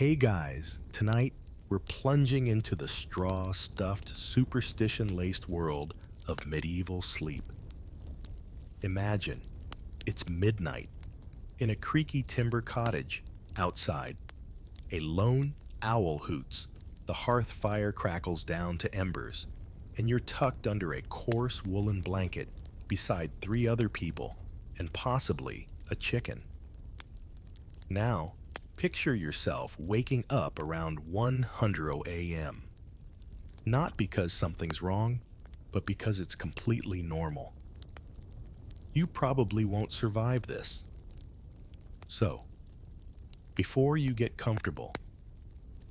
Hey guys, tonight we're plunging into the straw-stuffed, superstition-laced world of medieval sleep. Imagine, it's midnight, in a creaky timber cottage, outside. A lone owl hoots, the hearth fire crackles down to embers, and you're tucked under a coarse woolen blanket beside three other people, and possibly a chicken. Now, picture yourself waking up around 1:00 a.m. Not because something's wrong, but because it's completely normal. You probably won't survive this. So, before you get comfortable,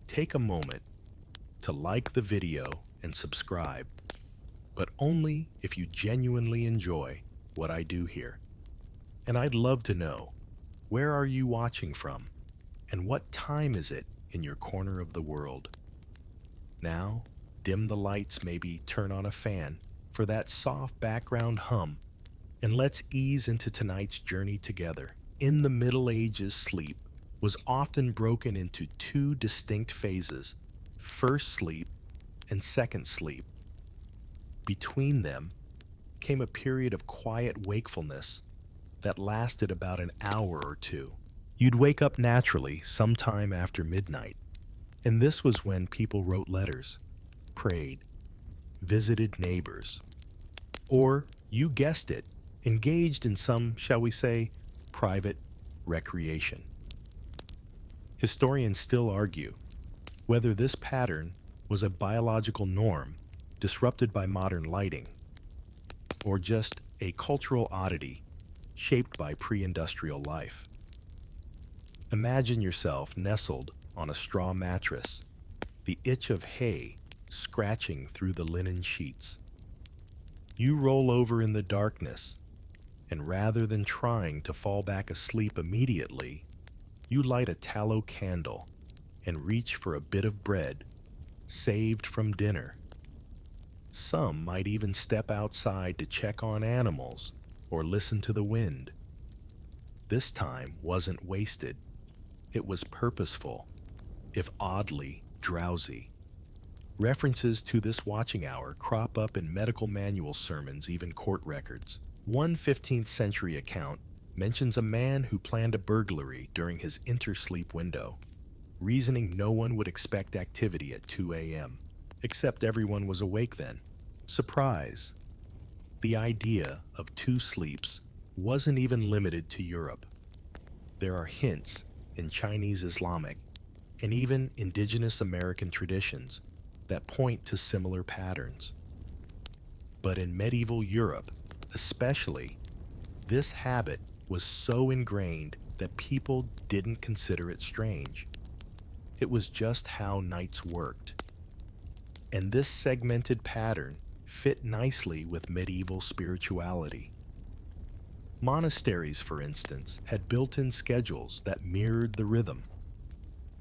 take a moment to like the video and subscribe, but only if you genuinely enjoy what I do here. And I'd love to know, where are you watching from? And what time is it in your corner of the world? Now, dim the lights, maybe turn on a fan for that soft background hum, and let's ease into tonight's journey together. In the Middle Ages, sleep was often broken into two distinct phases: first sleep and second sleep. Between them came a period of quiet wakefulness that lasted about an hour or two. You'd wake up naturally sometime after midnight, and this was when people wrote letters, prayed, visited neighbors, or, you guessed it, engaged in some, shall we say, private recreation. Historians still argue whether this pattern was a biological norm disrupted by modern lighting, or just a cultural oddity shaped by pre-industrial life. Imagine yourself nestled on a straw mattress, the itch of hay scratching through the linen sheets. You roll over in the darkness, and rather than trying to fall back asleep immediately, you light a tallow candle and reach for a bit of bread saved from dinner. Some might even step outside to check on animals or listen to the wind. This time wasn't wasted. It was purposeful, if oddly drowsy. References to this watching hour crop up in medical manual sermons, even court records. One 15th century account mentions a man who planned a burglary during his intersleep window, reasoning no one would expect activity at 2 a.m., except everyone was awake then. Surprise! The idea of two sleeps wasn't even limited to Europe. There are hints in Chinese Islamic and even indigenous American traditions that point to similar patterns. But in medieval Europe, especially, this habit was so ingrained that people didn't consider it strange. It was just how nights worked. And this segmented pattern fit nicely with medieval spirituality. Monasteries, for instance, had built-in schedules that mirrored the rhythm.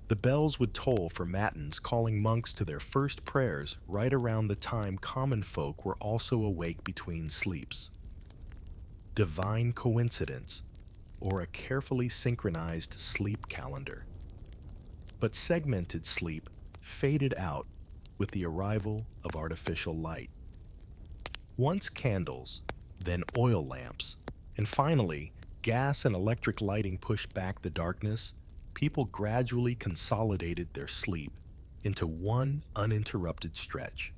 The bells would toll for matins, calling monks to their first prayers right around the time common folk were also awake between sleeps. Divine coincidence, or a carefully synchronized sleep calendar. But segmented sleep faded out with the arrival of artificial light. Once candles, then oil lamps, and finally, gas and electric lighting pushed back the darkness, people gradually consolidated their sleep into one uninterrupted stretch.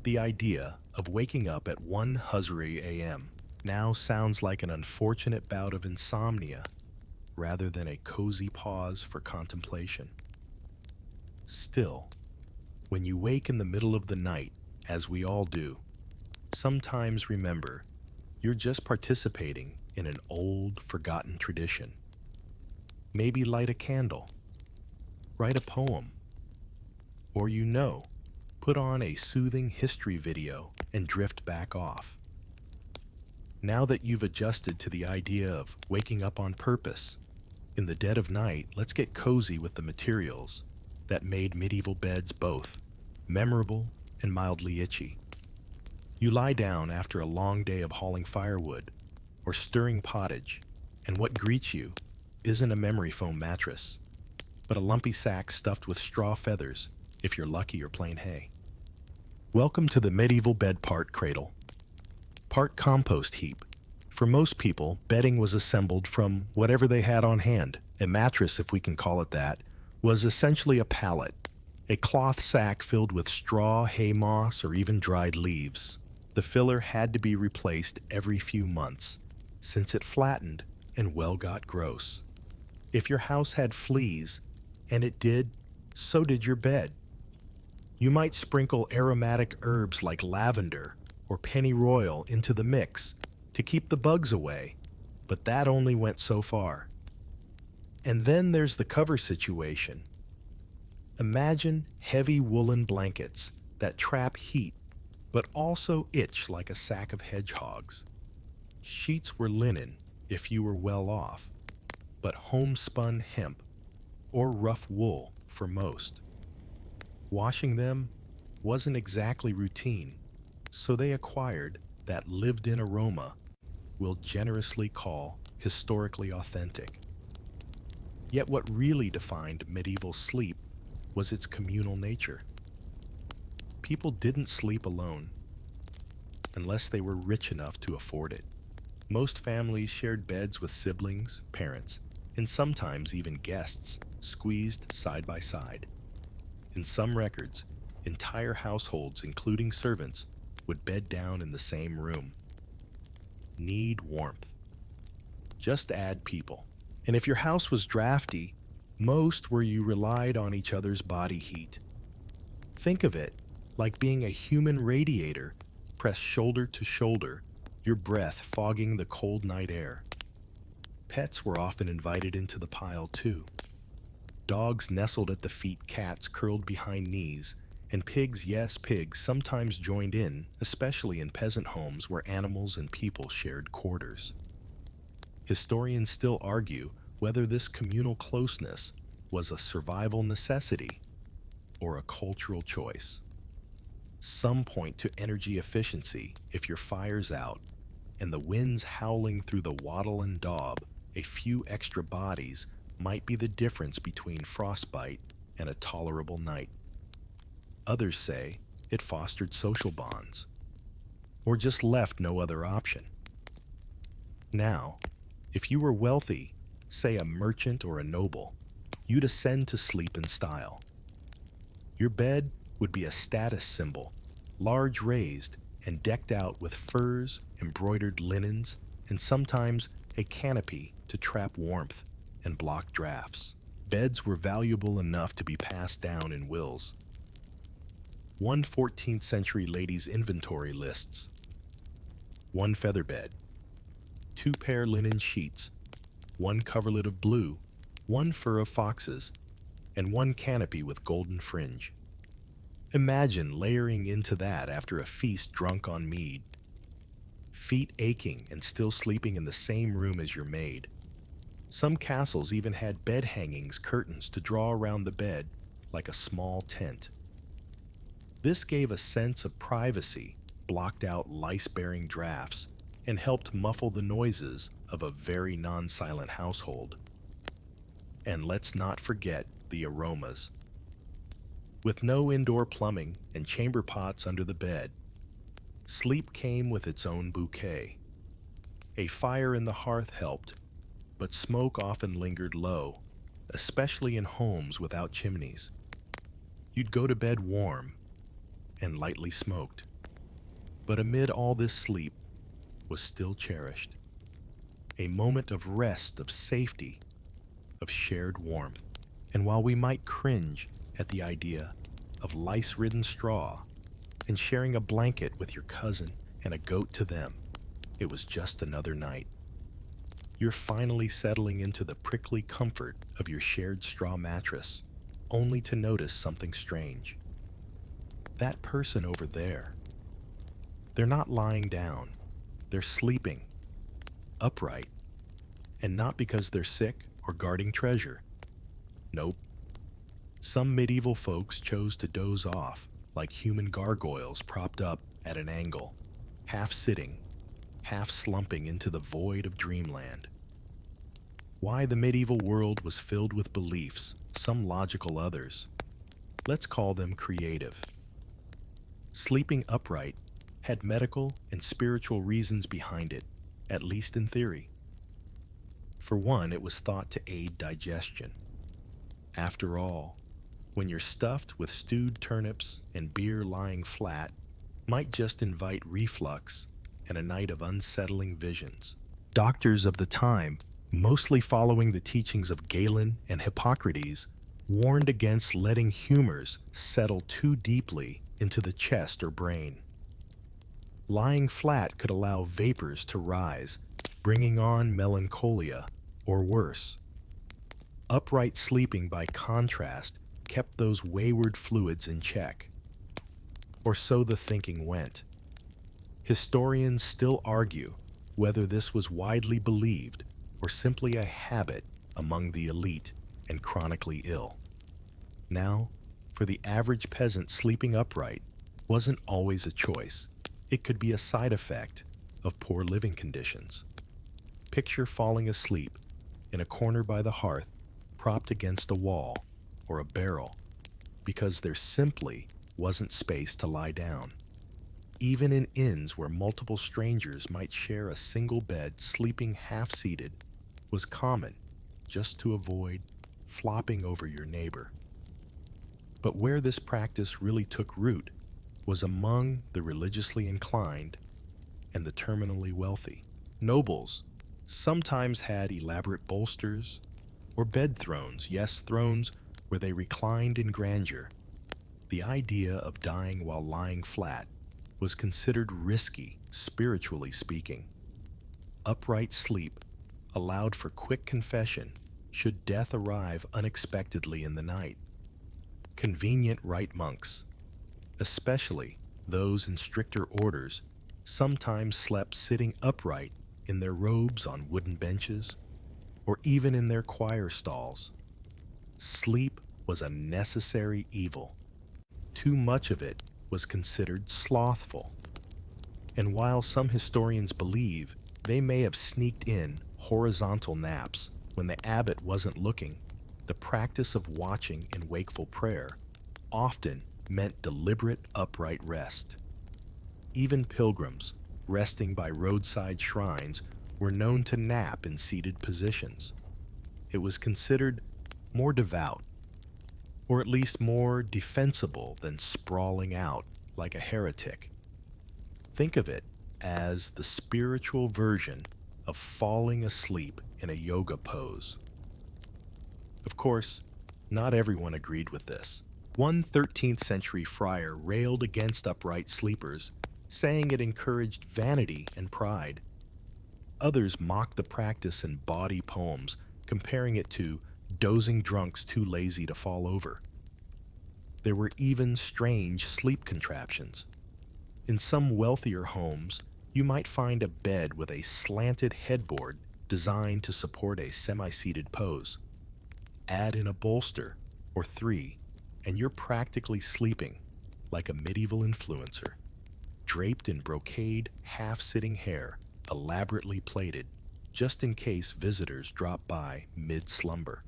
The idea of waking up at 1:00 a.m. now sounds like an unfortunate bout of insomnia rather than a cozy pause for contemplation. Still, when you wake in the middle of the night, as we all do, sometimes remember you're just participating in an old, forgotten tradition. Maybe light a candle, write a poem, or put on a soothing history video and drift back off. Now that you've adjusted to the idea of waking up on purpose, in the dead of night, let's get cozy with the materials that made medieval beds both memorable and mildly itchy. You lie down after a long day of hauling firewood or stirring pottage, and what greets you isn't a memory foam mattress, but a lumpy sack stuffed with straw feathers, if you're lucky, or plain hay. Welcome to the medieval bed part cradle. Part compost heap. For most people, bedding was assembled from whatever they had on hand. A mattress, if we can call it that, was essentially a pallet, a cloth sack filled with straw, hay moss, or even dried leaves. The filler had to be replaced every few months, since it flattened and well got gross. If your house had fleas, and it did, so did your bed. You might sprinkle aromatic herbs like lavender or pennyroyal into the mix to keep the bugs away, but that only went so far. And then there's the cover situation. Imagine heavy woolen blankets that trap heat but also itch like a sack of hedgehogs. Sheets were linen if you were well off, but homespun hemp or rough wool for most. Washing them wasn't exactly routine, so they acquired that lived-in aroma we'll generously call historically authentic. Yet what really defined medieval sleep was its communal nature. People didn't sleep alone, unless they were rich enough to afford it. Most families shared beds with siblings, parents, and sometimes even guests, squeezed side by side. In some records, entire households, including servants, would bed down in the same room. Need warmth. Just add people. And if your house was drafty, most where you relied on each other's body heat. Think of it like being a human radiator pressed shoulder to shoulder, your breath fogging the cold night air. Pets were often invited into the pile too. Dogs nestled at the feet, cats curled behind knees, and pigs, yes, pigs, sometimes joined in, especially in peasant homes where animals and people shared quarters. Historians still argue whether this communal closeness was a survival necessity or a cultural choice. Some point to energy efficiency. If your fire's out and the wind's howling through the wattle and daub, a few extra bodies might be the difference between frostbite and a tolerable night. Others say it fostered social bonds, or just left no other option. Now, if you were wealthy, say a merchant or a noble, you'd ascend to sleep in style. Your bed would be a status symbol, large raised and decked out with furs, embroidered linens, and sometimes a canopy to trap warmth and block drafts. Beds were valuable enough to be passed down in wills. One 14th century lady's inventory lists: 1 feather bed, 2 pair linen sheets, 1 coverlet of blue, 1 fur of foxes, and 1 canopy with golden fringe. Imagine layering into that after a feast drunk on mead, feet aching and still sleeping in the same room as your maid. Some castles even had bed hangings, curtains to draw around the bed like a small tent. This gave a sense of privacy, blocked out lice-bearing drafts, and helped muffle the noises of a very non-silent household. And let's not forget the aromas. With no indoor plumbing and chamber pots under the bed, sleep came with its own bouquet. A fire in the hearth helped, but smoke often lingered low, especially in homes without chimneys. You'd go to bed warm and lightly smoked, but amid all this sleep was still cherished. A moment of rest, of safety, of shared warmth. And while we might cringe at the idea of lice-ridden straw and sharing a blanket with your cousin and a goat to them, it was just another night. You're finally settling into the prickly comfort of your shared straw mattress, only to notice something strange. That person over there, they're not lying down, they're sleeping, upright, and not because they're sick or guarding treasure. Nope. Some medieval folks chose to doze off like human gargoyles propped up at an angle, half sitting, half slumping into the void of dreamland. Why the medieval world was filled with beliefs, some logical, others. Let's call them creative. Sleeping upright had medical and spiritual reasons behind it, at least in theory. For one, it was thought to aid digestion. After all, when you're stuffed with stewed turnips and beer lying flat, might just invite reflux and a night of unsettling visions. Doctors of the time, mostly following the teachings of Galen and Hippocrates, warned against letting humors settle too deeply into the chest or brain. Lying flat could allow vapors to rise, bringing on melancholia, or worse. Upright sleeping, by contrast, kept those wayward fluids in check. Or so the thinking went. Historians still argue whether this was widely believed or simply a habit among the elite and chronically ill. Now, for the average peasant, sleeping upright wasn't always a choice. It could be a side effect of poor living conditions. Picture falling asleep in a corner by the hearth, propped against a wall or a barrel, because there simply wasn't space to lie down. Even in inns where multiple strangers might share a single bed, sleeping half-seated was common, just to avoid flopping over your neighbor. But where this practice really took root was among the religiously inclined and the terminally wealthy. Nobles sometimes had elaborate bolsters or bed thrones, yes, thrones where they reclined in grandeur. The idea of dying while lying flat was considered risky, spiritually speaking. Upright sleep allowed for quick confession should death arrive unexpectedly in the night. Convenient rite monks, especially those in stricter orders, sometimes slept sitting upright in their robes on wooden benches or even in their choir stalls. Sleep was a necessary evil. Too much of it was considered slothful. And while some historians believe they may have sneaked in horizontal naps when the abbot wasn't looking, the practice of watching in wakeful prayer often meant deliberate upright rest. Even pilgrims, resting by roadside shrines, were known to nap in seated positions. It was considered more devout, or at least more defensible than sprawling out like a heretic. Think of it as the spiritual version of falling asleep in a yoga pose. Of course, not everyone agreed with this. One 13th century friar railed against upright sleepers, saying it encouraged vanity and pride. Others mocked the practice in bawdy poems, comparing it to dozing drunks too lazy to fall over. There were even strange sleep contraptions. In some wealthier homes, you might find a bed with a slanted headboard designed to support a semi-seated pose. Add in a bolster or three, and you're practically sleeping like a medieval influencer, draped in brocade, half-sitting hair, elaborately plaited, just in case visitors drop by mid-slumber.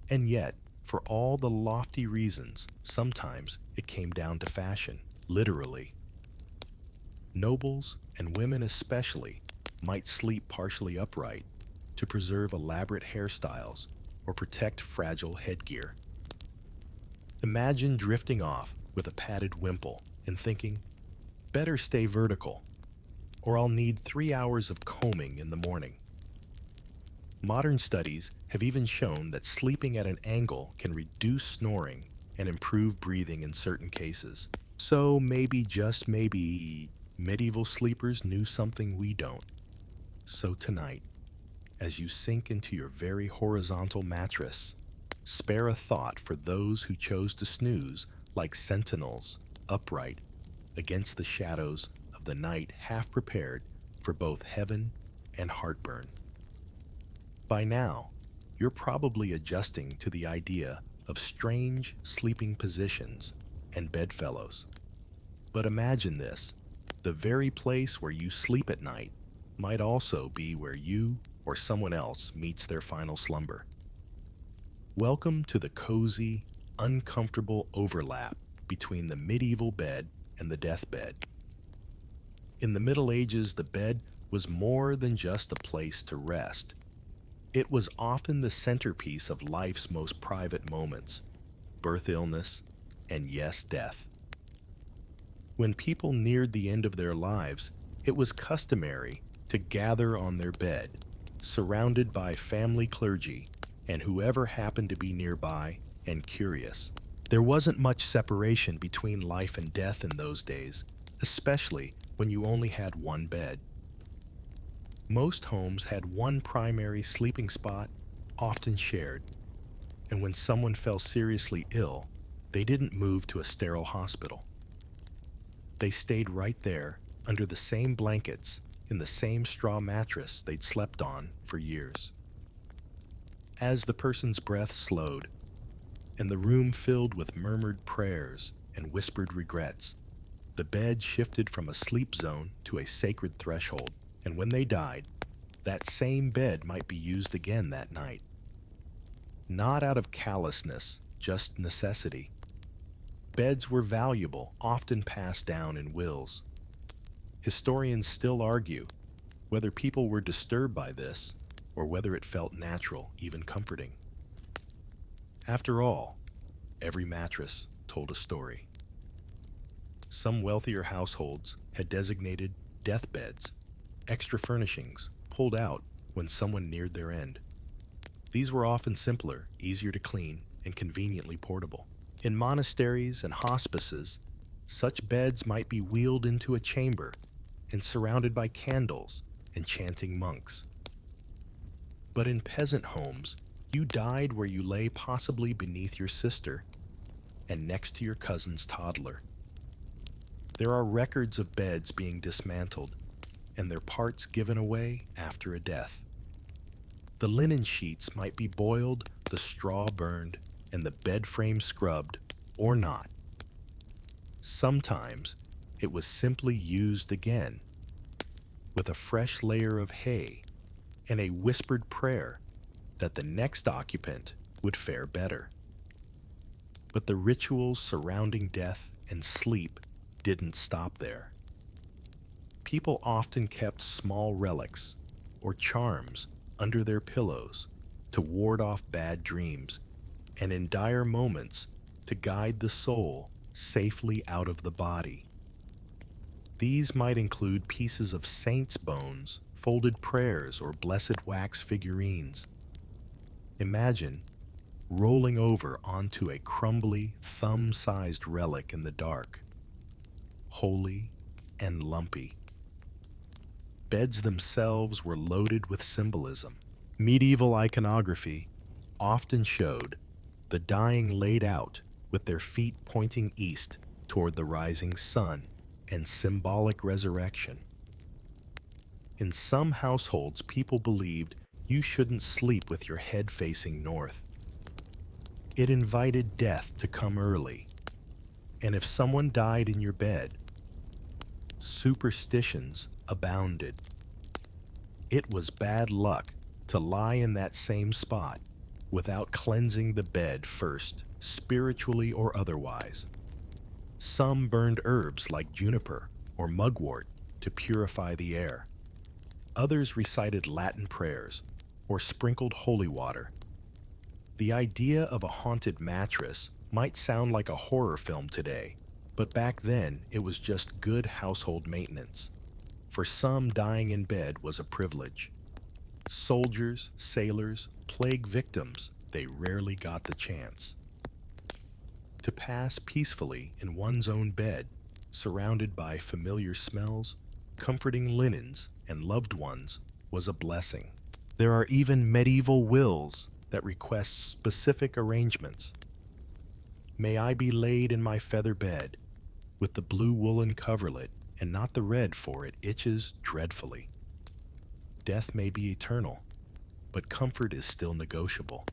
And yet, for all the lofty reasons, sometimes it came down to fashion, literally. Nobles, and women especially, might sleep partially upright to preserve elaborate hairstyles or protect fragile headgear. Imagine drifting off with a padded wimple and thinking, better stay vertical, or I'll need 3 hours of combing in the morning. Modern studies have even shown that sleeping at an angle can reduce snoring and improve breathing in certain cases. So maybe, just maybe, medieval sleepers knew something we don't. So tonight, as you sink into your very horizontal mattress, spare a thought for those who chose to snooze like sentinels, upright, against the shadows of the night, half prepared for both heaven and heartburn. By now, you're probably adjusting to the idea of strange sleeping positions and bedfellows. But imagine this, the very place where you sleep at night might also be where you or someone else meets their final slumber. Welcome to the cozy, uncomfortable overlap between the medieval bed and the deathbed. In the Middle Ages, the bed was more than just a place to rest. It was often the centerpiece of life's most private moments: birth, illness, and yes, death. When people neared the end of their lives, it was customary to gather on their bed, surrounded by family clergy and whoever happened to be nearby and curious. There wasn't much separation between life and death in those days, especially when you only had one bed. Most homes had one primary sleeping spot, often shared, and when someone fell seriously ill, they didn't move to a sterile hospital. They stayed right there, under the same blankets, in the same straw mattress they'd slept on for years. As the person's breath slowed, and the room filled with murmured prayers and whispered regrets, the bed shifted from a sleep zone to a sacred threshold, and when they died, that same bed might be used again that night. Not out of callousness, just necessity. Beds were valuable, often passed down in wills. Historians still argue whether people were disturbed by this or whether it felt natural, even comforting. After all, every mattress told a story. Some wealthier households had designated deathbeds, extra furnishings pulled out when someone neared their end. These were often simpler, easier to clean, and conveniently portable. In monasteries and hospices, such beds might be wheeled into a chamber and surrounded by candles and chanting monks. But in peasant homes, you died where you lay, possibly beneath your sister and next to your cousin's toddler. There are records of beds being dismantled and their parts given away after a death. The linen sheets might be boiled, the straw burned, and the bed frame scrubbed, or not. Sometimes it was simply used again, with a fresh layer of hay and a whispered prayer that the next occupant would fare better. But the rituals surrounding death and sleep didn't stop there. People often kept small relics or charms under their pillows to ward off bad dreams, and in dire moments to guide the soul safely out of the body. These might include pieces of saints' bones, folded prayers, or blessed wax figurines. Imagine rolling over onto a crumbly, thumb-sized relic in the dark, holy and lumpy. Beds themselves were loaded with symbolism. Medieval iconography often showed the dying laid out with their feet pointing east toward the rising sun and symbolic resurrection. In some households, people believed you shouldn't sleep with your head facing north. It invited death to come early, and if someone died in your bed, superstitions abounded. It was bad luck to lie in that same spot without cleansing the bed first, spiritually or otherwise. Some burned herbs like juniper or mugwort to purify the air. Others recited Latin prayers or sprinkled holy water. The idea of a haunted mattress might sound like a horror film today, but back then it was just good household maintenance. For some, dying in bed was a privilege. Soldiers, sailors, plague victims, they rarely got the chance. To pass peacefully in one's own bed, surrounded by familiar smells, comforting linens, and loved ones, was a blessing. There are even medieval wills that request specific arrangements. May I be laid in my feather bed, with the blue woolen coverlet, and not the red, for it itches dreadfully. Death may be eternal, but comfort is still negotiable.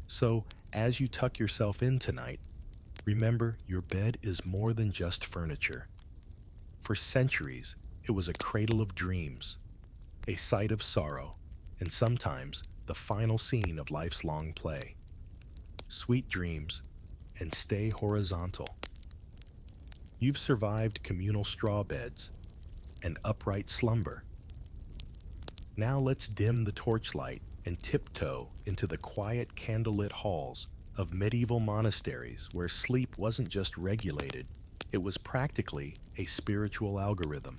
So, as you tuck yourself in tonight, remember your bed is more than just furniture. For centuries, it was a cradle of dreams, a site of sorrow, and sometimes the final scene of life's long play. Sweet dreams, and stay horizontal. You've survived communal straw beds and upright slumber. Now let's dim the torchlight and tiptoe into the quiet candlelit halls of medieval monasteries where sleep wasn't just regulated, it was practically a spiritual algorithm.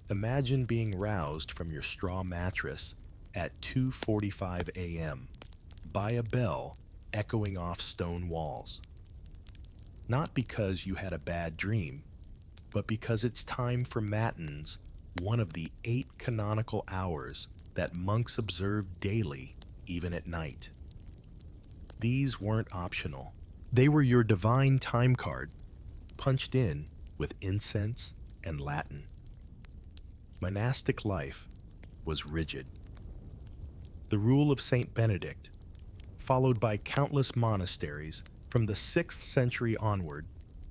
Imagine being roused from your straw mattress at 2:45 a.m. by a bell echoing off stone walls. Not because you had a bad dream, but because it's time for matins, one of the 8 canonical hours that monks observe daily, even at night. These weren't optional. They were your divine time card, punched in with incense and Latin. Monastic life was rigid. The rule of Saint Benedict, followed by countless monasteries from the 6th century onward,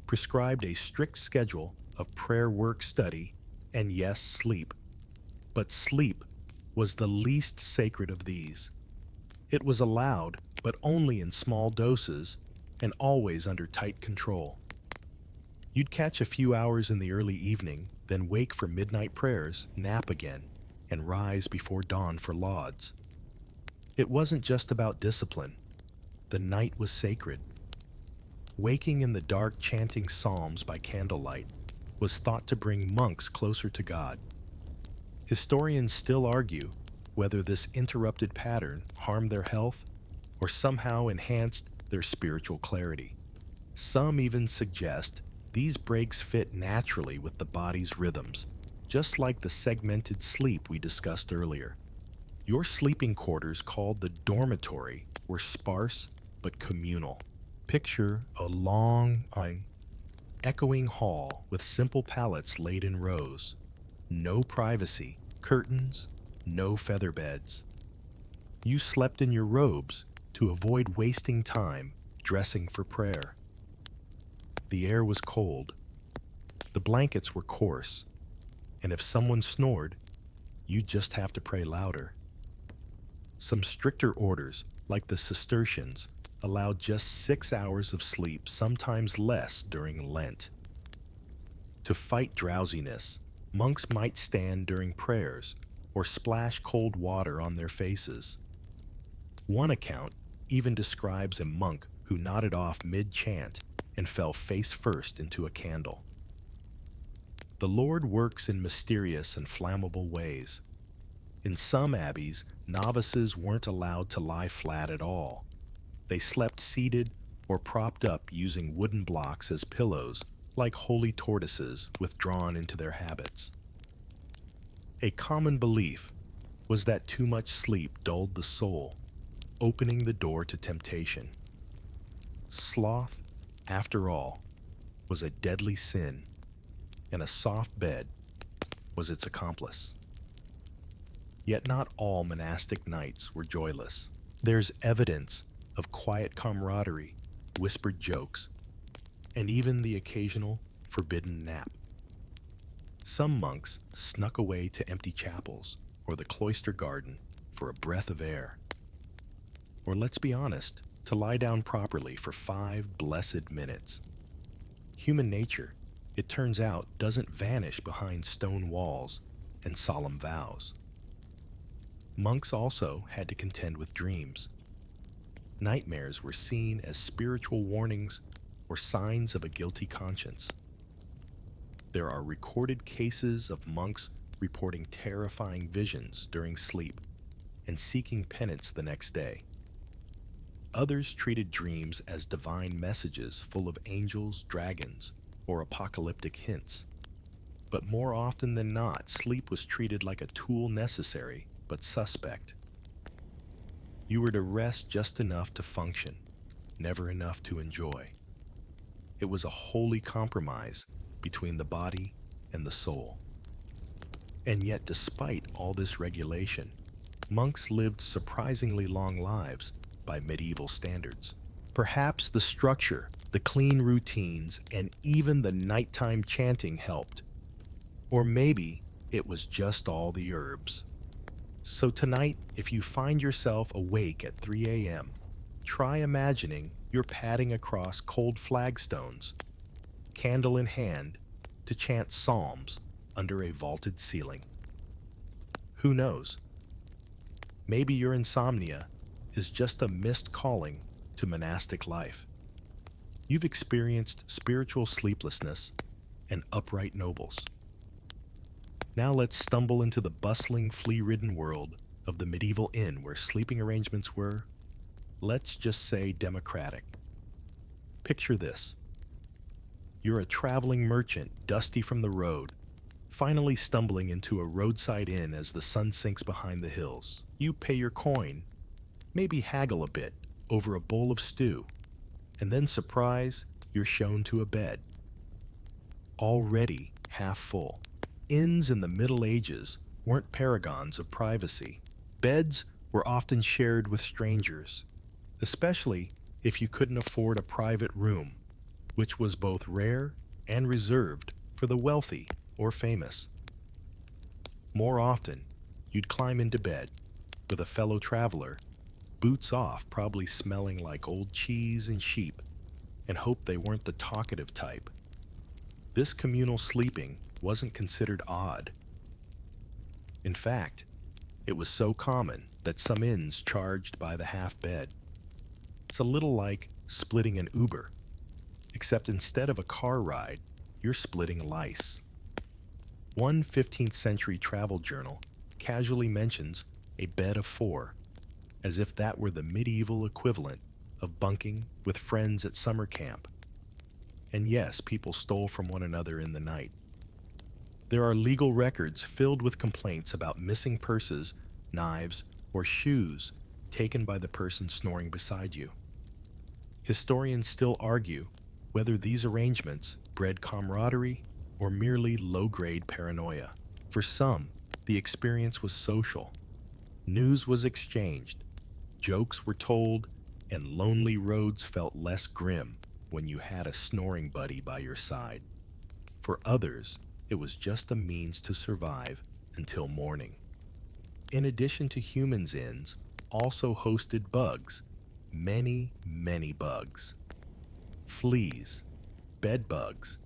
prescribed a strict schedule of prayer, work, study, and yes, sleep. But sleep was the least sacred of these. It was allowed, but only in small doses and always under tight control. You'd catch a few hours in the early evening, then wake for midnight prayers, nap again, and rise before dawn for lauds. It wasn't just about discipline. The night was sacred. Waking in the dark chanting psalms by candlelight was thought to bring monks closer to God. Historians still argue whether this interrupted pattern harmed their health or somehow enhanced their spiritual clarity. Some even suggest these breaks fit naturally with the body's rhythms, just like the segmented sleep we discussed earlier. Your sleeping quarters, called the dormitory, were sparse but communal. Picture a long, echoing hall with simple pallets laid in rows. No privacy, curtains, no feather beds. You slept in your robes to avoid wasting time dressing for prayer. The air was cold. The blankets were coarse. And if someone snored, you'd just have to pray louder. Some stricter orders, like the Cistercians, allowed just 6 hours of sleep, sometimes less during Lent. To fight drowsiness, monks might stand during prayers or splash cold water on their faces. One account even describes a monk who nodded off mid-chant and fell face first into a candle. The Lord works in mysterious and flammable ways. In some abbeys, novices weren't allowed to lie flat at all. They slept seated or propped up using wooden blocks as pillows, like holy tortoises withdrawn into their habits. A common belief was that too much sleep dulled the soul, opening the door to temptation. Sloth, after all, was a deadly sin, and a soft bed was its accomplice. Yet not all monastic nights were joyless. There's evidence of quiet camaraderie, whispered jokes, and even the occasional forbidden nap. Some monks snuck away to empty chapels or the cloister garden for a breath of air. Or let's be honest, to lie down properly for 5 blessed minutes. Human nature, it turns out, doesn't vanish behind stone walls and solemn vows. Monks also had to contend with dreams. Nightmares were seen as spiritual warnings or signs of a guilty conscience. There are recorded cases of monks reporting terrifying visions during sleep and seeking penance the next day. Others treated dreams as divine messages full of angels, dragons, or apocalyptic hints. But more often than not, sleep was treated like a tool necessary but suspect. You were to rest just enough to function, never enough to enjoy. It was a holy compromise between the body and the soul. And yet, despite all this regulation, monks lived surprisingly long lives by medieval standards. Perhaps the structure, the clean routines, and even the nighttime chanting helped. Or maybe it was just all the herbs. So tonight, if you find yourself awake at 3 a.m., try imagining you're padding across cold flagstones, candle in hand, to chant psalms under a vaulted ceiling. Who knows? Maybe your insomnia is just a missed calling to monastic life. You've experienced spiritual sleeplessness and upright nobles. Now let's stumble into the bustling, flea-ridden world of the medieval inn where sleeping arrangements were, let's just say, democratic. Picture this. You're a traveling merchant, dusty from the road, finally stumbling into a roadside inn as the sun sinks behind the hills. You pay your coin, maybe haggle a bit over a bowl of stew, and then, surprise, you're shown to a bed. Already half full. Inns in the Middle Ages weren't paragons of privacy. Beds were often shared with strangers, especially if you couldn't afford a private room, which was both rare and reserved for the wealthy or famous. More often, you'd climb into bed with a fellow traveler, boots off, probably smelling like old cheese and sheep, and hope they weren't the talkative type. This communal sleeping wasn't considered odd. In fact, it was so common that some inns charged by the half bed. It's a little like splitting an Uber, except instead of a car ride, you're splitting lice. One 15th century travel journal casually mentions a bed of four, as if that were the medieval equivalent of bunking with friends at summer camp. And yes, people stole from one another in the night. There are legal records filled with complaints about missing purses, knives, or shoes taken by the person snoring beside you. Historians still argue whether these arrangements bred camaraderie or merely low-grade paranoia. For some, the experience was social. News was exchanged, jokes were told, and lonely roads felt less grim when you had a snoring buddy by your side. For others, it was just a means to survive until morning. In addition to humans, inns also hosted bugs, many bugs. Fleas, bed bugs,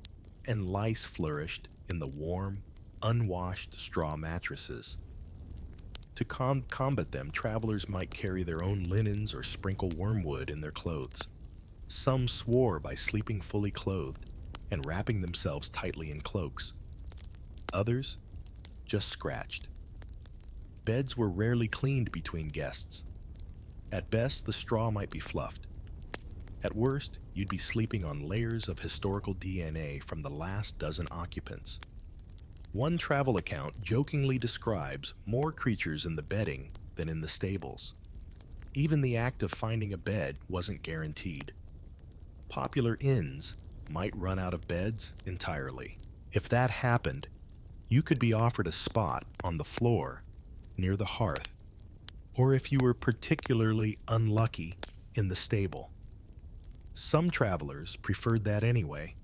and lice flourished in the warm, unwashed straw mattresses. To combat them, travelers might carry their own linens or sprinkle wormwood in their clothes. Some swore by sleeping fully clothed and wrapping themselves tightly in cloaks. Others just scratched. Beds were rarely cleaned between guests. At best, the straw might be fluffed. At worst, you'd be sleeping on layers of historical DNA from the last dozen occupants. One travel account jokingly describes more creatures in the bedding than in the stables. Even the act of finding a bed wasn't guaranteed. Popular inns might run out of beds entirely. If that happened, you could be offered a spot on the floor near the hearth, or if you were particularly unlucky, in the stable. Some travelers preferred that anyway.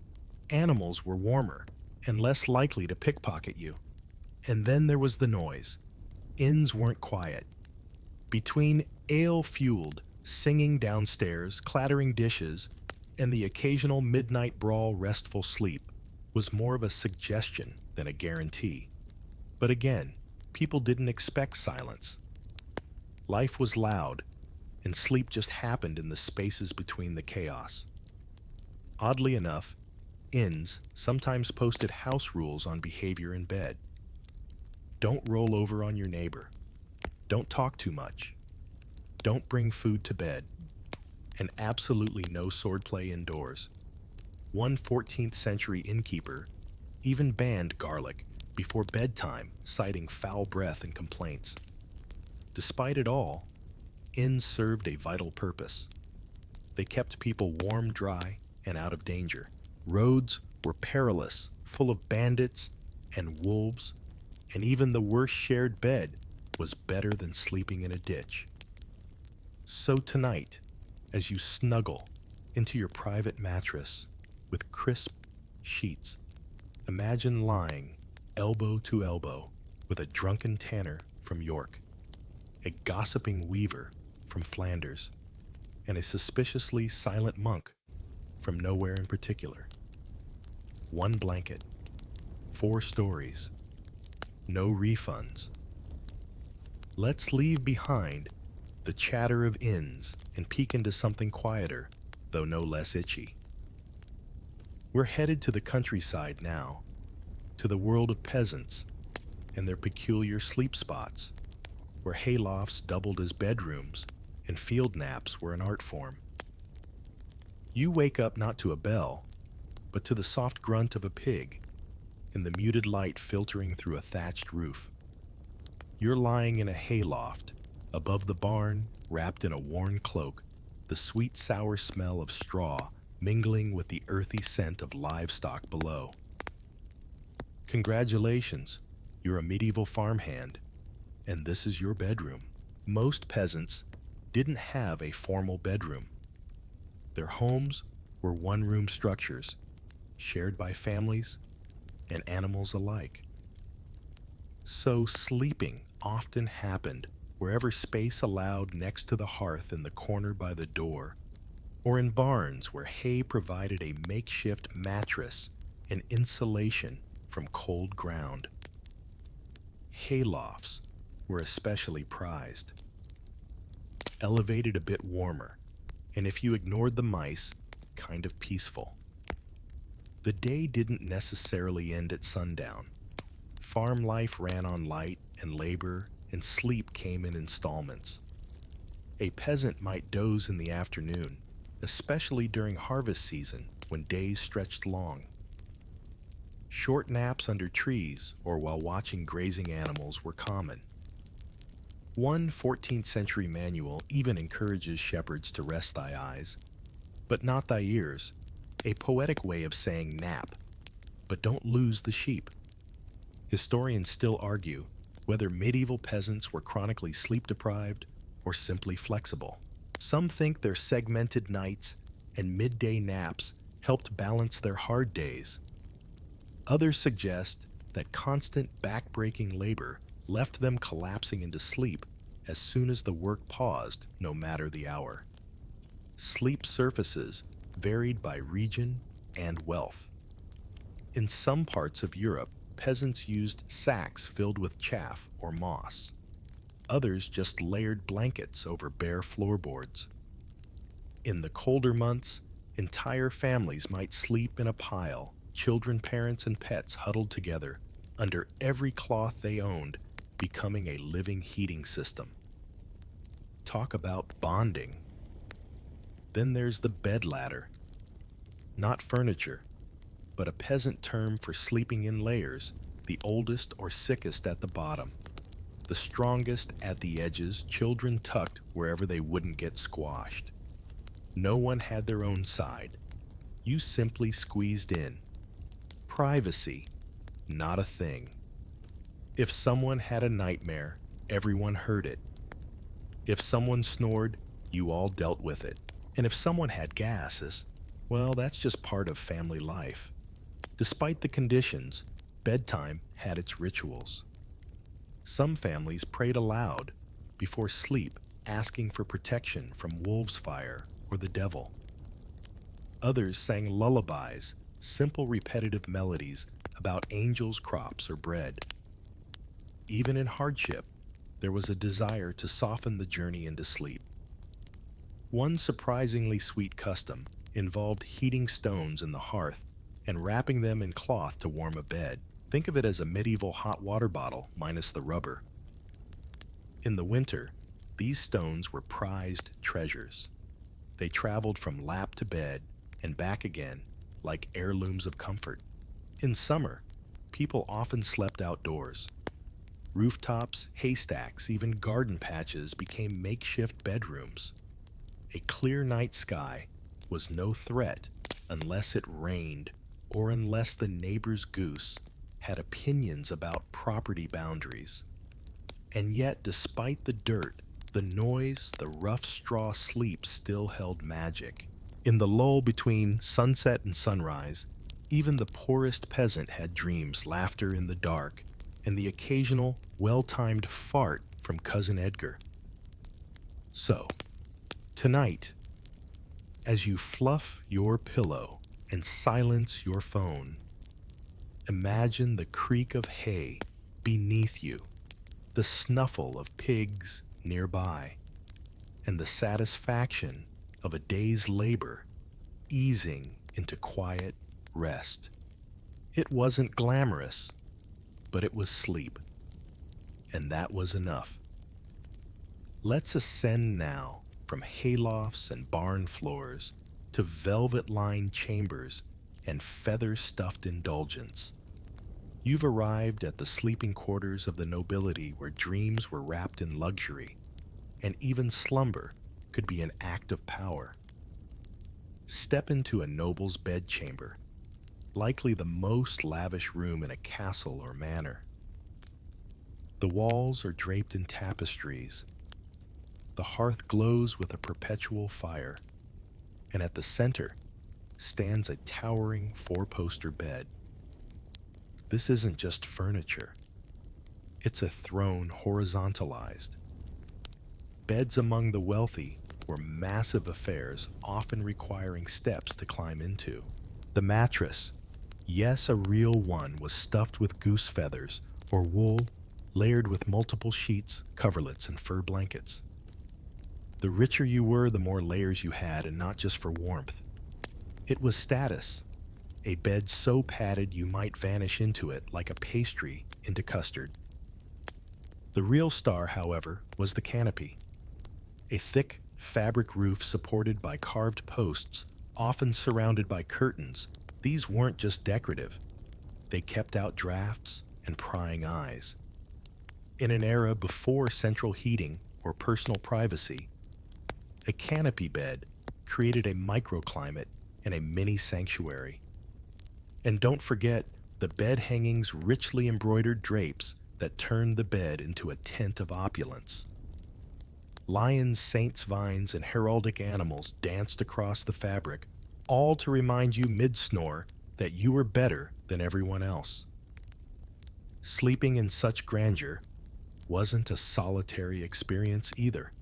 Animals were warmer and less likely to pickpocket you. And then there was the noise. Inns weren't quiet. Between ale-fueled singing downstairs, clattering dishes, and the occasional midnight brawl, restful sleep was more of a suggestion than a guarantee. But again, people didn't expect silence. Life was loud, and sleep just happened in the spaces between the chaos. Oddly enough, inns sometimes posted house rules on behavior in bed. Don't roll over on your neighbor. Don't talk too much. Don't bring food to bed. And absolutely no swordplay indoors. One 14th century innkeeper even banned garlic before bedtime, citing foul breath and complaints. Despite it all, inns served a vital purpose. They kept people warm, dry, and out of danger. Roads were perilous, full of bandits and wolves, and even the worst shared bed was better than sleeping in a ditch. So tonight, as you snuggle into your private mattress with crisp sheets, imagine lying elbow to elbow with a drunken tanner from York. a gossiping weaver from Flanders, and a suspiciously silent monk from nowhere in particular. One blanket, 4 stories, no refunds. Let's leave behind the chatter of inns and peek into something quieter, though no less itchy. We're headed to the countryside now, to the world of peasants and their peculiar sleep spots, where haylofts doubled as bedrooms and field naps were an art form. You wake up not to a bell, but to the soft grunt of a pig and the muted light filtering through a thatched roof. You're lying in a hayloft, above the barn, wrapped in a worn cloak, the sweet sour smell of straw mingling with the earthy scent of livestock below. Congratulations, you're a medieval farmhand, and this is your bedroom. Most peasants didn't have a formal bedroom. Their homes were one-room structures, shared by families and animals alike. So sleeping often happened wherever space allowed, next to the hearth in the corner by the door, or in barns where hay provided a makeshift mattress and insulation from cold ground. Haylofts were especially prized. Elevated a bit warmer, and if you ignored the mice, kind of peaceful. The day didn't necessarily end at sundown. Farm life ran on light and labor, and sleep came in installments. A peasant might doze in the afternoon, especially during harvest season when days stretched long. Short naps under trees or while watching grazing animals were common. One 14th century manual even encourages shepherds to rest thy eyes, but not thy ears, a poetic way of saying nap, but don't lose the sheep. Historians still argue whether medieval peasants were chronically sleep-deprived or simply flexible. Some think their segmented nights and midday naps helped balance their hard days. Others suggest that constant back-breaking labor left them collapsing into sleep as soon as the work paused, no matter the hour. Sleep surfaces varied by region and wealth. In some parts of Europe, peasants used sacks filled with chaff or moss. Others just layered blankets over bare floorboards. In the colder months, entire families might sleep in a pile, children, parents, and pets huddled together under every cloth they owned, becoming a living heating system. Talk about bonding. Then there's the bed ladder. Not furniture, but a peasant term for sleeping in layers, the oldest or sickest at the bottom, the strongest at the edges, children tucked wherever they wouldn't get squashed. No one had their own side. You simply squeezed in. Privacy, not a thing. If someone had a nightmare, everyone heard it. If someone snored, you all dealt with it. And if someone had gases, well, that's just part of family life. Despite the conditions, bedtime had its rituals. Some families prayed aloud before sleep, asking for protection from wolves' fire or the devil. Others sang lullabies, simple repetitive melodies about angels, crops, or bread. Even in hardship, there was a desire to soften the journey into sleep. One surprisingly sweet custom involved heating stones in the hearth and wrapping them in cloth to warm a bed. Think of it as a medieval hot water bottle minus the rubber. In the winter, these stones were prized treasures. They traveled from lap to bed and back again like heirlooms of comfort. In summer, people often slept outdoors. Rooftops, haystacks, even garden patches became makeshift bedrooms. A clear night sky was no threat unless it rained or unless the neighbor's goose had opinions about property boundaries. And yet, despite the dirt, the noise, the rough straw sleep still held magic. In the lull between sunset and sunrise, even the poorest peasant had dreams, laughter in the dark, and the occasional, well-timed fart from Cousin Edgar. So, tonight, as you fluff your pillow and silence your phone, imagine the creak of hay beneath you, the snuffle of pigs nearby, and the satisfaction of a day's labor easing into quiet rest. It wasn't glamorous, but it was sleep, and that was enough. Let's ascend now from haylofts and barn floors to velvet-lined chambers and feather-stuffed indulgence. You've arrived at the sleeping quarters of the nobility where dreams were wrapped in luxury, and even slumber could be an act of power. Step into a noble's bedchamber, likely the most lavish room in a castle or manor. The walls are draped in tapestries. The hearth glows with a perpetual fire, and at the center stands a towering four-poster bed. This isn't just furniture. It's a throne horizontalized. Beds among the wealthy were massive affairs, often requiring steps to climb into. The mattress, yes, a real one, was stuffed with goose feathers or wool, layered with multiple sheets, coverlets, and fur blankets. The richer you were, the more layers you had, and not just for warmth. It was status, a bed so padded you might vanish into it like a pastry into custard. The real star, however, was the canopy, a thick fabric roof supported by carved posts, often surrounded by curtains. These weren't just decorative. They kept out drafts and prying eyes. In an era before central heating or personal privacy, a canopy bed created a microclimate and a mini sanctuary. And don't forget the bed hangings' richly embroidered drapes that turned the bed into a tent of opulence. Lions, saints, vines, and heraldic animals danced across the fabric, all to remind you mid-snore that you were better than everyone else. Sleeping in such grandeur wasn't a solitary experience either.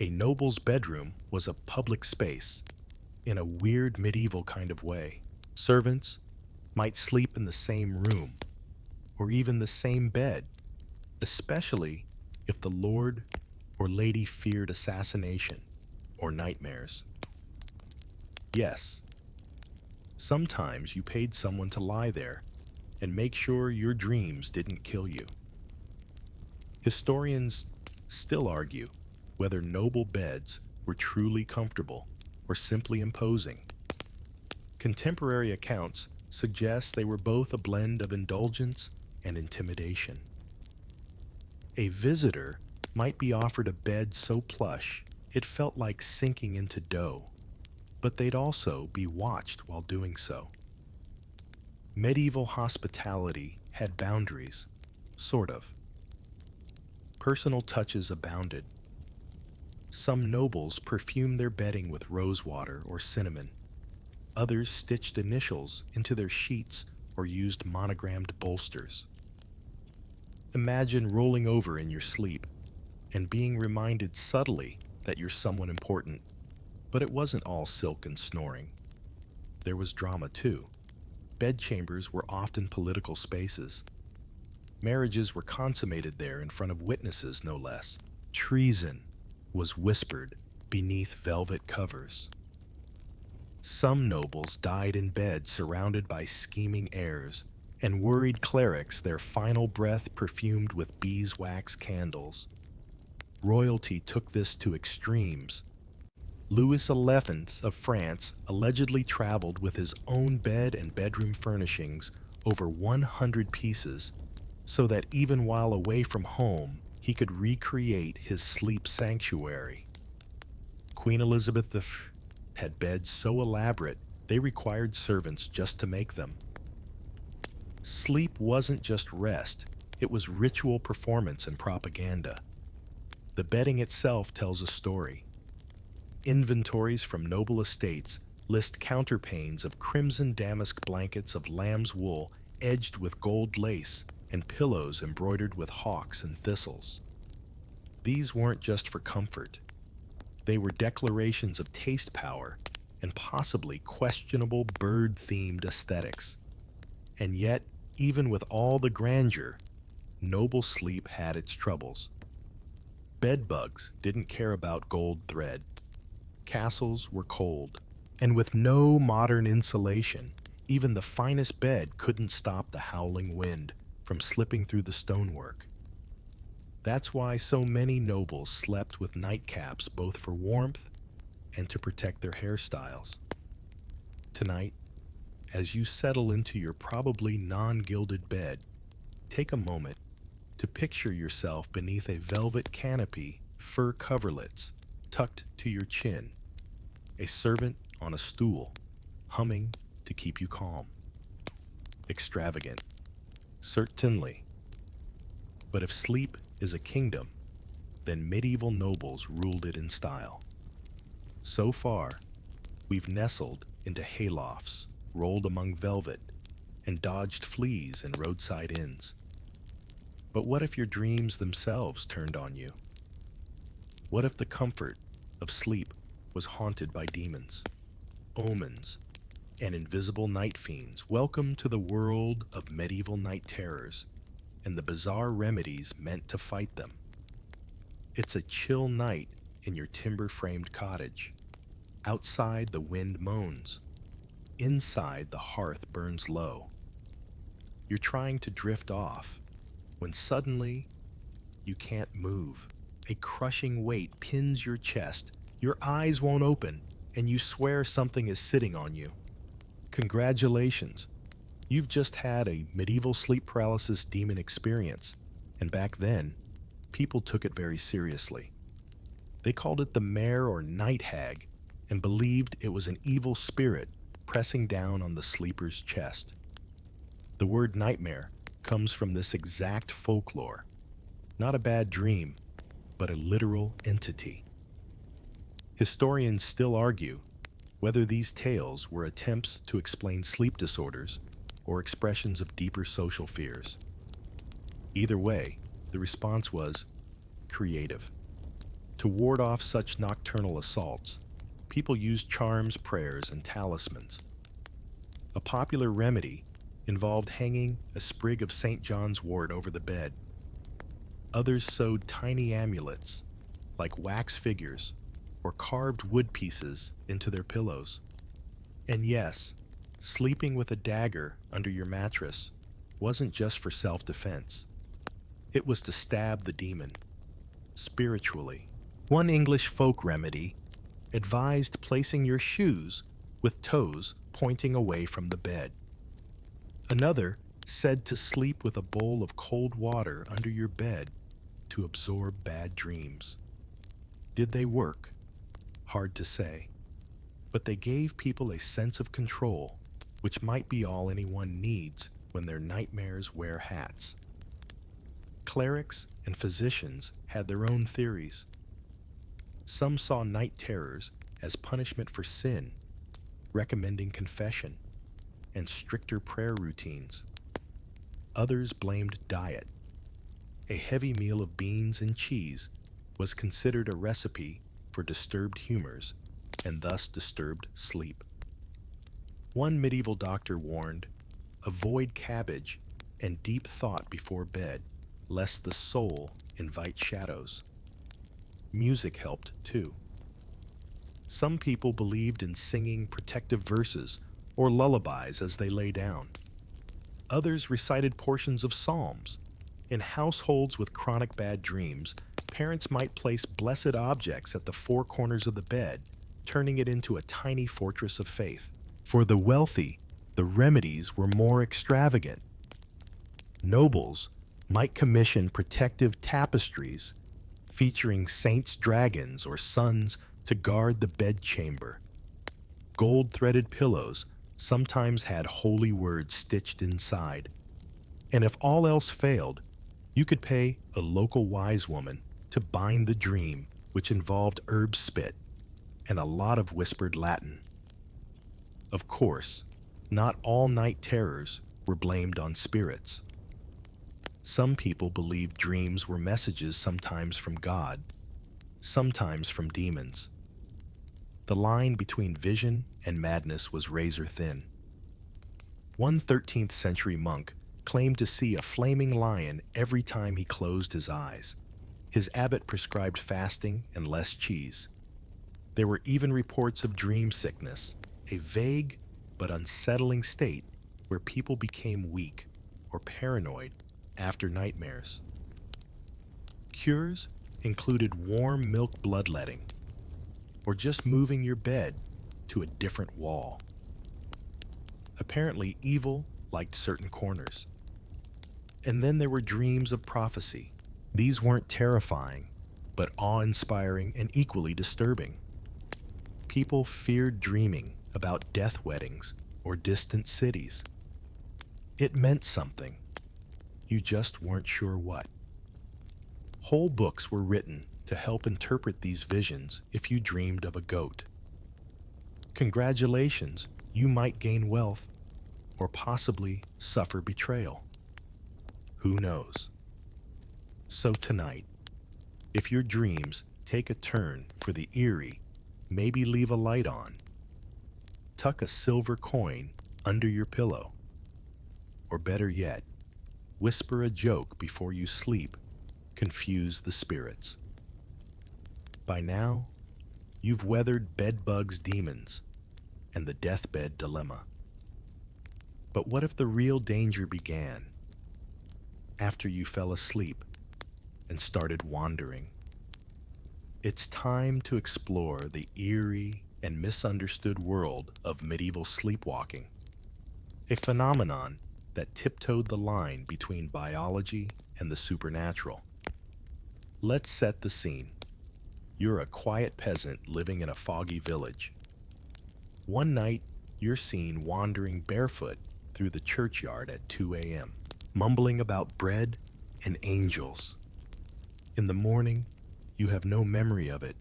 A noble's bedroom was a public space, in a weird medieval kind of way. Servants might sleep in the same room, or even the same bed, especially if the lord or lady feared assassination or nightmares. Yes, sometimes you paid someone to lie there and make sure your dreams didn't kill you. Historians still argue whether noble beds were truly comfortable or simply imposing. Contemporary accounts suggest they were both a blend of indulgence and intimidation. A visitor might be offered a bed so plush it felt like sinking into dough, but they'd also be watched while doing so. Medieval hospitality had boundaries, sort of. Personal touches abounded. Some nobles perfumed their bedding with rosewater or cinnamon. Others stitched initials into their sheets or used monogrammed bolsters. Imagine rolling over in your sleep and being reminded subtly that you're someone important. But it wasn't all silk and snoring. There was drama too. Bedchambers were often political spaces. Marriages were consummated there in front of witnesses, no less. Treason was whispered beneath velvet covers. Some nobles died in bed surrounded by scheming heirs and worried clerics, their final breath perfumed with beeswax candles. Royalty took this to extremes. Louis XI of France allegedly traveled with his own bed and bedroom furnishings, over 100 pieces, so that even while away from home, he could recreate his sleep sanctuary. Queen Elizabeth had beds so elaborate they required servants just to make them. Sleep wasn't just rest, it was ritual performance and propaganda. The bedding itself tells a story. Inventories from noble estates list counterpanes of crimson damask blankets of lamb's wool edged with gold lace and pillows embroidered with hawks and thistles. These weren't just for comfort. They were declarations of taste power and possibly questionable bird-themed aesthetics. And yet, even with all the grandeur, noble sleep had its troubles. Bedbugs didn't care about gold thread. Castles were cold. And with no modern insulation, even the finest bed couldn't stop the howling wind from slipping through the stonework. That's why so many nobles slept with nightcaps both for warmth and to protect their hairstyles. Tonight, as you settle into your probably non-gilded bed, take a moment to picture yourself beneath a velvet canopy, fur coverlets tucked to your chin, a servant on a stool, humming to keep you calm. Extravagant, certainly. But if sleep is a kingdom, then medieval nobles ruled it in style. So far, we've nestled into haylofts, rolled among velvet, and dodged fleas in roadside inns. But what if your dreams themselves turned on you? What if the comfort of sleep was haunted by demons, omens, and invisible night fiends? Welcome to the world of medieval night terrors and the bizarre remedies meant to fight them. It's a chill night in your timber-framed cottage. Outside, the wind moans. Inside, the hearth burns low. You're trying to drift off when suddenly you can't move. A crushing weight pins your chest. Your eyes won't open, and you swear something is sitting on you. Congratulations. You've just had a medieval sleep paralysis demon experience, and back then, people took it very seriously. They called it the mare or night hag and believed it was an evil spirit pressing down on the sleeper's chest. The word nightmare comes from this exact folklore. Not a bad dream, but a literal entity. Historians still argue whether these tales were attempts to explain sleep disorders or expressions of deeper social fears. Either way, the response was creative. To ward off such nocturnal assaults, people used charms, prayers, and talismans. A popular remedy involved hanging a sprig of St. John's wort over the bed. Others sewed tiny amulets, like wax figures or carved wood pieces, into their pillows. And yes, sleeping with a dagger under your mattress wasn't just for self-defense. It was to stab the demon, spiritually. One English folk remedy advised placing your shoes with toes pointing away from the bed. Another said to sleep with a bowl of cold water under your bed to absorb bad dreams. Did they work? Hard to say. But they gave people a sense of control, which might be all anyone needs when their nightmares wear hats. Clerics and physicians had their own theories. Some saw night terrors as punishment for sin, recommending confession and stricter prayer routines. Others blamed diet. A heavy meal of beans and cheese was considered a recipe for disturbed humors and thus disturbed sleep. One medieval doctor warned, avoid cabbage and deep thought before bed, lest the soul invite shadows. Music helped too. Some people believed in singing protective verses or lullabies as they lay down. Others recited portions of psalms. In households with chronic bad dreams, parents might place blessed objects at the four corners of the bed, turning it into a tiny fortress of faith. For the wealthy, the remedies were more extravagant. Nobles might commission protective tapestries featuring saints' dragons or suns to guard the bedchamber. Gold-threaded pillows sometimes had holy words stitched inside. And if all else failed, you could pay a local wise woman to bind the dream, which involved herb spit and a lot of whispered Latin. Of course, not all night terrors were blamed on spirits. Some people believed dreams were messages, sometimes from God, sometimes from demons. The line between vision and madness was razor thin. One 13th century monk claimed to see a flaming lion every time he closed his eyes. His abbot prescribed fasting and less cheese. There were even reports of dream sickness, a vague but unsettling state where people became weak or paranoid after nightmares. Cures included warm milk bloodletting, or just moving your bed to a different wall. Apparently, evil liked certain corners. And then there were dreams of prophecy. These weren't terrifying, but awe-inspiring and equally disturbing. People feared dreaming about death weddings or distant cities. It meant something. You just weren't sure what. Whole books were written to help interpret these visions if you dreamed of a goat. Congratulations, you might gain wealth or possibly suffer betrayal. Who knows? So tonight, if your dreams take a turn for the eerie, maybe leave a light on. Tuck a silver coin under your pillow. Or better yet, whisper a joke before you sleep. Confuse the spirits. By now, you've weathered bedbugs' demons and the deathbed dilemma. But what if the real danger began after you fell asleep and started wandering? It's time to explore the eerie and misunderstood world of medieval sleepwalking, a phenomenon that tiptoed the line between biology and the supernatural. Let's set the scene. You're a quiet peasant living in a foggy village. One night, you're seen wandering barefoot through the churchyard at 2 a.m., mumbling about bread and angels. In the morning, you have no memory of it.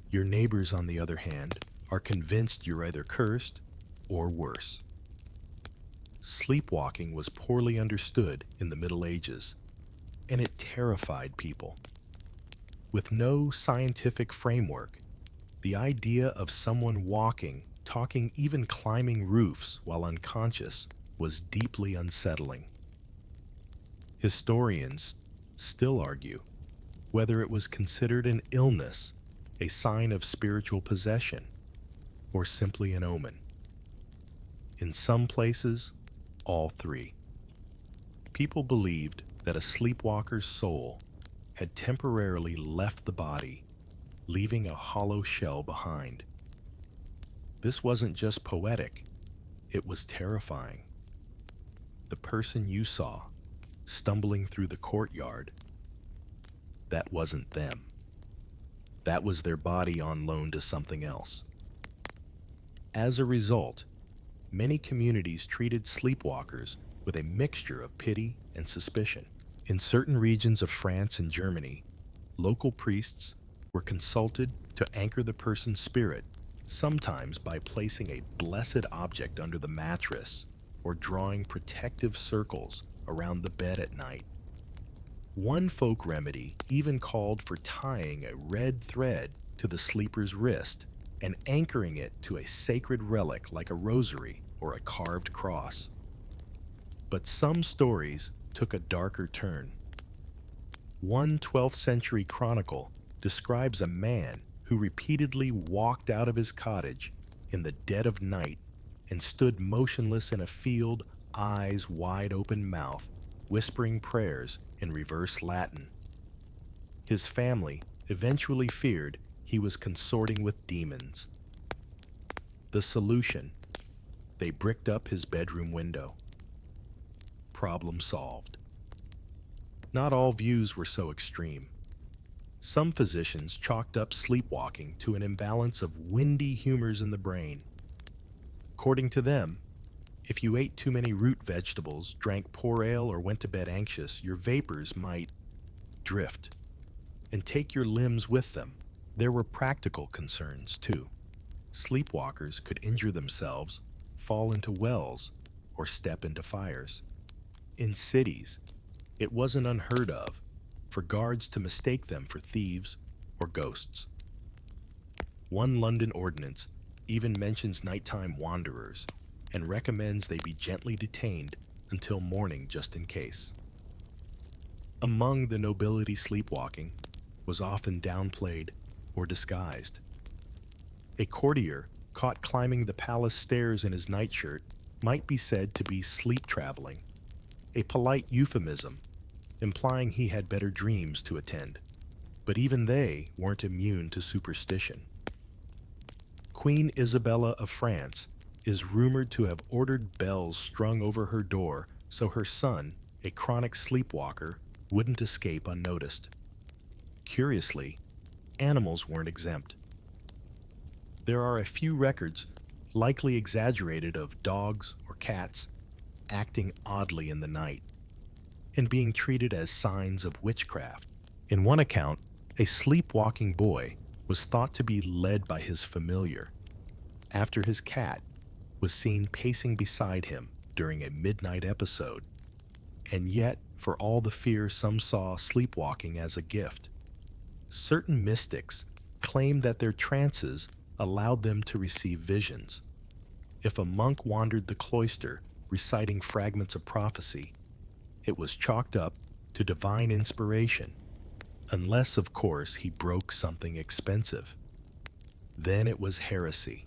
Your neighbors, on the other hand, are convinced you're either cursed or worse. Sleepwalking was poorly understood in the Middle Ages, and it terrified people. With no scientific framework, the idea of someone walking, talking, even climbing roofs while unconscious was deeply unsettling. Historians still argue whether it was considered an illness, a sign of spiritual possession, or simply an omen. In some places, all three. People believed that a sleepwalker's soul had temporarily left the body, leaving a hollow shell behind. This wasn't just poetic, it was terrifying. The person you saw, stumbling through the courtyard, that wasn't them. That was their body on loan to something else. As a result, many communities treated sleepwalkers with a mixture of pity and suspicion. In certain regions of France and Germany, local priests were consulted to anchor the person's spirit, sometimes by placing a blessed object under the mattress or drawing protective circles around the bed at night. One folk remedy even called for tying a red thread to the sleeper's wrist and anchoring it to a sacred relic like a rosary or a carved cross. But some stories took a darker turn. One 12th century chronicle describes a man who repeatedly walked out of his cottage in the dead of night and stood motionless in a field, eyes wide open mouth, whispering prayers in reverse Latin. His family eventually feared he was consorting with demons. The solution: they bricked up his bedroom window. Problem solved. Not all views were so extreme. Some physicians chalked up sleepwalking to an imbalance of windy humors in the brain. According to them, if you ate too many root vegetables, drank poor ale, or went to bed anxious, your vapors might drift and take your limbs with them. There were practical concerns, too. Sleepwalkers could injure themselves, fall into wells, or step into fires. In cities, It wasn't unheard of for guards to mistake them for thieves or ghosts. One London ordinance even mentions nighttime wanderers and recommends they be gently detained until morning just in case. Among the nobility, sleepwalking was often downplayed or disguised. A courtier caught climbing the palace stairs in his nightshirt might be said to be sleep traveling, a polite euphemism implying he had better dreams to attend. But even they weren't immune to superstition. Queen Isabella of France is rumored to have ordered bells strung over her door so her son, a chronic sleepwalker, wouldn't escape unnoticed. Curiously, animals weren't exempt. There are a few records, likely exaggerated, of dogs or cats acting oddly in the night and being treated as signs of witchcraft. In one account, a sleepwalking boy was thought to be led by his familiar after his cat was seen pacing beside him during a midnight episode. And yet, for all the fear, some saw sleepwalking as a gift. Certain mystics claimed that their trances allowed them to receive visions. If a monk wandered the cloister reciting fragments of prophecy, it was chalked up to divine inspiration, unless, of course, he broke something expensive. Then it was heresy.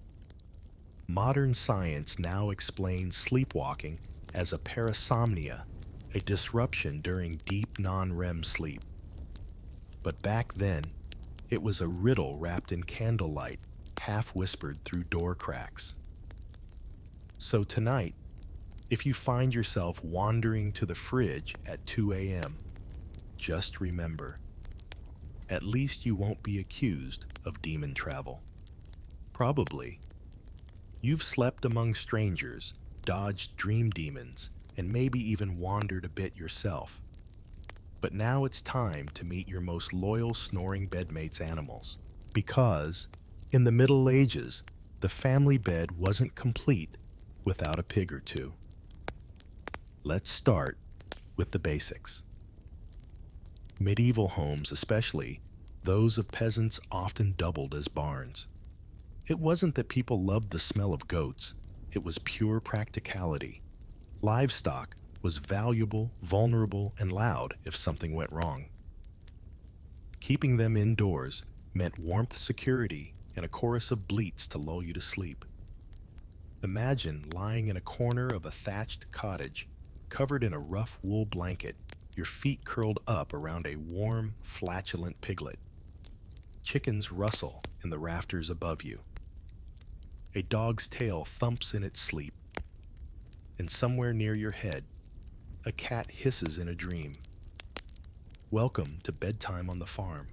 Modern science now explains sleepwalking as a parasomnia, a disruption during deep non-REM sleep. But back then, it was a riddle wrapped in candlelight, half whispered through door cracks. So tonight, if you find yourself wandering to the fridge at 2 a.m., just remember, at least you won't be accused of demon travel. Probably. You've slept among strangers, dodged dream demons, and maybe even wandered a bit yourself. But now it's time to meet your most loyal snoring bedmates animals. Because, in the Middle Ages, the family bed wasn't complete without a pig or two. Let's start with the basics. Medieval homes, especially those of peasants, often doubled as barns. It wasn't that people loved the smell of goats, it was pure practicality. Livestock was valuable, vulnerable, and loud if something went wrong. Keeping them indoors meant warmth, security, and a chorus of bleats to lull you to sleep. Imagine lying in a corner of a thatched cottage, covered in a rough wool blanket, your feet curled up around a warm, flatulent piglet. Chickens rustle in the rafters above you. A dog's tail thumps in its sleep, and somewhere near your head, a cat hisses in a dream. Welcome to bedtime on the farm.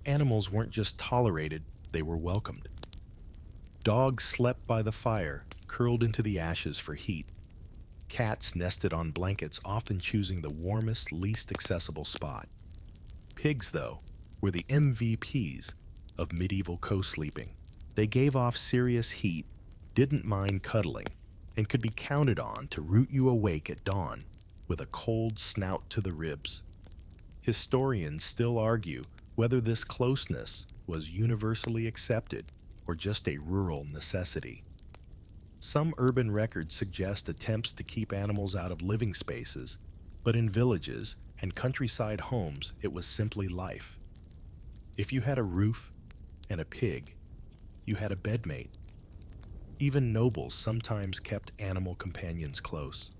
Animals weren't just tolerated, they were welcomed. Dogs slept by the fire, curled into the ashes for heat. Cats nested on blankets, often choosing the warmest, least accessible spot. Pigs, though, were the MVPs of medieval co-sleeping. They gave off serious heat, didn't mind cuddling, and could be counted on to root you awake at dawn with a cold snout to the ribs. Historians still argue whether this closeness was universally accepted or just a rural necessity. Some urban records suggest attempts to keep animals out of living spaces, but in villages and countryside homes it was simply life. If you had a roof and a pig, you had a bedmate. Even nobles sometimes kept animal companions close.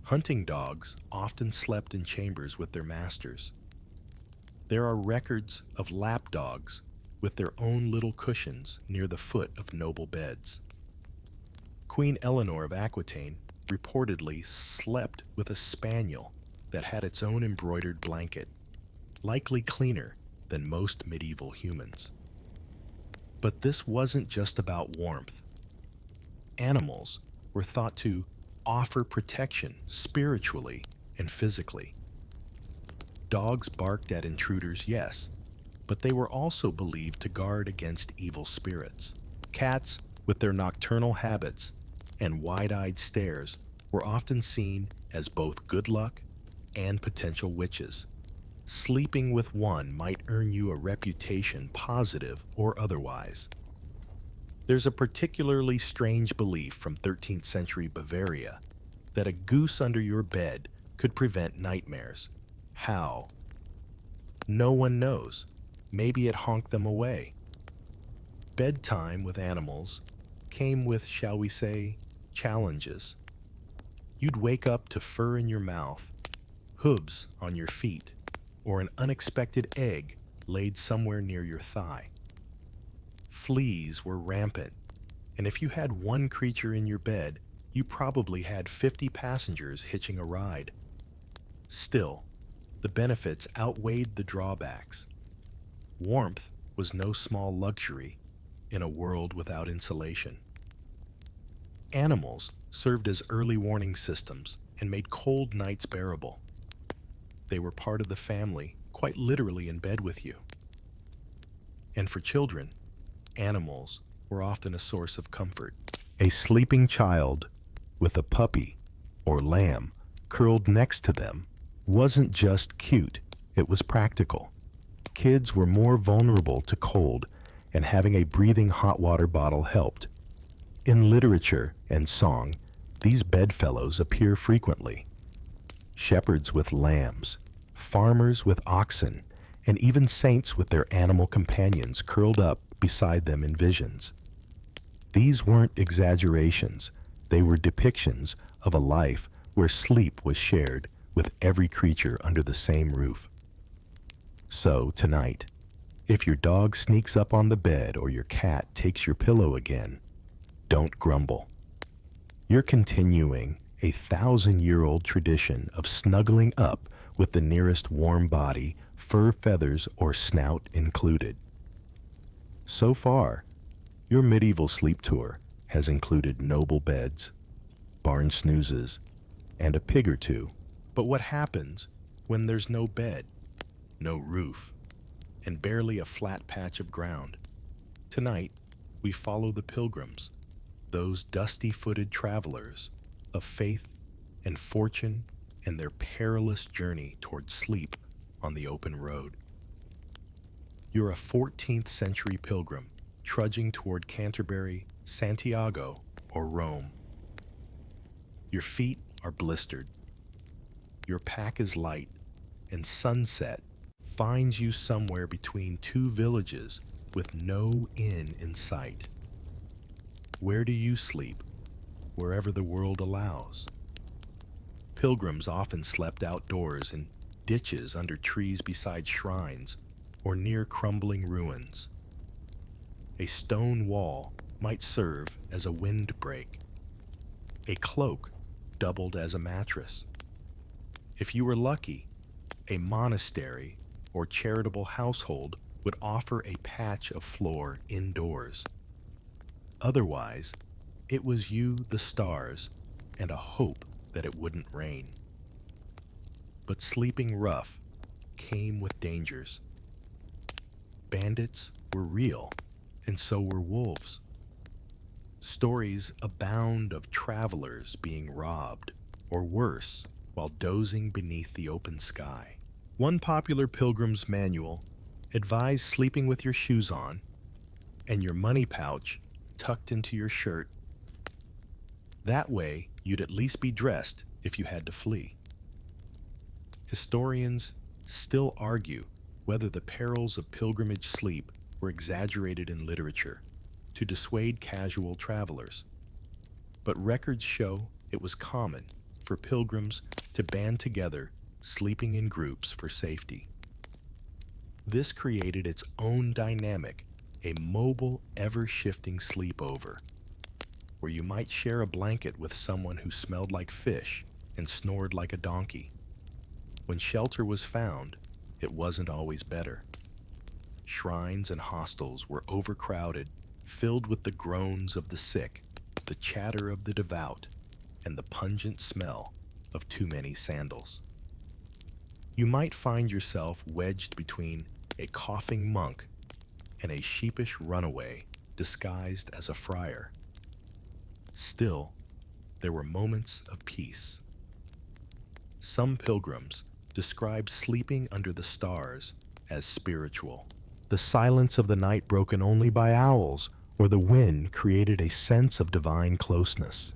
Hunting dogs often slept in chambers with their masters. There are records of lapdogs with their own little cushions near the foot of noble beds. Queen Eleanor of Aquitaine reportedly slept with a spaniel that had its own embroidered blanket, likely cleaner than most medieval humans. But this wasn't just about warmth. Animals were thought to offer protection spiritually and physically. Dogs barked at intruders, yes, but they were also believed to guard against evil spirits. Cats, with their nocturnal habits and wide-eyed stares, were often seen as both good luck and potential witches. Sleeping with one might earn you a reputation, positive or otherwise. There's a particularly strange belief from 13th century Bavaria that a goose under your bed could prevent nightmares. How? No one knows. Maybe it honked them away. Bedtime with animals came with, shall we say, challenges. You'd wake up to fur in your mouth, hooves on your feet, or an unexpected egg laid somewhere near your thigh. Fleas were rampant, and if you had one creature in your bed, you probably had 50 passengers hitching a ride. Still, the benefits outweighed the drawbacks. Warmth was no small luxury in a world without insulation. Animals served as early warning systems and made cold nights bearable. They were part of the family, quite literally in bed with you. And for children, animals were often a source of comfort. A sleeping child with a puppy or lamb curled next to them wasn't just cute, it was practical. Kids were more vulnerable to cold, and having a breathing hot water bottle helped. In literature and song, these bedfellows appear frequently. Shepherds with lambs, farmers with oxen, and even saints with their animal companions curled up beside them in visions. These weren't exaggerations, they were depictions of a life where sleep was shared with every creature under the same roof. So, tonight, if your dog sneaks up on the bed or your cat takes your pillow again, don't grumble. You're continuing a 1,000-year-old tradition of snuggling up with the nearest warm body, fur, feathers, or snout included. So far, your medieval sleep tour has included noble beds, barn snoozes, and a pig or two. But what happens when there's no bed, no roof, and barely a flat patch of ground? Tonight, we follow the pilgrims, those dusty-footed travelers of faith and fortune and their perilous journey toward sleep on the open road. You're a 14th century pilgrim trudging toward Canterbury, Santiago, or Rome. Your feet are blistered. Your pack is light, and sunset finds you somewhere between two villages with no inn in sight. Where do you sleep? Wherever the world allows. Pilgrims often slept outdoors in ditches under trees beside shrines or near crumbling ruins. A stone wall might serve as a windbreak. A cloak doubled as a mattress. If you were lucky, a monastery or charitable household would offer a patch of floor indoors. Otherwise, it was you, the stars, and a hope that it wouldn't rain. But sleeping rough came with dangers. Bandits were real, and so were wolves. Stories abound of travelers being robbed, or worse, while dozing beneath the open sky. One popular pilgrim's manual advised sleeping with your shoes on and your money pouch tucked into your shirt. That way, you'd at least be dressed if you had to flee. Historians still argue whether the perils of pilgrimage sleep were exaggerated in literature to dissuade casual travelers. But records show it was common for pilgrims to band together, sleeping in groups for safety. This created its own dynamic, a mobile, ever-shifting sleepover, where you might share a blanket with someone who smelled like fish and snored like a donkey. When shelter was found, it wasn't always better. Shrines and hostels were overcrowded, filled with the groans of the sick, the chatter of the devout, and the pungent smell of too many sandals. You might find yourself wedged between a coughing monk and a sheepish runaway disguised as a friar. Still, there were moments of peace. Some pilgrims describe sleeping under the stars as spiritual. The silence of the night broken only by owls or the wind created a sense of divine closeness.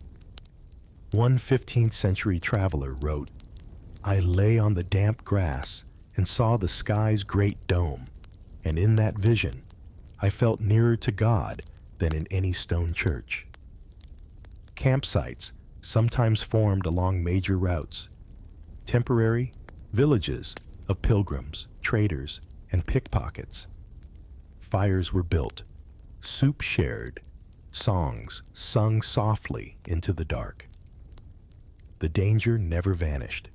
One 15th century traveler wrote, "I lay on the damp grass and saw the sky's great dome, and in that vision I felt nearer to God than in any stone church." Campsites sometimes formed along major routes, temporary villages of pilgrims, traders, and pickpockets. Fires were built, soup shared, songs sung softly into the dark. The danger never vanished,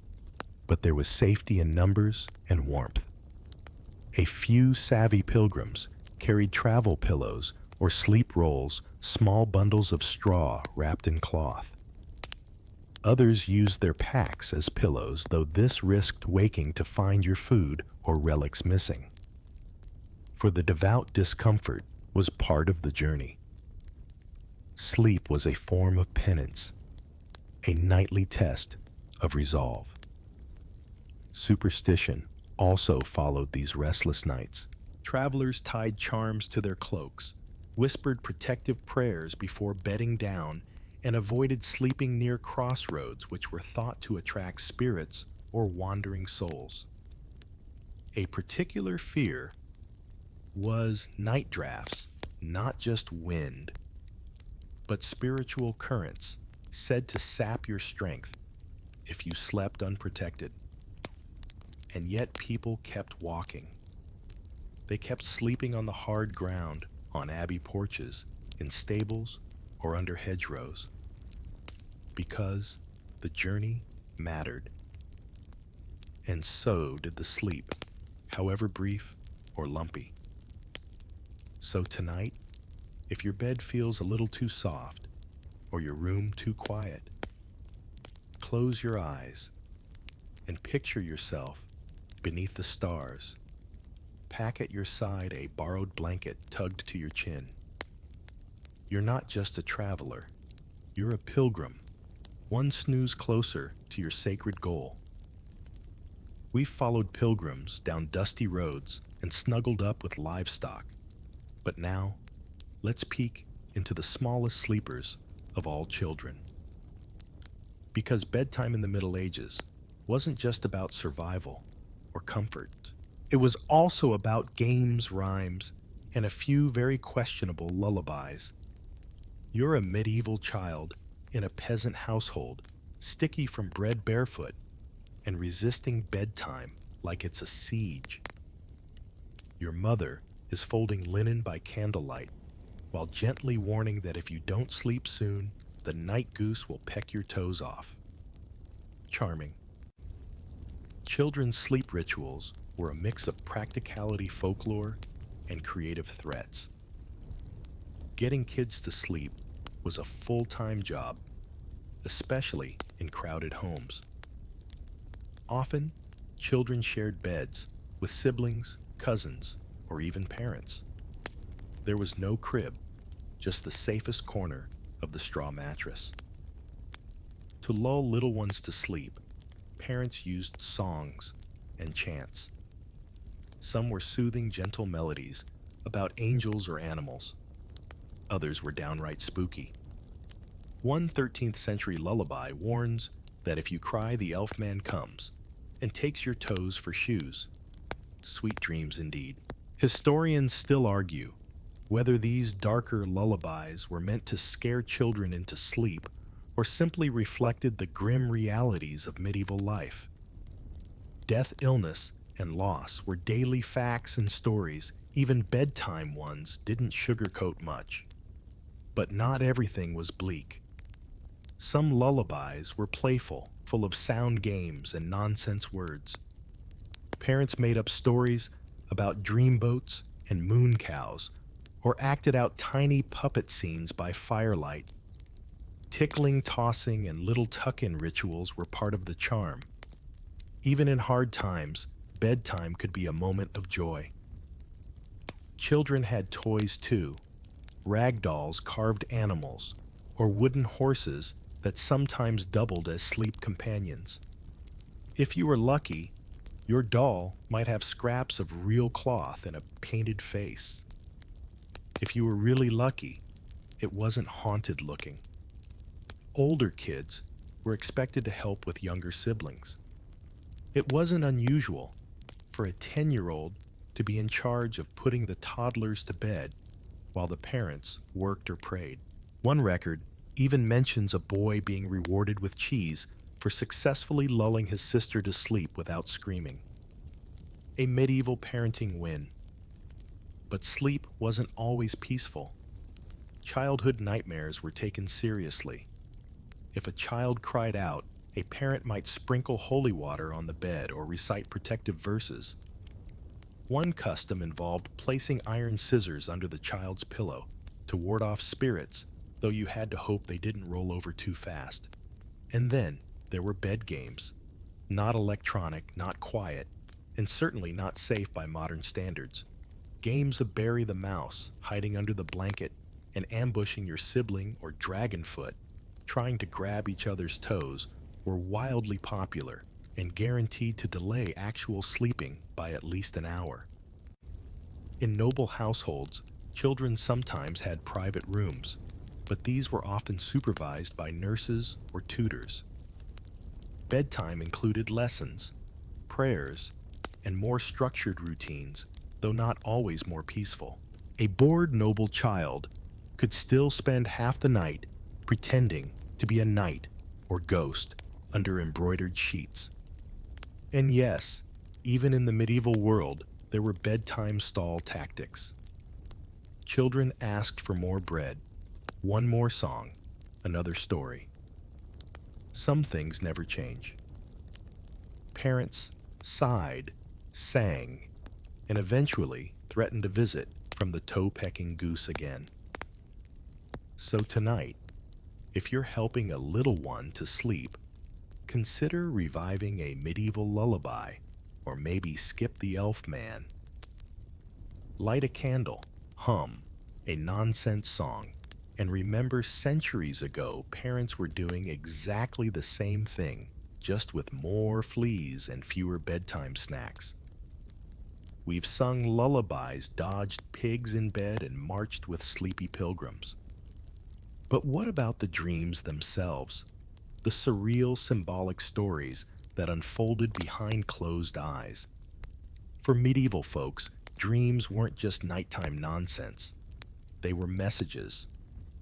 but there was safety in numbers and warmth. A few savvy pilgrims carried travel pillows or sleep rolls, small bundles of straw wrapped in cloth. Others used their packs as pillows, though this risked waking to find your food or relics missing. For the devout, discomfort was part of the journey. Sleep was a form of penance, a nightly test of resolve. Superstition also followed these restless nights. Travelers tied charms to their cloaks, whispered protective prayers before bedding down, and avoided sleeping near crossroads which were thought to attract spirits or wandering souls. A particular fear was night drafts, not just wind, but spiritual currents said to sap your strength if you slept unprotected. And yet people kept walking. They kept sleeping on the hard ground, on abbey porches, in stables, or under hedgerows, because the journey mattered. And so did the sleep, however brief or lumpy. So tonight, if your bed feels a little too soft or your room too quiet, close your eyes and picture yourself beneath the stars. Pack at your side a borrowed blanket tugged to your chin. You're not just a traveler, you're a pilgrim, one snooze closer to your sacred goal. We've followed pilgrims down dusty roads and snuggled up with livestock. But now, let's peek into the smallest sleepers of all children. Because bedtime in the Middle Ages wasn't just about survival or comfort. It was also about games, rhymes, and a few very questionable lullabies. You're a medieval child in a peasant household, sticky from bread barefoot, and resisting bedtime like it's a siege. Your mother is folding linen by candlelight, while gently warning that if you don't sleep soon, the night goose will peck your toes off. Charming. Children's sleep rituals were a mix of practicality, folklore, and creative threats. Getting kids to sleep was a full-time job, especially in crowded homes. Often, children shared beds with siblings, cousins, or even parents. There was no crib, just the safest corner of the straw mattress. To lull little ones to sleep, parents used songs and chants. Some were soothing, gentle melodies about angels or animals. Others were downright spooky. One 13th century lullaby warns that if you cry, the elf man comes and takes your toes for shoes. Sweet dreams indeed. Historians still argue whether these darker lullabies were meant to scare children into sleep or simply reflected the grim realities of medieval life. Death, illness, and loss were daily facts and stories. Even bedtime ones didn't sugarcoat much. But not everything was bleak. Some lullabies were playful, full of sound games and nonsense words. Parents made up stories about dreamboats and moon cows, or acted out tiny puppet scenes by firelight. Tickling, tossing, and little tuck-in rituals were part of the charm. Even in hard times, bedtime could be a moment of joy. Children had toys too, rag dolls, carved animals, or wooden horses that sometimes doubled as sleep companions. If you were lucky, your doll might have scraps of real cloth and a painted face. If you were really lucky, it wasn't haunted looking. Older kids were expected to help with younger siblings. It wasn't unusual for a 10-year-old to be in charge of putting the toddlers to bed while the parents worked or prayed. One record even mentions a boy being rewarded with cheese for successfully lulling his sister to sleep without screaming. A medieval parenting win. But sleep wasn't always peaceful. Childhood nightmares were taken seriously. If a child cried out, a parent might sprinkle holy water on the bed or recite protective verses. One custom involved placing iron scissors under the child's pillow to ward off spirits, though you had to hope they didn't roll over too fast. And then there were bed games. Not electronic, not quiet, and certainly not safe by modern standards. Games of bury the mouse, hiding under the blanket, and ambushing your sibling or dragonfoot, trying to grab each other's toes, were wildly popular and guaranteed to delay actual sleeping by at least an hour. In noble households, children sometimes had private rooms, but these were often supervised by nurses or tutors. Bedtime included lessons, prayers, and more structured routines, though not always more peaceful. A bored noble child could still spend half the night pretending to be a knight or ghost under embroidered sheets. And yes, even in the medieval world, there were bedtime stall tactics. Children asked for more bread, one more song, another story. Some things never change. Parents sighed, sang, and eventually threatened a visit from the toe-pecking goose again. So tonight, if you're helping a little one to sleep, consider reviving a medieval lullaby, or maybe skip the elf man. Light a candle, hum a nonsense song, and remember centuries ago parents were doing exactly the same thing, just with more fleas and fewer bedtime snacks. We've sung lullabies, dodged pigs in bed, and marched with sleepy pilgrims. But what about the dreams themselves? The surreal, symbolic stories that unfolded behind closed eyes. For medieval folks, dreams weren't just nighttime nonsense. They were messages,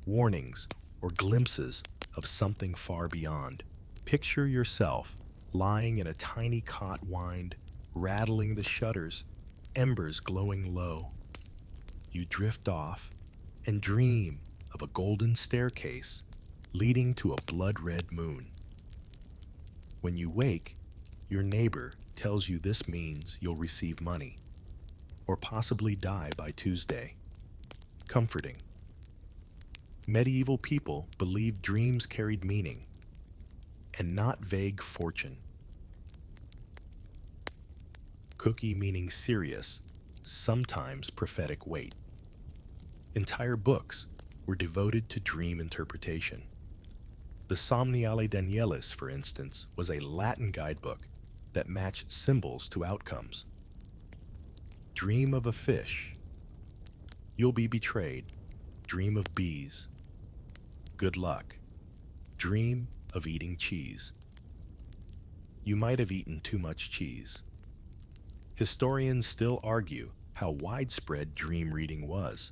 warnings, or glimpses of something far beyond. Picture yourself lying in a tiny cot wind, rattling the shutters, embers glowing low. You drift off and dream of a golden staircase leading to a blood-red moon. When you wake, your neighbor tells you this means you'll receive money, or possibly die by Tuesday. Comforting. Medieval people believed dreams carried meaning, and not vague fortune. Quirky meaning serious, sometimes prophetic weight. Entire books were devoted to dream interpretation. The Somniale Danielis, for instance, was a Latin guidebook that matched symbols to outcomes. Dream of a fish. You'll be betrayed. Dream of bees. Good luck. Dream of eating cheese. You might have eaten too much cheese. Historians still argue how widespread dream reading was.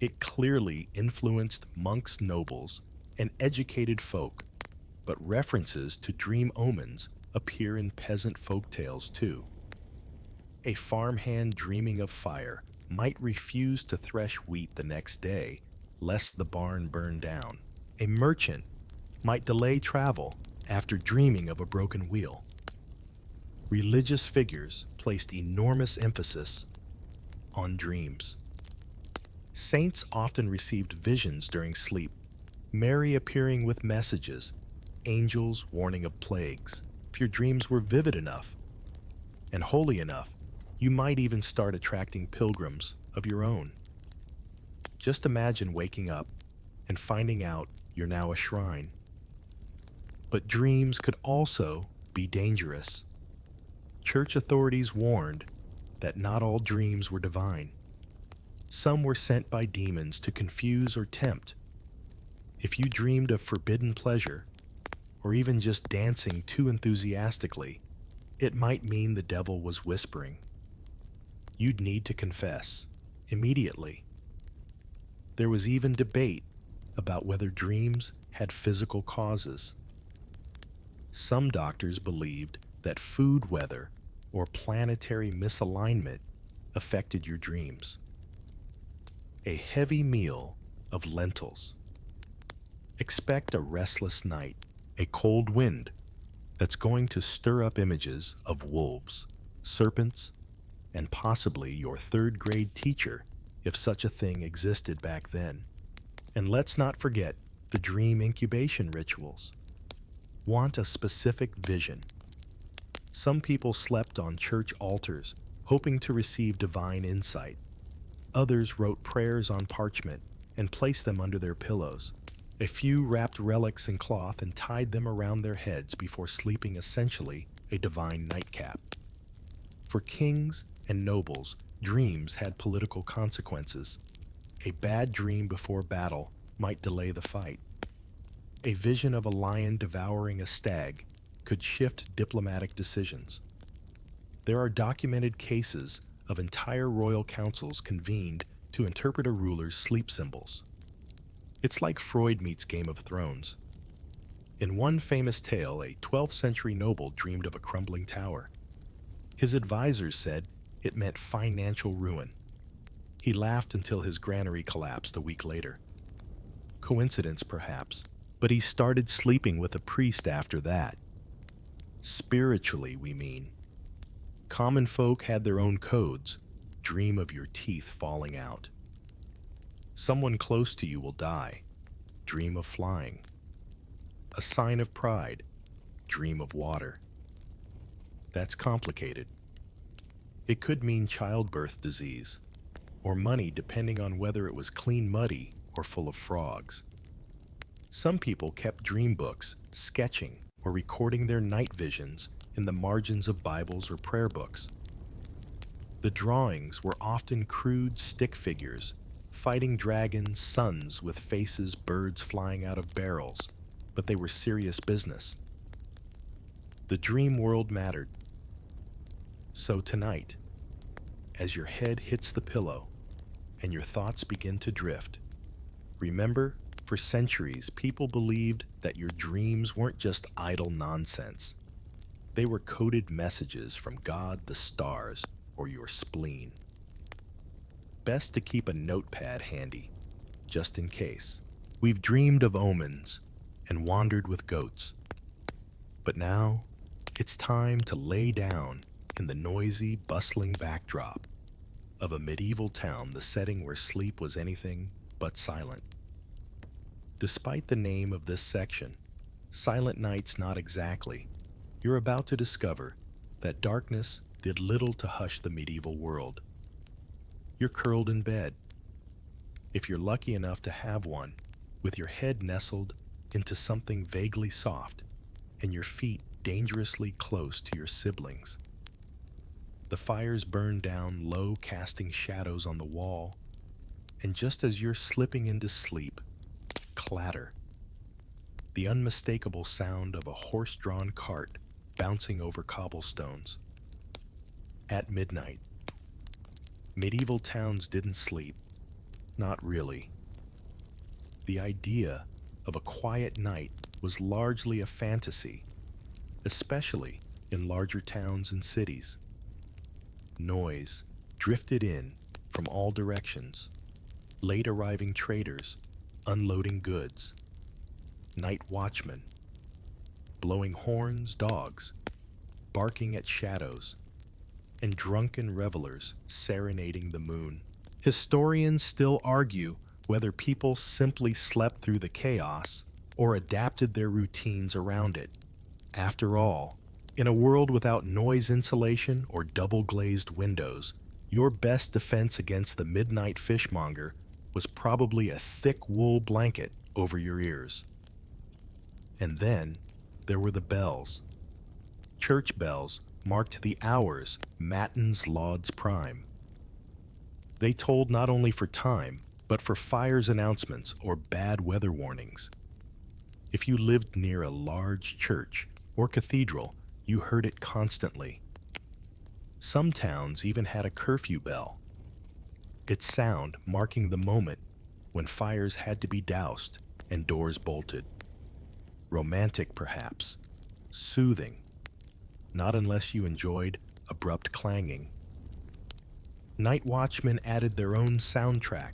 It clearly influenced monks, nobles, and educated folk, but references to dream omens appear in peasant folk tales too. A farmhand dreaming of fire might refuse to thresh wheat the next day, lest the barn burn down. A merchant might delay travel after dreaming of a broken wheel. Religious figures placed enormous emphasis on dreams. Saints often received visions during sleep, Mary appearing with messages, angels warning of plagues. If your dreams were vivid enough and holy enough, you might even start attracting pilgrims of your own. Just imagine waking up and finding out you're now a shrine. But dreams could also be dangerous. Church authorities warned that not all dreams were divine. Some were sent by demons to confuse or tempt. If you dreamed of forbidden pleasure, or even just dancing too enthusiastically, it might mean the devil was whispering. You'd need to confess immediately. There was even debate about whether dreams had physical causes. Some doctors believed that food weather or planetary misalignment affected your dreams. A heavy meal of lentils. Expect a restless night, a cold wind that's going to stir up images of wolves, serpents, and possibly your third-grade teacher, if such a thing existed back then. And let's not forget the dream incubation rituals. Want a specific vision. Some people slept on church altars, hoping to receive divine insight. Others wrote prayers on parchment and placed them under their pillows. A few wrapped relics in cloth and tied them around their heads before sleeping, essentially a divine nightcap. For kings and nobles, dreams had political consequences. A bad dream before battle might delay the fight. A vision of a lion devouring a stag could shift diplomatic decisions. There are documented cases of entire royal councils convened to interpret a ruler's sleep symbols. It's like Freud meets Game of Thrones. In one famous tale, a 12th century noble dreamed of a crumbling tower. His advisors said it meant financial ruin. He laughed until his granary collapsed a week later. Coincidence, perhaps, but he started sleeping with a priest after that. Spiritually, we mean. Common folk had their own codes. Dream of your teeth falling out. Someone close to you will die. Dream of flying. A sign of pride. Dream of water. That's complicated. It could mean childbirth disease, or money depending on whether it was clean muddy or full of frogs. Some people kept dream books, sketching or recording their night visions in the margins of Bibles or prayer books. The drawings were often crude stick figures, fighting dragons, suns with faces, birds flying out of barrels, but they were serious business. The dream world mattered. So tonight, as your head hits the pillow and your thoughts begin to drift, remember, for centuries, people believed that your dreams weren't just idle nonsense. They were coded messages from God, the stars, or your spleen. Best to keep a notepad handy, just in case. We've dreamed of omens and wandered with goats. But now, it's time to lay down in the noisy, bustling backdrop of a medieval town, the setting where sleep was anything but silent. Despite the name of this section, Silent Night's not exactly. You're about to discover that darkness did little to hush the medieval world. You're curled in bed, if you're lucky enough to have one, with your head nestled into something vaguely soft and your feet dangerously close to your siblings. The fires burn down low, casting shadows on the wall, and just as you're slipping into sleep, clatter. The unmistakable sound of a horse-drawn cart bouncing over cobblestones. At midnight, medieval towns didn't sleep. Not really. The idea of a quiet night was largely a fantasy, especially in larger towns and cities. Noise drifted in from all directions. Late arriving traders unloading goods, night watchmen, blowing horns, dogs, barking at shadows, and drunken revelers serenading the moon. Historians still argue whether people simply slept through the chaos or adapted their routines around it. After all, in a world without noise insulation or double-glazed windows, your best defense against the midnight fishmonger was probably a thick wool blanket over your ears. And then there were the bells. Church bells marked the hours matins lauds prime. They tolled not only for time, but for fires announcements or bad weather warnings. If you lived near a large church or cathedral, you heard it constantly. Some towns even had a curfew bell, its sound marking the moment when fires had to be doused and doors bolted. Romantic, perhaps. Soothing. Not unless you enjoyed abrupt clanging. Night watchmen added their own soundtrack.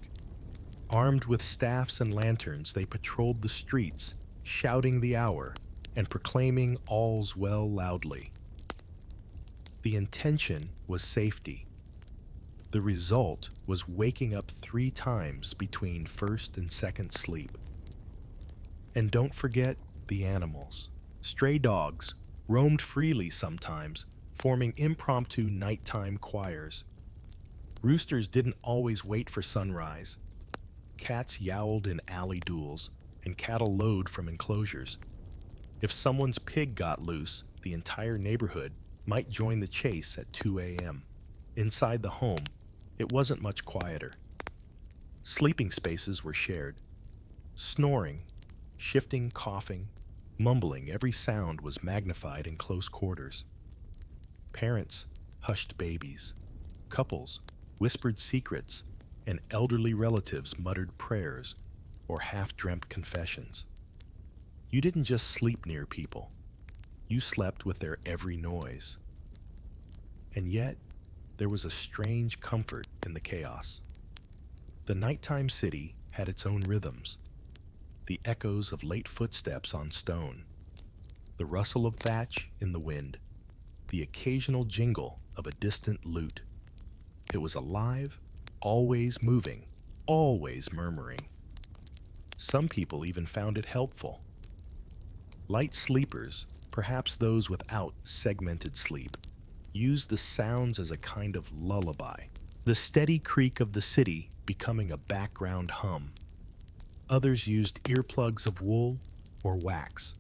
Armed with staffs and lanterns, they patrolled the streets, shouting the hour and proclaiming all's well loudly. The intention was safety. The result was waking up 3 times between first and second sleep. And don't forget the animals. Stray dogs roamed freely sometimes, forming impromptu nighttime choirs. Roosters didn't always wait for sunrise. Cats yowled in alley duels, and cattle lowed from enclosures. If someone's pig got loose, the entire neighborhood might join the chase at 2 a.m. Inside the home, it wasn't much quieter. Sleeping spaces were shared. Snoring, shifting, coughing, mumbling, every sound was magnified in close quarters. Parents hushed babies. Couples whispered secrets, and elderly relatives muttered prayers or half-dreamt confessions. You didn't just sleep near people. You slept with their every noise. And yet, there was a strange comfort in the chaos. The nighttime city had its own rhythms. The echoes of late footsteps on stone, the rustle of thatch in the wind, the occasional jingle of a distant lute. It was alive, always moving, always murmuring. Some people even found it helpful. Light sleepers, perhaps those without segmented sleep, used the sounds as a kind of lullaby, the steady creak of the city becoming a background hum. Others used earplugs of wool or wax,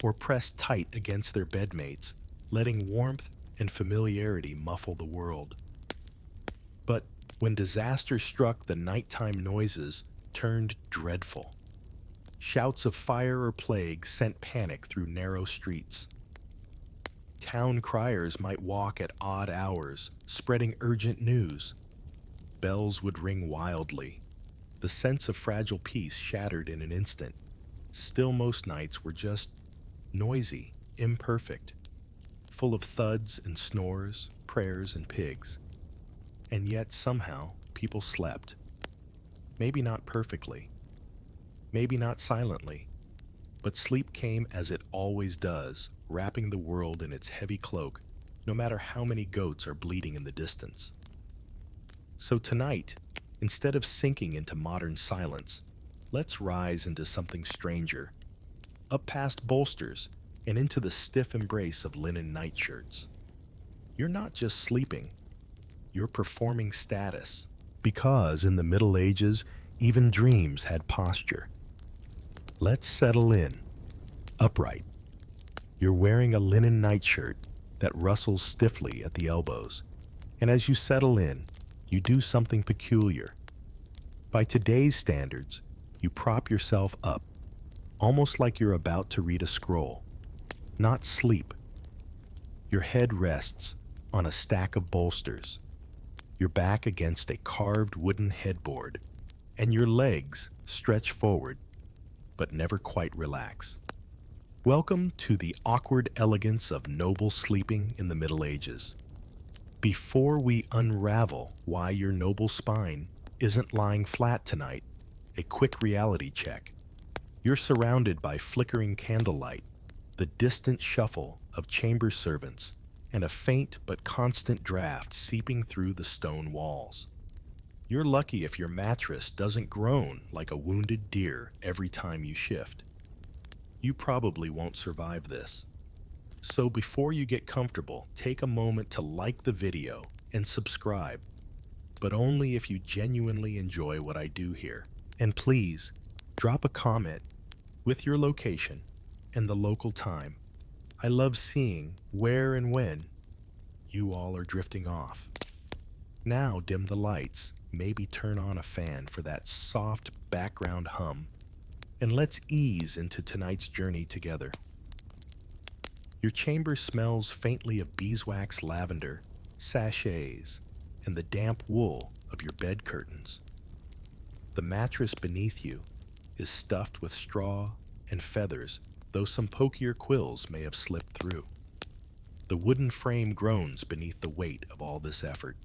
or pressed tight against their bedmates, letting warmth and familiarity muffle the world. But when disaster struck, the nighttime noises turned dreadful. Shouts of fire or plague sent panic through narrow streets. Town criers might walk at odd hours, spreading urgent news. Bells would ring wildly. The sense of fragile peace shattered in an instant. Still, most nights were just noisy, imperfect, full of thuds and snores, prayers and pigs. And yet, somehow, people slept. Maybe not perfectly, maybe not silently, but sleep came as it always does, wrapping the world in its heavy cloak, no matter how many goats are bleating in the distance. So tonight, instead of sinking into modern silence, let's rise into something stranger, up past bolsters and into the stiff embrace of linen nightshirts. You're not just sleeping, you're performing status, because in the Middle Ages, even dreams had posture. Let's settle in, upright. You're wearing a linen nightshirt that rustles stiffly at the elbows, and as you settle in, you do something peculiar. By today's standards, you prop yourself up, almost like you're about to read a scroll. Not sleep. Your head rests on a stack of bolsters, your back against a carved wooden headboard, and your legs stretch forward, but never quite relax. Welcome to the awkward elegance of noble sleeping in the Middle Ages. Before we unravel why your noble spine isn't lying flat tonight, a quick reality check. You're surrounded by flickering candlelight, the distant shuffle of chamber servants, and a faint but constant draft seeping through the stone walls. You're lucky if your mattress doesn't groan like a wounded deer every time you shift. You probably won't survive this. So before you get comfortable, take a moment to like the video and subscribe, but only if you genuinely enjoy what I do here. And please, drop a comment with your location and the local time. I love seeing where and when you all are drifting off. Now dim the lights, maybe turn on a fan for that soft background hum, and let's ease into tonight's journey together. Your chamber smells faintly of beeswax lavender, sachets, and the damp wool of your bed curtains. The mattress beneath you is stuffed with straw and feathers, though some pokier quills may have slipped through. The wooden frame groans beneath the weight of all this effort.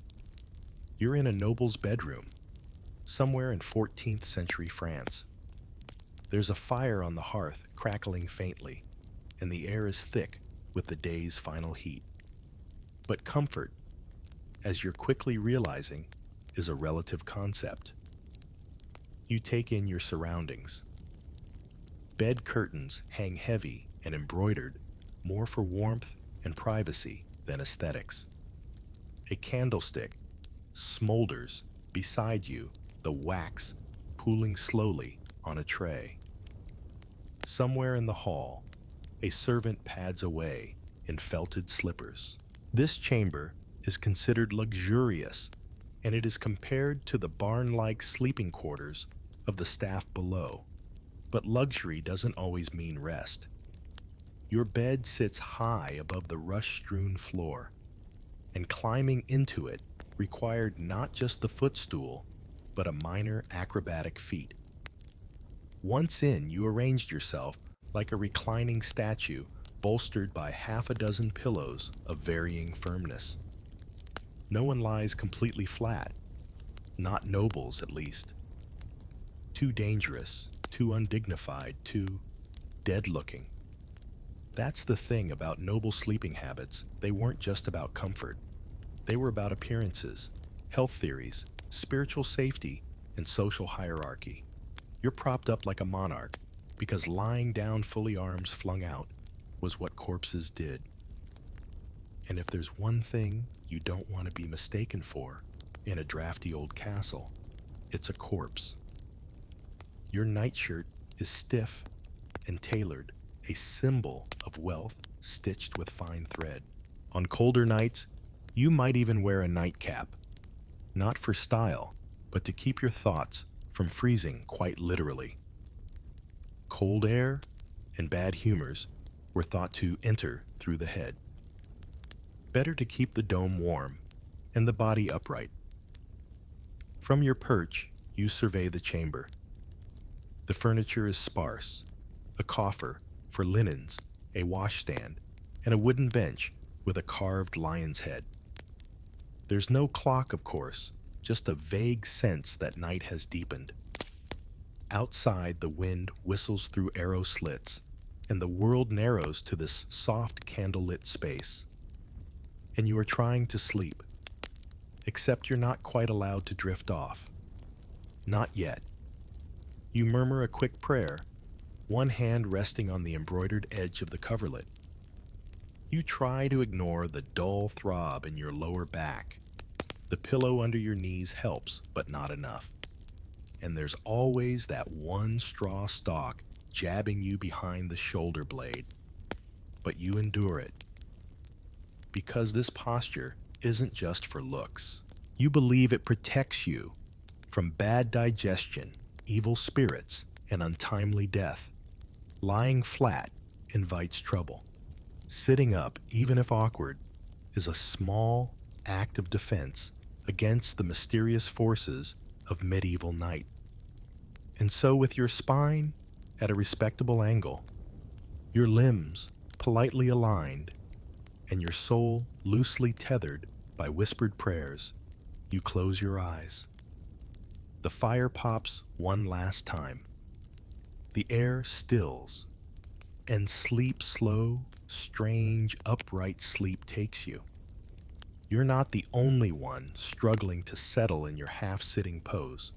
You're in a noble's bedroom, somewhere in 14th century France. There's a fire on the hearth crackling faintly, and the air is thick with the day's final heat. But comfort, as you're quickly realizing, is a relative concept. You take in your surroundings. Bed curtains hang heavy and embroidered, more for warmth and privacy than aesthetics. A candlestick smolders beside you, the wax pooling slowly on a tray. Somewhere in the hall, a servant pads away in felted slippers. This chamber is considered luxurious, and it is compared to the barn-like sleeping quarters of the staff below. But luxury doesn't always mean rest. Your bed sits high above the rush-strewn floor, and climbing into it required not just the footstool, but a minor acrobatic feat. Once in, you arranged yourself like a reclining statue bolstered by half a dozen pillows of varying firmness. No one lies completely flat, not nobles at least. Too dangerous, too undignified, too dead-looking. That's the thing about noble sleeping habits. They weren't just about comfort. They were about appearances, health theories, spiritual safety, and social hierarchy. You're propped up like a monarch because lying down fully arms flung out was what corpses did. And if there's one thing you don't want to be mistaken for in a drafty old castle, it's a corpse. Your nightshirt is stiff and tailored, a symbol of wealth stitched with fine thread. On colder nights, you might even wear a nightcap, not for style, but to keep your thoughts from freezing quite literally. Cold air and bad humors were thought to enter through the head. Better to keep the dome warm and the body upright. From your perch, you survey the chamber. The furniture is sparse, a coffer for linens, a washstand, and a wooden bench with a carved lion's head. There's no clock, of course, just a vague sense that night has deepened. Outside, the wind whistles through arrow slits, and the world narrows to this soft candlelit space. And you are trying to sleep, except you're not quite allowed to drift off. Not yet. You murmur a quick prayer, one hand resting on the embroidered edge of the coverlet. You try to ignore the dull throb in your lower back. The pillow under your knees helps, but not enough. And there's always that one straw stalk jabbing you behind the shoulder blade. But you endure it. Because this posture isn't just for looks. You believe it protects you from bad digestion, evil spirits, and untimely death. Lying flat invites trouble. Sitting up, even if awkward, is a small act of defense against the mysterious forces of medieval night. And so with your spine at a respectable angle, your limbs politely aligned, and your soul loosely tethered by whispered prayers, you close your eyes. The fire pops one last time. The air stills, and slow, strange, upright sleep takes you. You're not the only one struggling to settle in your half-sitting pose.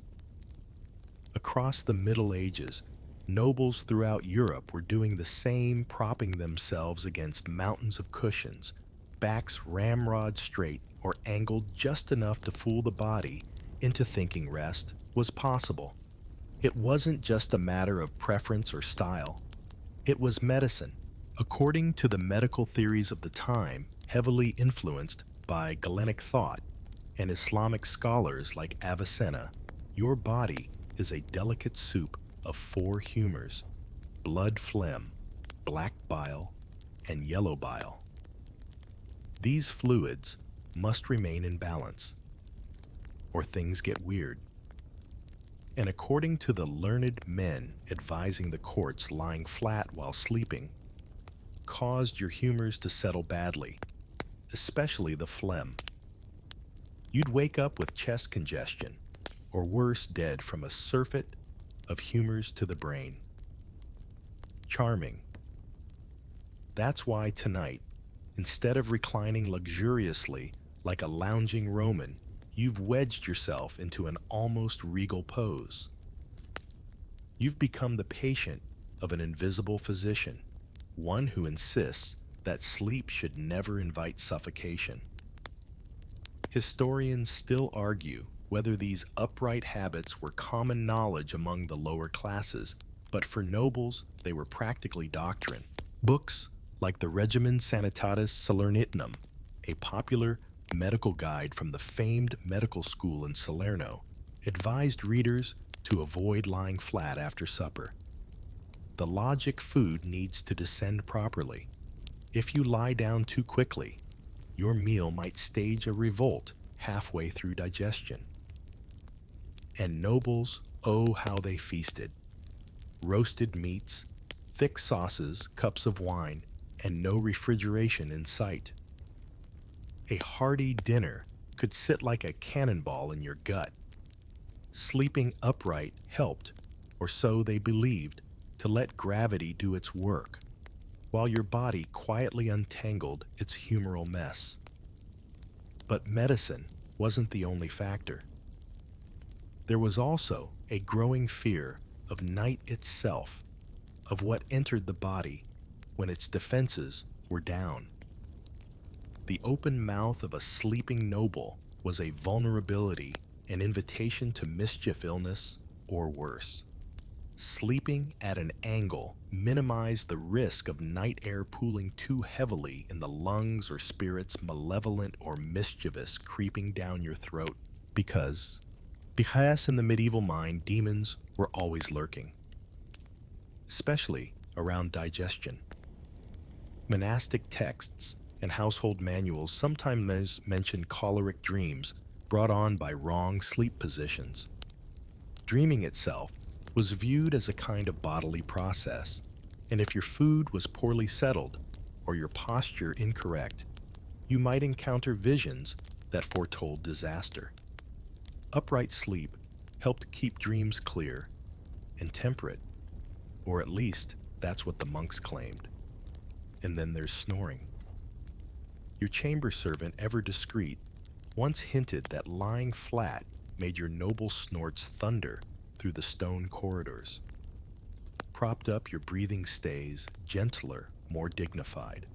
Across the Middle Ages, nobles throughout Europe were doing the same, propping themselves against mountains of cushions, backs ramrod straight or angled just enough to fool the body into thinking rest was possible. It wasn't just a matter of preference or style. It was medicine, According to the medical theories of the time, heavily influenced by Galenic thought and Islamic scholars like Avicenna, your body is a delicate soup of four humors: blood phlegm, black bile, and yellow bile. These fluids must remain in balance, or things get weird. And according to the learned men advising the courts, lying flat while sleeping caused your humors to settle badly, especially the phlegm. You'd wake up with chest congestion, or worse, dead from a surfeit of humors to the brain. Charming. That's why tonight, instead of reclining luxuriously like a lounging Roman, you've wedged yourself into an almost regal pose. You've become the patient of an invisible physician, one who insists that sleep should never invite suffocation. Historians still argue whether these upright habits were common knowledge among the lower classes, but for nobles they were practically doctrine. Books like the Regimen Sanitatis Salernitnum, a popular medical guide from the famed medical school in Salerno, advised readers to avoid lying flat after supper. The logic food needs to descend properly. If you lie down too quickly, your meal might stage a revolt halfway through digestion. And nobles, oh how they feasted. Roasted meats, thick sauces, cups of wine, and no refrigeration in sight. A hearty dinner could sit like a cannonball in your gut. Sleeping upright helped, or so they believed, to let gravity do its work, while your body quietly untangled its humoral mess. But medicine wasn't the only factor. There was also a growing fear of night itself, of what entered the body when its defenses were down. The open mouth of a sleeping noble was a vulnerability, an invitation to mischief, illness, or worse. Sleeping at an angle minimized the risk of night air pooling too heavily in the lungs or spirits malevolent or mischievous creeping down your throat, because in the medieval mind, demons were always lurking, especially around digestion. Monastic texts and household manuals sometimes mention choleric dreams brought on by wrong sleep positions. Dreaming itself was viewed as a kind of bodily process, and if your food was poorly settled or your posture incorrect, you might encounter visions that foretold disaster. Upright sleep helped keep dreams clear and temperate, or at least that's what the monks claimed. And then there's snoring. Your chamber servant, ever discreet, once hinted that lying flat made your noble snorts thunder through the stone corridors. Propped up, your breathing stays gentler, more dignified.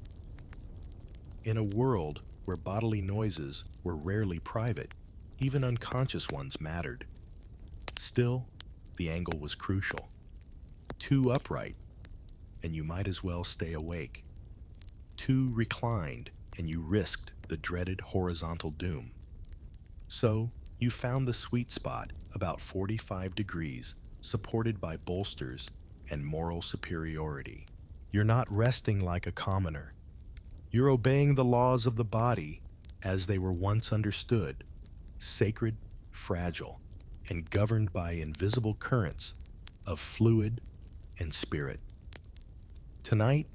In a world where bodily noises were rarely private, even unconscious ones mattered. Still, the angle was crucial. Too upright, and you might as well stay awake. Too reclined, and you risked the dreaded horizontal doom. So, you found the sweet spot, about 45 degrees, supported by bolsters and moral superiority. You're not resting like a commoner. You're obeying the laws of the body as they were once understood, sacred, fragile, and governed by invisible currents of fluid and spirit. Tonight,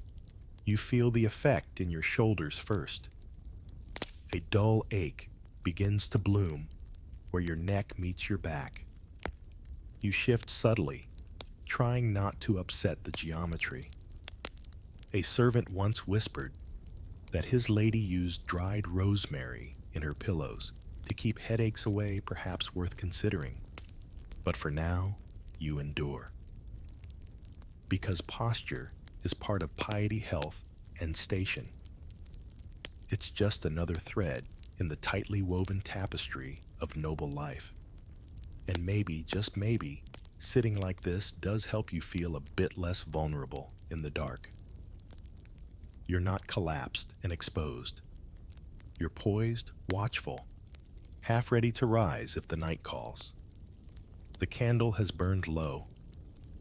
you feel the effect in your shoulders first. A dull ache begins to bloom where your neck meets your back. You shift subtly, trying not to upset the geometry. A servant once whispered that his lady used dried rosemary in her pillows to keep headaches away, perhaps worth considering. But for now, you endure. Because posture is part of piety, health, and station. It's just another thread in the tightly woven tapestry of noble life. And maybe, just maybe, sitting like this does help you feel a bit less vulnerable in the dark. You're not collapsed and exposed. You're poised, watchful, half ready to rise if the night calls. The candle has burned low.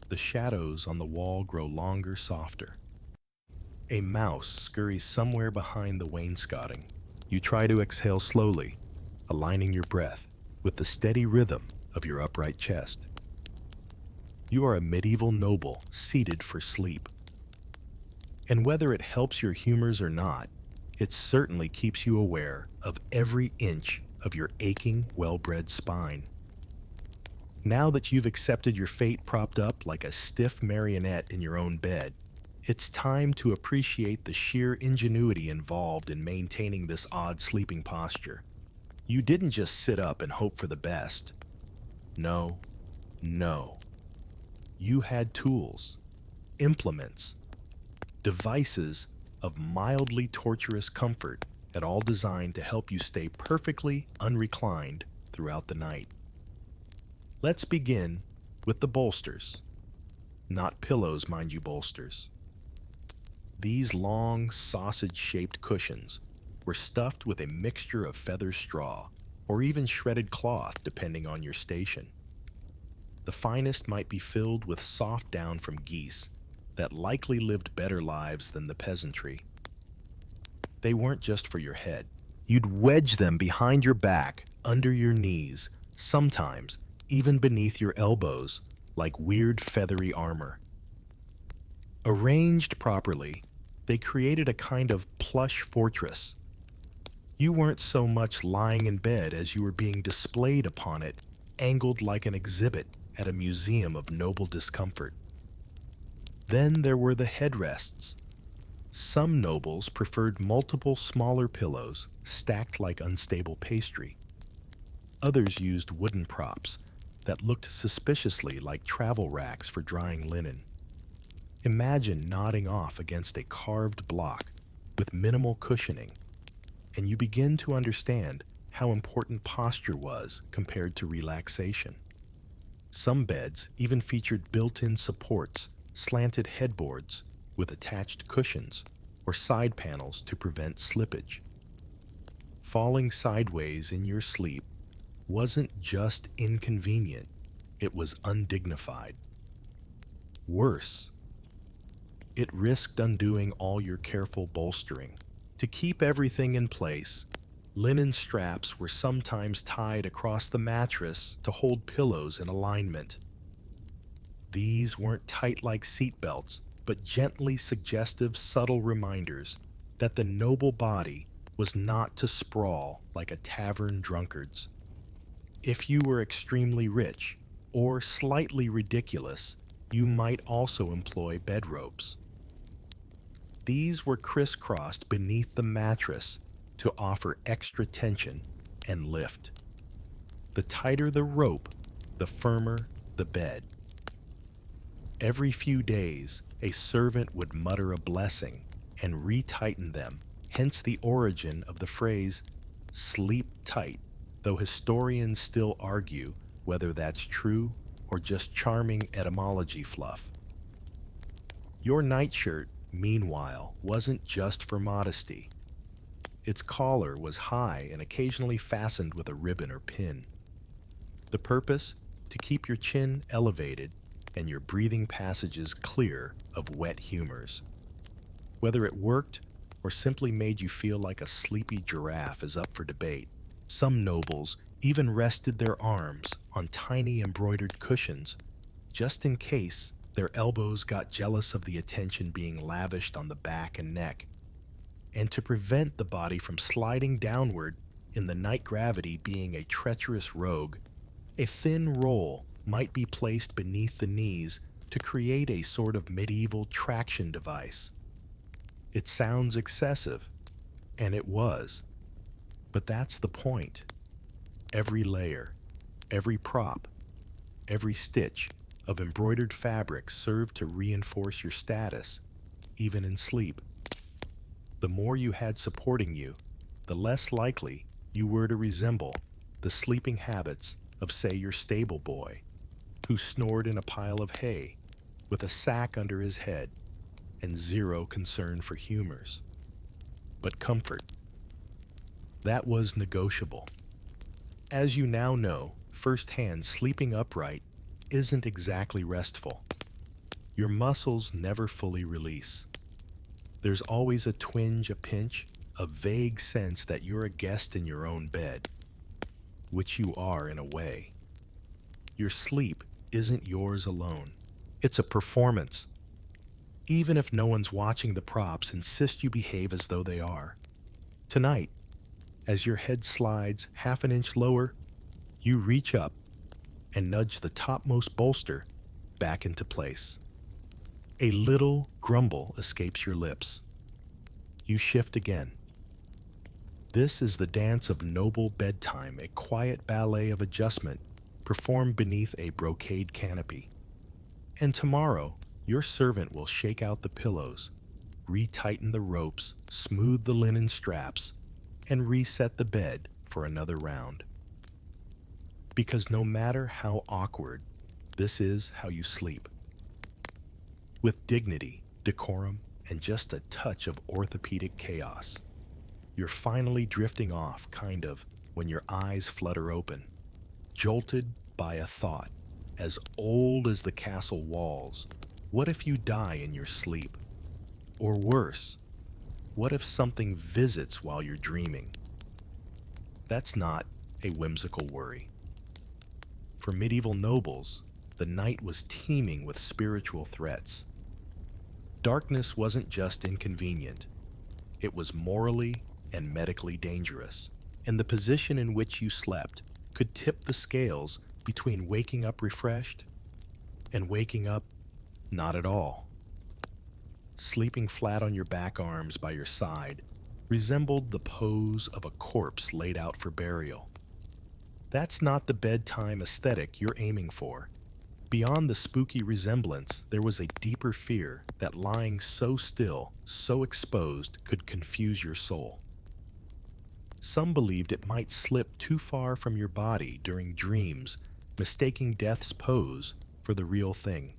The shadows on the wall grow longer, softer. A mouse scurries somewhere behind the wainscoting. You try to exhale slowly, aligning your breath with the steady rhythm of your upright chest. You are a medieval noble seated for sleep. And whether it helps your humors or not, it certainly keeps you aware of every inch of your aching, well-bred spine. Now that you've accepted your fate propped up like a stiff marionette in your own bed, it's time to appreciate the sheer ingenuity involved in maintaining this odd sleeping posture. You didn't just sit up and hope for the best. No, no. You had tools, implements, devices of mildly torturous comfort, at all designed to help you stay perfectly unreclined throughout the night. Let's begin with the bolsters. Not pillows, mind you, bolsters. These long, sausage-shaped cushions were stuffed with a mixture of feather straw or even shredded cloth, depending on your station. The finest might be filled with soft down from geese that likely lived better lives than the peasantry. They weren't just for your head. You'd wedge them behind your back, under your knees, sometimes even beneath your elbows, like weird feathery armor. Arranged properly, they created a kind of plush fortress. You weren't so much lying in bed as you were being displayed upon it, angled like an exhibit at a museum of noble discomfort. Then there were the headrests. Some nobles preferred multiple smaller pillows stacked like unstable pastry. Others used wooden props that looked suspiciously like travel racks for drying linen. Imagine nodding off against a carved block with minimal cushioning, and you begin to understand how important posture was compared to relaxation. Some beds even featured built-in supports, slanted headboards with attached cushions, or side panels to prevent slippage. Falling sideways in your sleep wasn't just inconvenient, it was undignified. Worse, it risked undoing all your careful bolstering. To keep everything in place, linen straps were sometimes tied across the mattress to hold pillows in alignment. These weren't tight like seatbelts, but gently suggestive, subtle reminders that the noble body was not to sprawl like a tavern drunkard's. If you were extremely rich or slightly ridiculous, you might also employ bed ropes. These were crisscrossed beneath the mattress to offer extra tension and lift. The tighter the rope, the firmer the bed. Every few days, a servant would mutter a blessing and retighten them, hence the origin of the phrase, sleep tight, though historians still argue whether that's true or just charming etymology fluff. Your nightshirt, meanwhile, wasn't just for modesty. Its collar was high and occasionally fastened with a ribbon or pin. The purpose? To keep your chin elevated and your breathing passages clear of wet humors. Whether it worked or simply made you feel like a sleepy giraffe is up for debate. Some nobles even rested their arms on tiny embroidered cushions, just in case their elbows got jealous of the attention being lavished on the back and neck, and to prevent the body from sliding downward in the night gravity being a treacherous rogue, a thin roll might be placed beneath the knees to create a sort of medieval traction device. It sounds excessive, and it was, but that's the point. Every layer, every prop, every stitch of embroidered fabric served to reinforce your status, even in sleep. The more you had supporting you, the less likely you were to resemble the sleeping habits of, say, your stable boy, who snored in a pile of hay with a sack under his head, and zero concern for humors. But comfort, that was negotiable. As you now know firsthand, sleeping upright isn't exactly restful. Your muscles never fully release. There's always a twinge, a pinch, a vague sense that you're a guest in your own bed, which you are in a way. Your sleep isn't yours alone. It's a performance. Even if no one's watching, the props insist you behave as though they are. Tonight, as your head slides half an inch lower, you reach up and nudge the topmost bolster back into place. A little grumble escapes your lips. You shift again. This is the dance of noble bedtime, a quiet ballet of adjustment performed beneath a brocade canopy. And tomorrow, your servant will shake out the pillows, retighten the ropes, smooth the linen straps, and reset the bed for another round. Because no matter how awkward, this is how you sleep. With dignity, decorum, and just a touch of orthopedic chaos. You're finally drifting off, kind of, when your eyes flutter open, jolted by a thought as old as the castle walls. What if you die in your sleep? Or worse, what if something visits while you're dreaming? That's not a whimsical worry. For medieval nobles, the night was teeming with spiritual threats. Darkness wasn't just inconvenient, it was morally and medically dangerous, and the position in which you slept could tip the scales between waking up refreshed and waking up not at all. Sleeping flat on your back arms by your side resembled the pose of a corpse laid out for burial. That's not the bedtime aesthetic you're aiming for. Beyond the spooky resemblance, there was a deeper fear that lying so still, so exposed, could confuse your soul. Some believed it might slip too far from your body during dreams, mistaking death's pose for the real thing.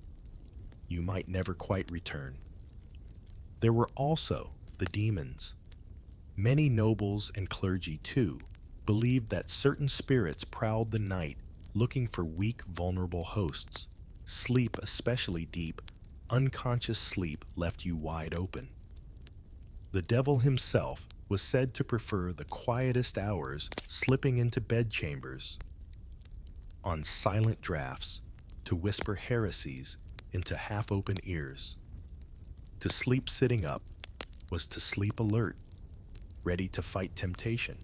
You might never quite return. There were also the demons. Many nobles and clergy, too, believed that certain spirits prowled the night looking for weak, vulnerable hosts. Sleep, especially deep, unconscious sleep, left you wide open. The devil himself was said to prefer the quietest hours, slipping into bedchambers on silent drafts to whisper heresies into half-open ears. To sleep sitting up was to sleep alert, ready to fight temptation,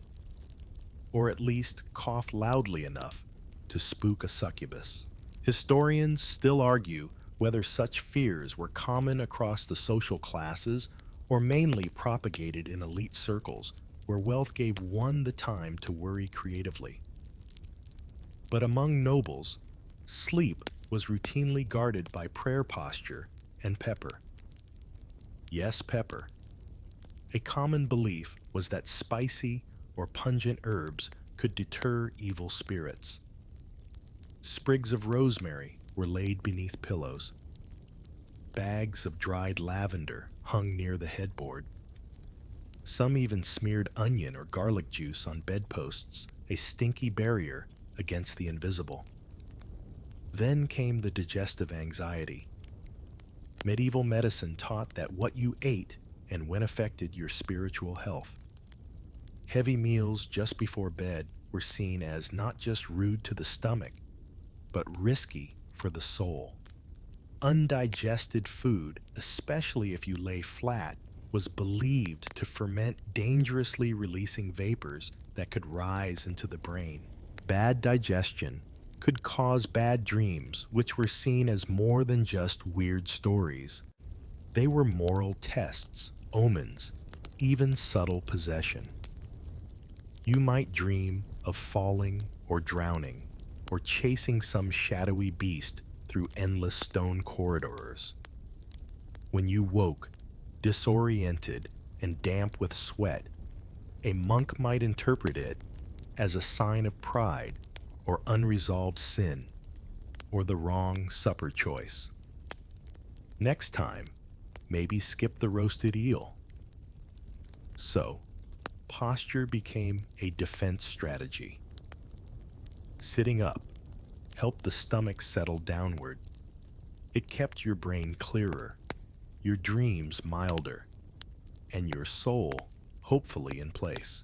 or at least cough loudly enough to spook a succubus. Historians still argue whether such fears were common across the social classes or mainly propagated in elite circles where wealth gave one the time to worry creatively. But among nobles, sleep was routinely guarded by prayer posture and pepper. Yes, pepper. A common belief was that spicy or pungent herbs could deter evil spirits. Sprigs of rosemary were laid beneath pillows. Bags of dried lavender hung near the headboard. Some even smeared onion or garlic juice on bedposts, a stinky barrier against the invisible. Then came the digestive anxiety. Medieval medicine taught that what you ate and when affected your spiritual health. Heavy meals just before bed were seen as not just rude to the stomach, but risky for the soul. Undigested food, especially if you lay flat, was believed to ferment, dangerously releasing vapors that could rise into the brain. Bad digestion could cause bad dreams, which were seen as more than just weird stories. They were moral tests, omens, even subtle possession. You might dream of falling or drowning, or chasing some shadowy beast through endless stone corridors. When you woke, disoriented and damp with sweat, a monk might interpret it as a sign of pride or unresolved sin, or the wrong supper choice. Next time, maybe skip the roasted eel. So, posture became a defense strategy. Sitting up helped the stomach settle downward. It kept your brain clearer, your dreams milder, and your soul hopefully in place.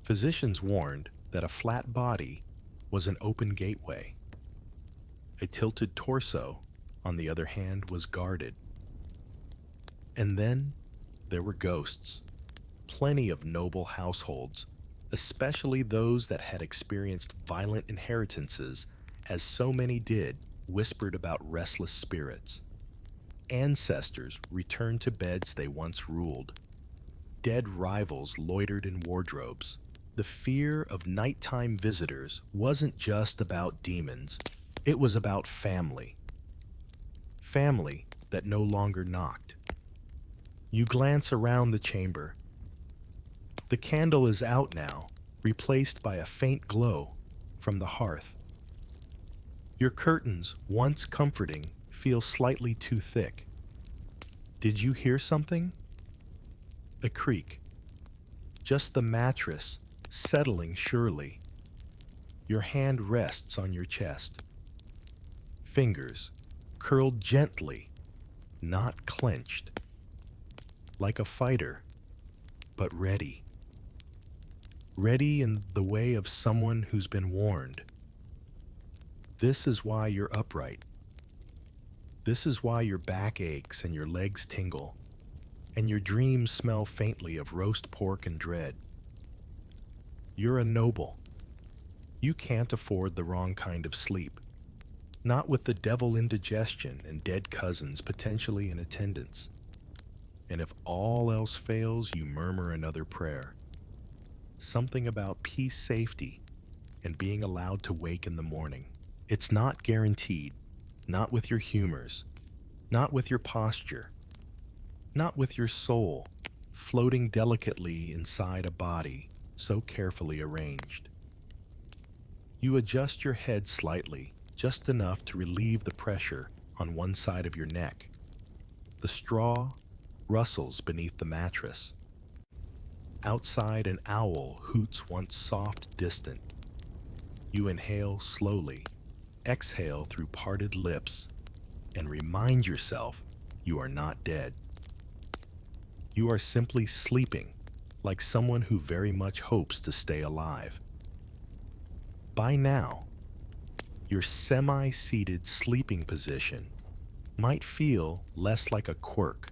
Physicians warned that a flat body was an open gateway. A tilted torso, on the other hand, was guarded. And then there were ghosts. Plenty of noble households, especially those that had experienced violent inheritances, as so many did, whispered about restless spirits. Ancestors returned to beds they once ruled. Dead rivals loitered in wardrobes. The fear of nighttime visitors wasn't just about demons, it was about family. Family that no longer knocked. You glance around the chamber. The candle is out now, replaced by a faint glow from the hearth. Your curtains, once comforting, feel slightly too thick. Did you hear something? A creak. Just the mattress settling surely. Your hand rests on your chest. Fingers curled gently, not clenched. Like a fighter, but ready. Ready in the way of someone who's been warned. This is why you're upright. This is why your back aches and your legs tingle, and your dreams smell faintly of roast pork and dread. You're a noble. You can't afford the wrong kind of sleep. Not with the devil indigestion and dead cousins potentially in attendance. And if all else fails, you murmur another prayer. Something about peace, safety, and being allowed to wake in the morning. It's not guaranteed, not with your humors, not with your posture, not with your soul floating delicately inside a body so carefully arranged. You adjust your head slightly, just enough to relieve the pressure on one side of your neck. The straw rustles beneath the mattress. Outside, an owl hoots once soft, distant. You inhale slowly, exhale through parted lips, and remind yourself you are not dead. You are simply sleeping, like someone who very much hopes to stay alive. By now, your semi-seated sleeping position might feel less like a quirk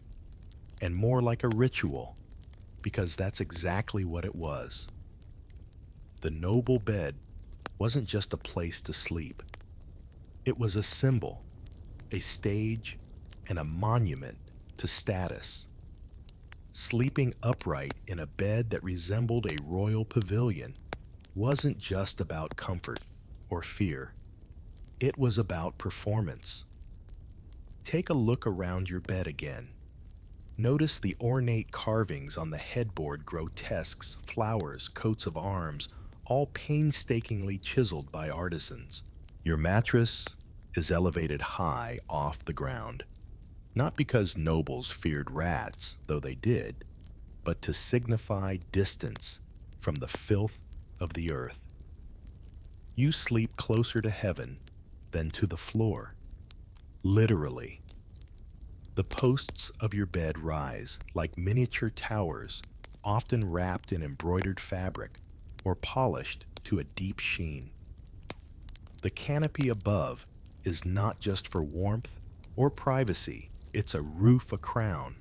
and more like a ritual, because that's exactly what it was. The noble bed wasn't just a place to sleep. It was a symbol, a stage, and a monument to status. Sleeping upright in a bed that resembled a royal pavilion wasn't just about comfort or fear. It was about performance. Take a look around your bed again. Notice the ornate carvings on the headboard, grotesques, flowers, coats of arms, all painstakingly chiseled by artisans. Your mattress is elevated high off the ground, not because nobles feared rats, though they did, but to signify distance from the filth of the earth. You sleep closer to heaven than to the floor, literally. The posts of your bed rise like miniature towers, often wrapped in embroidered fabric or polished to a deep sheen. The canopy above is not just for warmth or privacy, it's a roof, a crown,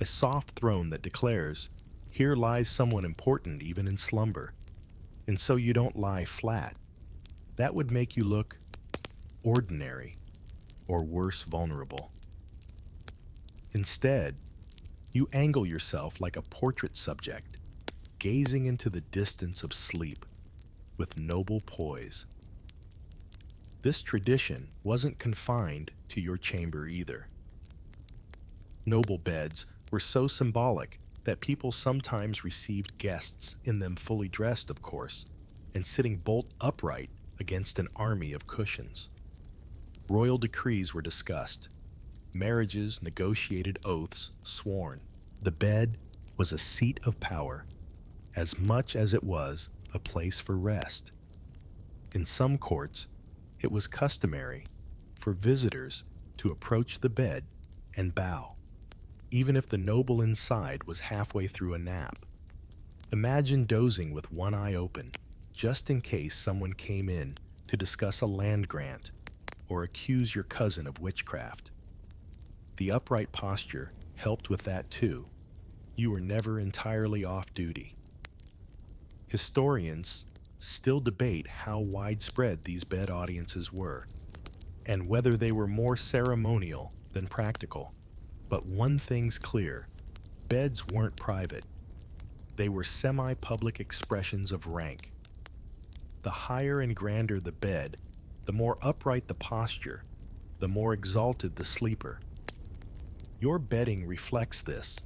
a soft throne that declares, here lies someone important even in slumber. And so you don't lie flat. That would make you look ordinary, or worse, vulnerable. Instead, you angle yourself like a portrait subject, gazing into the distance of sleep with noble poise. This tradition wasn't confined to your chamber either. Noble beds were so symbolic that people sometimes received guests in them fully dressed, of course, and sitting bolt upright against an army of cushions. Royal decrees were discussed. marriages, negotiated oaths, sworn. The bed was a seat of power, as much as it was a place for rest. In some courts, it was customary for visitors to approach the bed and bow, even if the noble inside was halfway through a nap. Imagine dozing with one eye open, just in case someone came in to discuss a land grant or accuse your cousin of witchcraft. The upright posture helped with that too. You were never entirely off duty. Historians still debate how widespread these bed audiences were, and whether they were more ceremonial than practical. But one thing's clear: beds weren't private. They were semi-public expressions of rank. The higher and grander the bed, the more upright the posture, the more exalted the sleeper. Your bedding reflects this.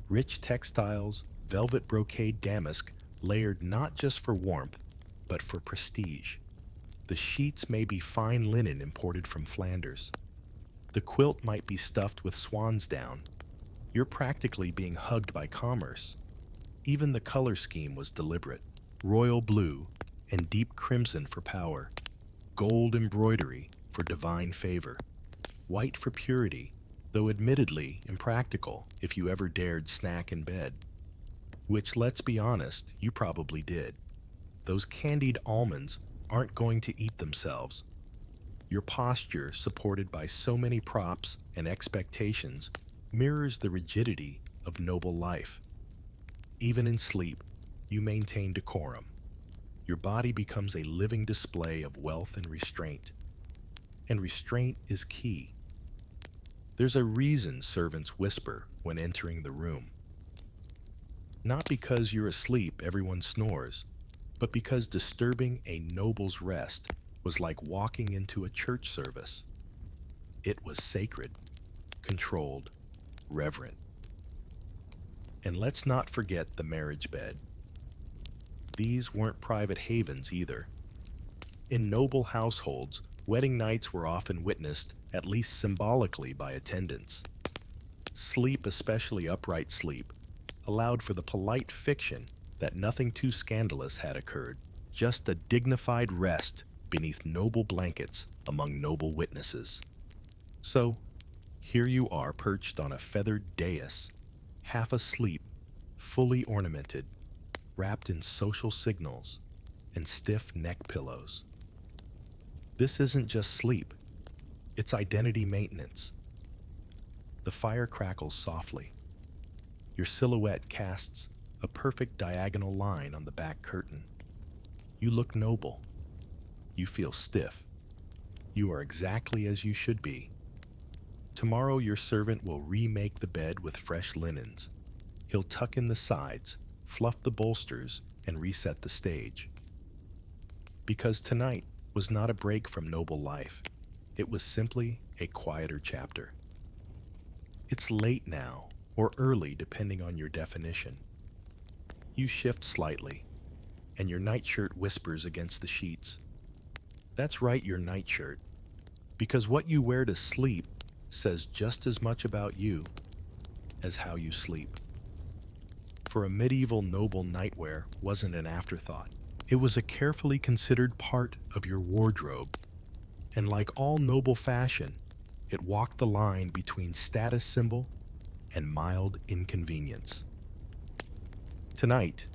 Rich textiles, velvet brocade damask, layered not just for warmth, but for prestige. The sheets may be fine linen imported from Flanders. The quilt might be stuffed with swan's down. You're practically being hugged by commerce. Even the color scheme was deliberate. Royal blue and deep crimson for power. Gold embroidery for divine favor. White for purity, though admittedly impractical if you ever dared snack in bed. Which, let's be honest, you probably did. Those candied almonds aren't going to eat themselves. Your posture, supported by so many props and expectations, mirrors the rigidity of noble life. Even in sleep, you maintain decorum. Your body becomes a living display of wealth and restraint. And restraint is key. There's a reason servants whisper when entering the room. Not because you're asleep, everyone snores, but because disturbing a noble's rest was like walking into a church service. It was sacred, controlled, reverent. And let's not forget the marriage bed. These weren't private havens either. In noble households, wedding nights were often witnessed, at least symbolically, by attendants. Sleep, especially upright sleep, allowed for the polite fiction that nothing too scandalous had occurred, just a dignified rest beneath noble blankets among noble witnesses. So, here you are perched on a feathered dais, half asleep, fully ornamented, wrapped in social signals and stiff neck pillows. This isn't just sleep, it's identity maintenance. The fire crackles softly. Your silhouette casts a perfect diagonal line on the back curtain. You look noble. You feel stiff. You are exactly as you should be. Tomorrow your servant will remake the bed with fresh linens. He'll tuck in the sides, fluff the bolsters, and reset the stage. Because tonight was not a break from noble life. It was simply a quieter chapter. It's late now, or early depending on your definition. You shift slightly, and your nightshirt whispers against the sheets. That's right, your nightshirt, because what you wear to sleep says just as much about you as how you sleep. For a medieval noble, nightwear wasn't an afterthought. It was a carefully considered part of your wardrobe, and like all noble fashion, it walked the line between status symbol and mild inconvenience. Tonight,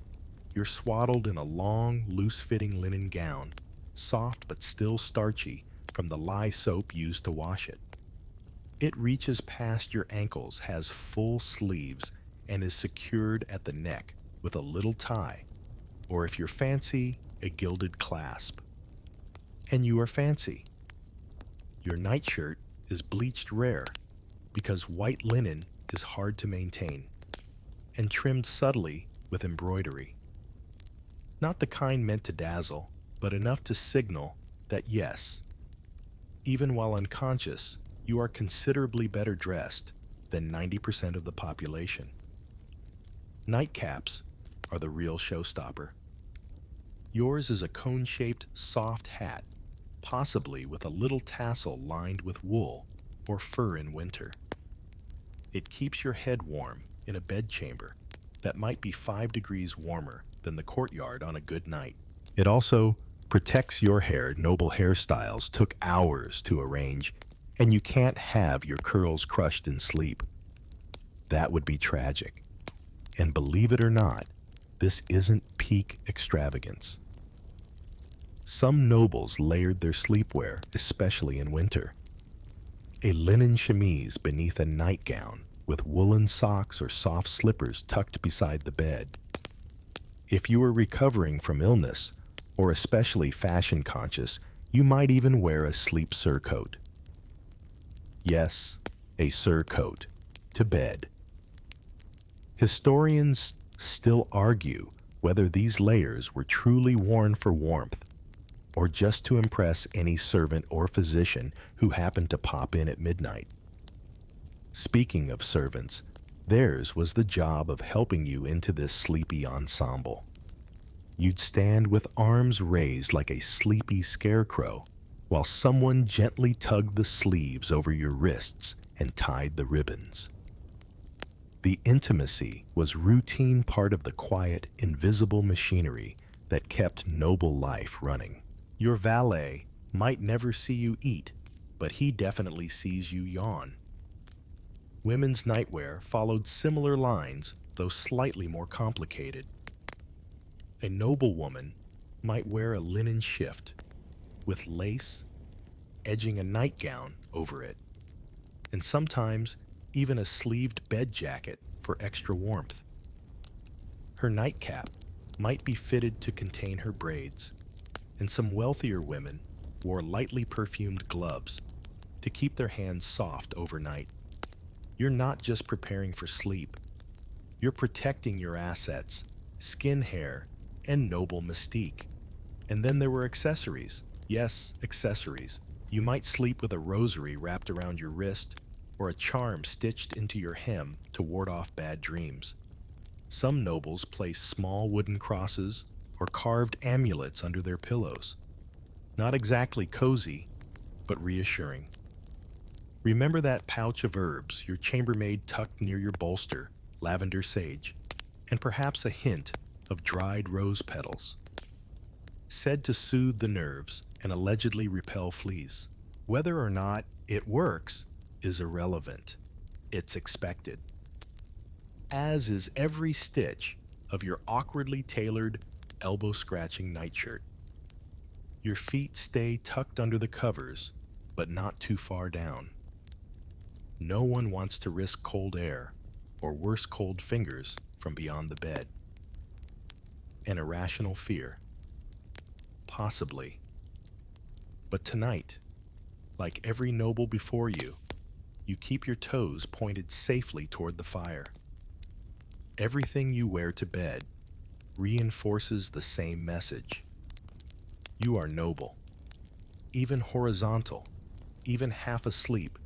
you're swaddled in a long, loose-fitting linen gown, soft but still starchy from the lye soap used to wash it. It reaches past your ankles, has full sleeves, and is secured at the neck with a little tie, or if you're fancy, a gilded clasp. And you are fancy. Your nightshirt is bleached rare because white linen is hard to maintain, and trimmed subtly with embroidery. Not the kind meant to dazzle, but enough to signal that yes, even while unconscious, you are considerably better dressed than 90% of the population. Nightcaps are the real showstopper. Yours is a cone-shaped, soft hat, possibly with a little tassel lined with wool or fur in winter. It keeps your head warm in a bedchamber that might be 5 degrees warmer than the courtyard on a good night. It also protects your hair. Noble hairstyles took hours to arrange, and you can't have your curls crushed in sleep. That would be tragic. And believe it or not, this isn't peak extravagance. Some nobles layered their sleepwear, especially in winter. A linen chemise beneath a nightgown with woolen socks or soft slippers tucked beside the bed. If you were recovering from illness, or especially fashion conscious, you might even wear a sleep surcoat. Yes, a surcoat to bed. Historians still argue whether these layers were truly worn for warmth or just to impress any servant or physician who happened to pop in at midnight. Speaking of servants, theirs was the job of helping you into this sleepy ensemble. You'd stand with arms raised like a sleepy scarecrow while someone gently tugged the sleeves over your wrists and tied the ribbons. The intimacy was routine part of the quiet, invisible machinery that kept noble life running. Your valet might never see you eat, but he definitely sees you yawn. Women's nightwear followed similar lines, though slightly more complicated. A noble woman might wear a linen shift with lace edging a nightgown over it, and sometimes even a sleeved bed jacket for extra warmth. Her nightcap might be fitted to contain her braids, and some wealthier women wore lightly perfumed gloves to keep their hands soft overnight. You're not just preparing for sleep, you're protecting your assets, skin hair, and noble mystique. And then there were accessories. Yes, accessories. You might sleep with a rosary wrapped around your wrist or a charm stitched into your hem to ward off bad dreams. Some nobles placed small wooden crosses or carved amulets under their pillows. Not exactly cozy, but reassuring. Remember that pouch of herbs your chambermaid tucked near your bolster, lavender sage, and perhaps a hint of dried rose petals. Said to soothe the nerves and allegedly repel fleas. Whether or not it works is irrelevant. It's expected. As is every stitch of your awkwardly tailored, elbow-scratching nightshirt. Your feet stay tucked under the covers, but not too far down. No one wants to risk cold air, or worse, cold fingers from beyond the bed. An irrational fear. Possibly. But tonight, like every noble before you, you keep your toes pointed safely toward the fire. Everything you wear to bed reinforces the same message. You are noble. Even horizontal, even half asleep,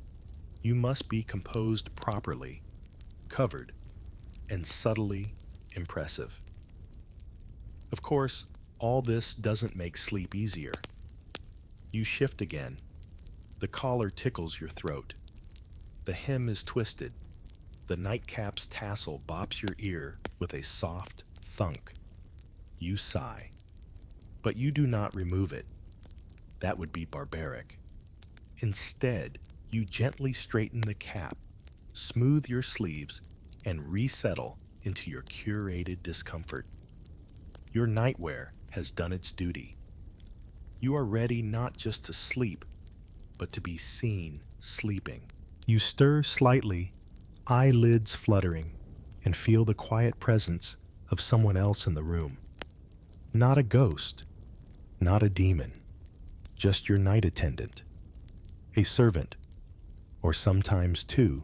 you must be composed properly, covered, and subtly impressive. Of course, all this doesn't make sleep easier. You shift again. The collar tickles your throat. The hem is twisted. The nightcap's tassel bops your ear with a soft thunk. You sigh. But you do not remove it. That would be barbaric. Instead, you gently straighten the cap, smooth your sleeves, and resettle into your curated discomfort. Your nightwear has done its duty. You are ready not just to sleep, but to be seen sleeping. You stir slightly, eyelids fluttering, and feel the quiet presence of someone else in the room. Not a ghost, not a demon, just your night attendant. A servant, or sometimes two,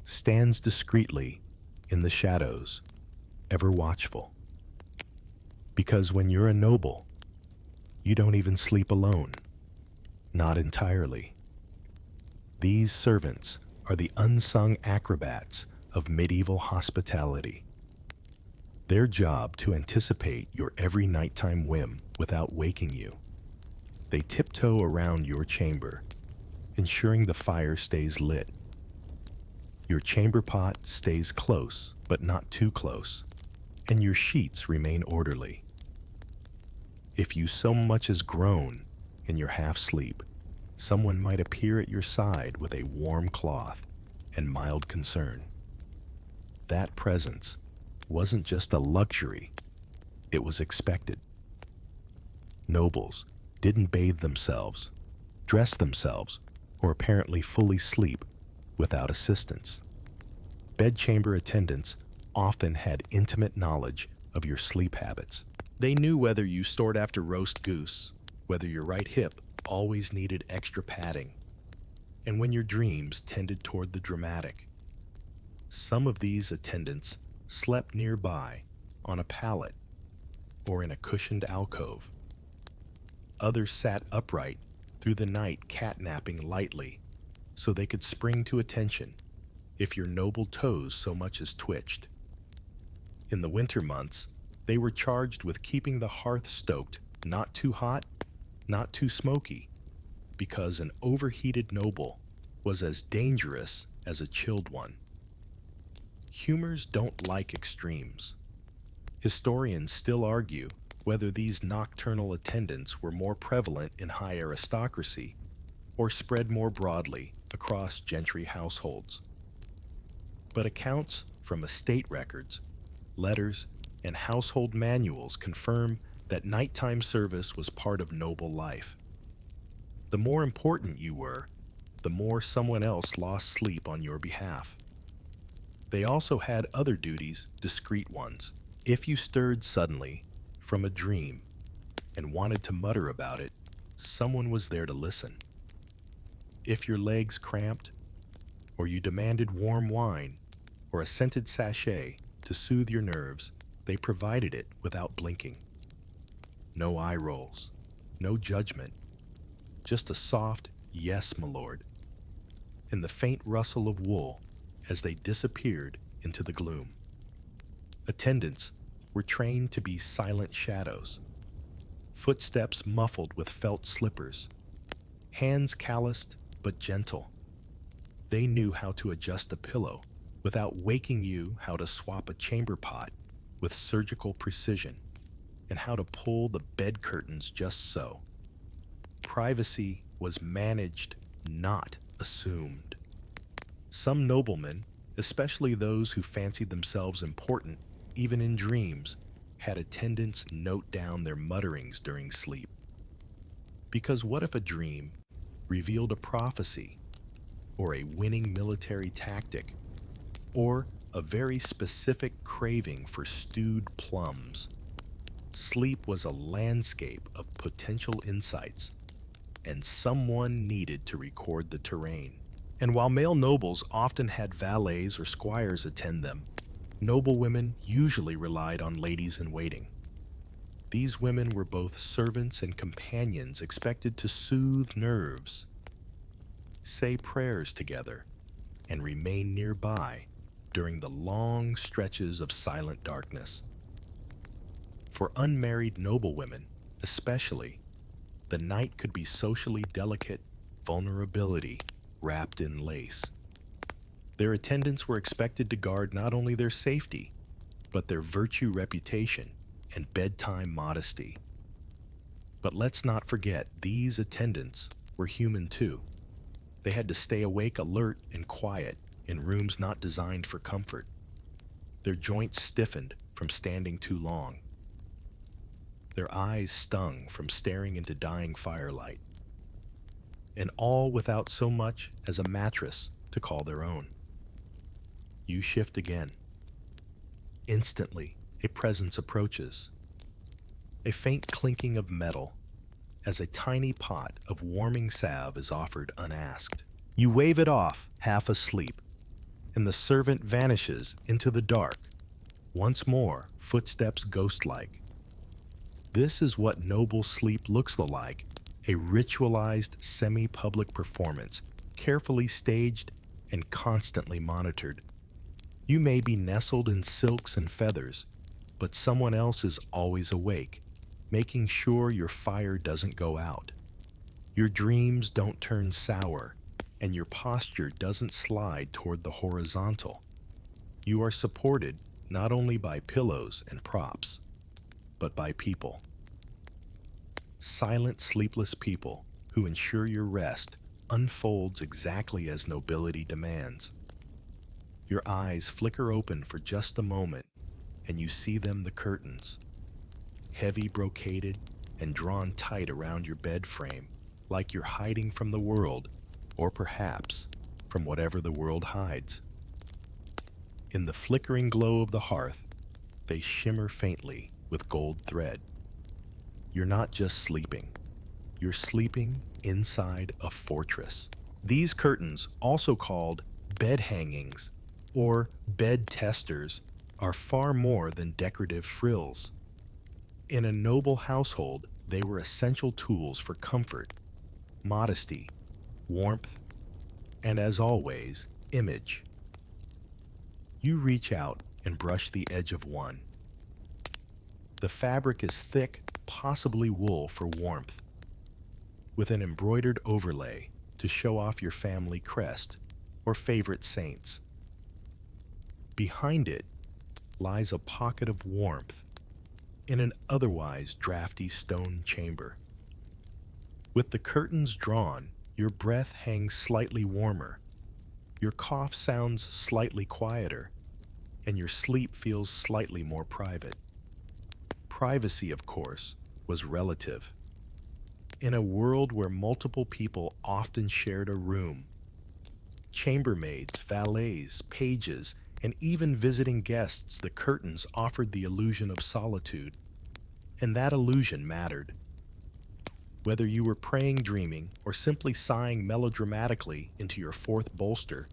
stands discreetly in the shadows, ever watchful. Because when you're a noble, you don't even sleep alone. Not entirely. These servants are the unsung acrobats of medieval hospitality. Their job to anticipate your every nighttime whim without waking you. They tiptoe around your chamber, ensuring the fire stays lit. Your chamber pot stays close, but not too close, and your sheets remain orderly. If you so much as groan in your half-sleep, someone might appear at your side with a warm cloth and mild concern. That presence wasn't just a luxury, it was expected. Nobles didn't bathe themselves, dress themselves, or apparently fully sleep without assistance. Bedchamber attendants often had intimate knowledge of your sleep habits. They knew whether you snored after roast goose, whether your right hip always needed extra padding, and when your dreams tended toward the dramatic. Some of these attendants slept nearby on a pallet or in a cushioned alcove. Others sat upright through the night catnapping lightly so they could spring to attention if your noble toes so much as twitched. In the winter months, they were charged with keeping the hearth stoked not too hot, not too smoky, because an overheated noble was as dangerous as a chilled one. Humors don't like extremes. Historians still argue whether these nocturnal attendants were more prevalent in high aristocracy or spread more broadly across gentry households. But accounts from estate records, letters, and household manuals confirm that nighttime service was part of noble life. The more important you were, the more someone else lost sleep on your behalf. They also had other duties, discreet ones. If you stirred suddenly from a dream and wanted to mutter about it, someone was there to listen. If your legs cramped, or you demanded warm wine or a scented sachet to soothe your nerves, they provided it without blinking. No eye rolls, no judgment, just a soft "yes, my lord," and the faint rustle of wool as they disappeared into the gloom. Attendants were trained to be silent shadows, footsteps muffled with felt slippers, hands calloused but gentle. They knew how to adjust a pillow without waking you, how to swap a chamber pot with surgical precision, and how to pull the bed curtains just so. Privacy was managed, not assumed. Some noblemen, especially those who fancied themselves important even in dreams, had attendants note down their mutterings during sleep. Because what if a dream revealed a prophecy, or a winning military tactic, or a very specific craving for stewed plums? Sleep was a landscape of potential insights, and someone needed to record the terrain. And while male nobles often had valets or squires attend them, noble women usually relied on ladies-in-waiting. These women were both servants and companions expected to soothe nerves, say prayers together, and remain nearby during the long stretches of silent darkness. For unmarried noblewomen, especially, the night could be socially delicate vulnerability wrapped in lace. Their attendants were expected to guard not only their safety, but their virtue reputation and bedtime modesty. But let's not forget, these attendants were human too. They had to stay awake, alert, and quiet in rooms not designed for comfort. Their joints stiffened from standing too long. Their eyes stung from staring into dying firelight. And all without so much as a mattress to call their own. You shift again. Instantly, a presence approaches. A faint clinking of metal as a tiny pot of warming salve is offered unasked. You wave it off, half asleep, and the servant vanishes into the dark. Once more, footsteps ghost-like. This is what noble sleep looks like, a ritualized semi-public performance, carefully staged and constantly monitored. You may be nestled in silks and feathers, but someone else is always awake, making sure your fire doesn't go out. Your dreams don't turn sour and your posture doesn't slide toward the horizontal. You are supported not only by pillows and props, but by people. Silent, sleepless people who ensure your rest unfolds exactly as nobility demands. Your eyes flicker open for just a moment, and you see them the curtains, heavy brocaded and drawn tight around your bed frame, like you're hiding from the world, or perhaps from whatever the world hides. In the flickering glow of the hearth, they shimmer faintly with gold thread. You're not just sleeping, you're sleeping inside a fortress. These curtains, also called bed hangings or bed testers, are far more than decorative frills. In a noble household, they were essential tools for comfort, modesty, warmth, and as always, image. You reach out and brush the edge of one. The fabric is thick, possibly wool for warmth, with an embroidered overlay to show off your family crest or favorite saints. Behind it lies a pocket of warmth in an otherwise drafty stone chamber. With the curtains drawn, your breath hangs slightly warmer, your cough sounds slightly quieter, and your sleep feels slightly more private. Privacy, of course, was relative. In a world where multiple people often shared a room, chambermaids, valets, pages, and even visiting guests, the curtains offered the illusion of solitude. And that illusion mattered. Whether you were praying, dreaming, or simply sighing melodramatically into your fourth bolster,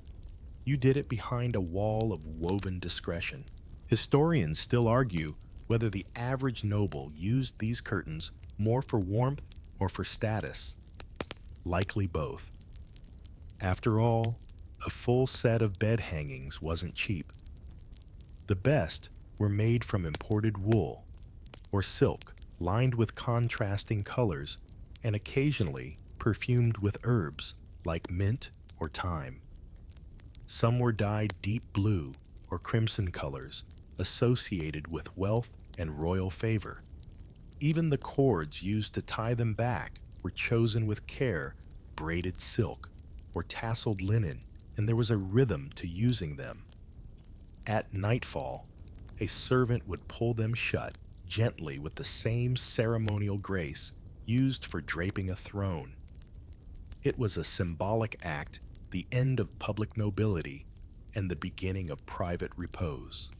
you did it behind a wall of woven discretion. Historians still argue whether the average noble used these curtains more for warmth or for status. Likely both. After all, a full set of bed hangings wasn't cheap. The best were made from imported wool or silk, lined with contrasting colors, and occasionally perfumed with herbs like mint or thyme. Some were dyed deep blue or crimson colors, associated with wealth and royal favor. Even the cords used to tie them back were chosen with care, braided silk or tasseled linen, and there was a rhythm to using them. At nightfall, a servant would pull them shut gently with the same ceremonial grace used for draping a throne. It was a symbolic act, the end of public nobility and the beginning of private repose.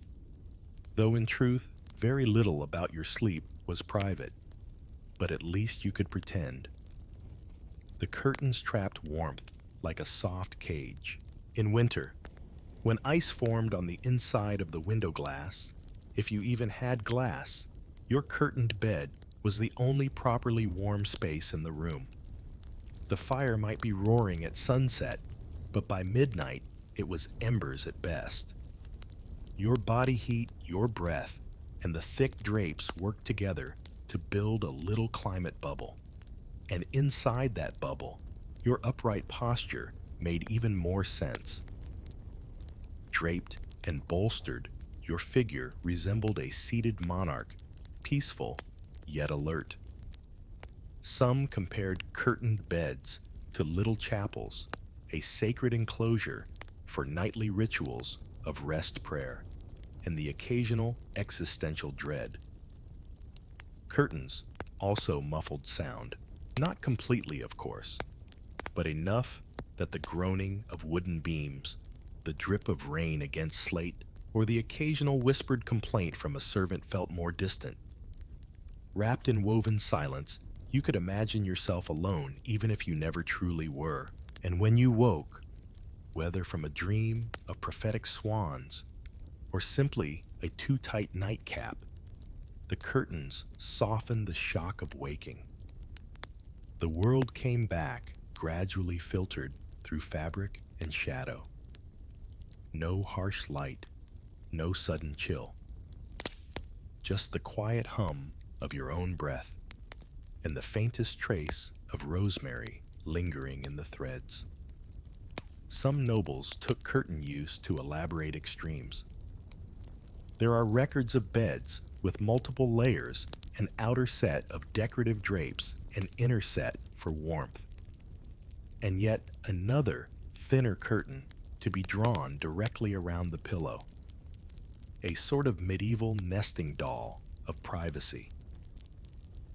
Though in truth, very little about your sleep was private, but at least you could pretend. The curtains trapped warmth like a soft cage. In winter, when ice formed on the inside of the window glass, if you even had glass, your curtained bed was the only properly warm space in the room. The fire might be roaring at sunset, but by midnight it was embers at best. Your body heat, your breath, and the thick drapes worked together to build a little climate bubble. And inside that bubble, your upright posture made even more sense. Draped and bolstered, your figure resembled a seated monarch, peaceful yet alert. Some compared curtained beds to little chapels, a sacred enclosure for nightly rituals of rest prayer and the occasional existential dread. Curtains also muffled sound, not completely, of course, but enough that the groaning of wooden beams, the drip of rain against slate, or the occasional whispered complaint from a servant felt more distant. Wrapped in woven silence, you could imagine yourself alone even if you never truly were. And when you woke, whether from a dream of prophetic swans or simply a too-tight nightcap, the curtains softened the shock of waking. The world came back, gradually filtered through fabric and shadow. No harsh light, no sudden chill. Just the quiet hum of your own breath and the faintest trace of rosemary lingering in the threads. some nobles took curtain use to elaborate extremes. There are records of beds with multiple layers, an outer set of decorative drapes, an inner set for warmth, and yet another, thinner curtain to be drawn directly around the pillow. A sort of medieval nesting doll of privacy.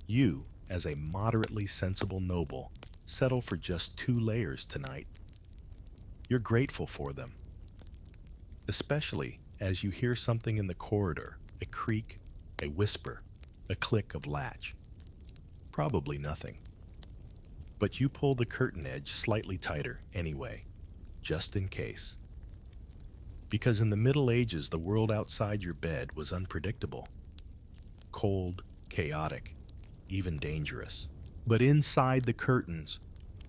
You, as a moderately sensible noble, settle for just 2 layers tonight. You're grateful for them, especially as you hear something in the corridor, a creak, a whisper, a click of latch. Probably nothing. But you pull the curtain edge slightly tighter anyway, just in case. Because in the Middle Ages, the world outside your bed was unpredictable, cold, chaotic, even dangerous. But inside the curtains,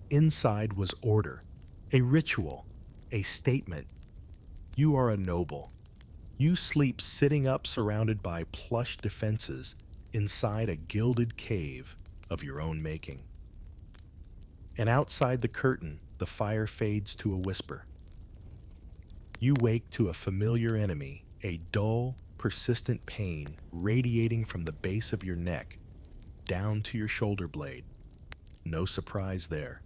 inside was order, a ritual, a statement. You are a noble. You sleep sitting up surrounded by plush defenses inside a gilded cave of your own making. And outside the curtain, the fire fades to a whisper. You wake to a familiar enemy, a dull, persistent pain radiating from the base of your neck down to your shoulder blade. No surprise there.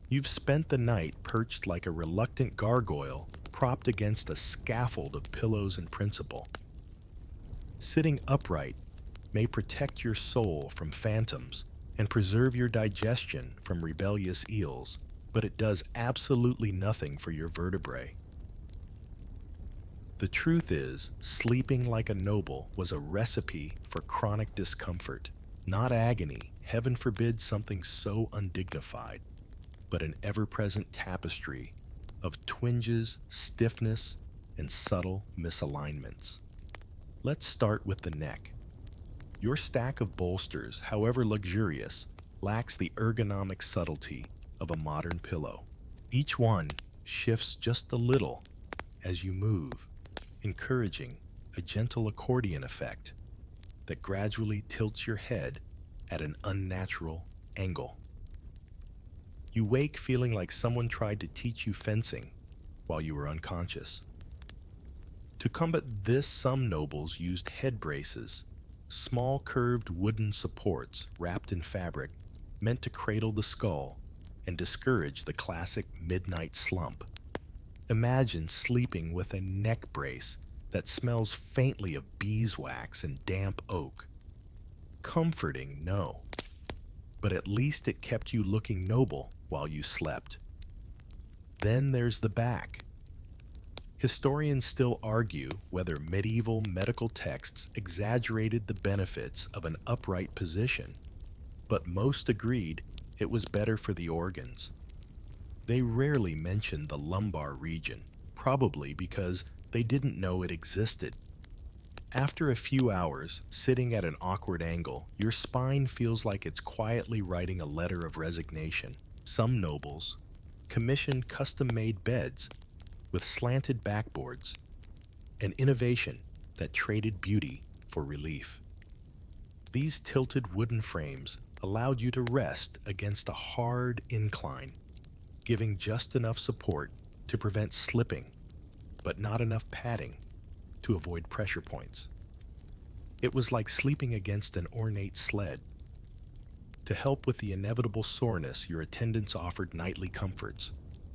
You've spent the night perched like a reluctant gargoyle propped against a scaffold of pillows and principle. Sitting upright may protect your soul from phantoms and preserve your digestion from rebellious eels, but it does absolutely nothing for your vertebrae. The truth is, sleeping like a noble was a recipe for chronic discomfort, not agony, heaven forbid something so undignified, but an ever-present tapestry of twinges, stiffness, and subtle misalignments. Let's start with the neck. Your stack of bolsters, however luxurious, lacks the ergonomic subtlety of a modern pillow. Each one shifts just a little as you move, encouraging a gentle accordion effect that gradually tilts your head at an unnatural angle. You wake feeling like someone tried to teach you fencing while you were unconscious. To combat this, some nobles used head braces, small curved wooden supports wrapped in fabric meant to cradle the skull and discourage the classic midnight slump. Imagine sleeping with a neck brace that smells faintly of beeswax and damp oak. Comforting, no, but at least it kept you looking noble while you slept. Then there's the back. Historians still argue whether medieval medical texts exaggerated the benefits of an upright position, but most agreed it was better for the organs. They rarely mentioned the lumbar region, probably because they didn't know it existed. After a few hours, sitting at an awkward angle, your spine feels like it's quietly writing a letter of resignation. Some nobles commissioned custom-made beds with slanted backboards, an innovation that traded beauty for relief. These tilted wooden frames allowed you to rest against a hard incline, giving just enough support to prevent slipping, but not enough padding to avoid pressure points. It was like sleeping against an ornate sled. To help with the inevitable soreness, your attendants offered nightly comforts,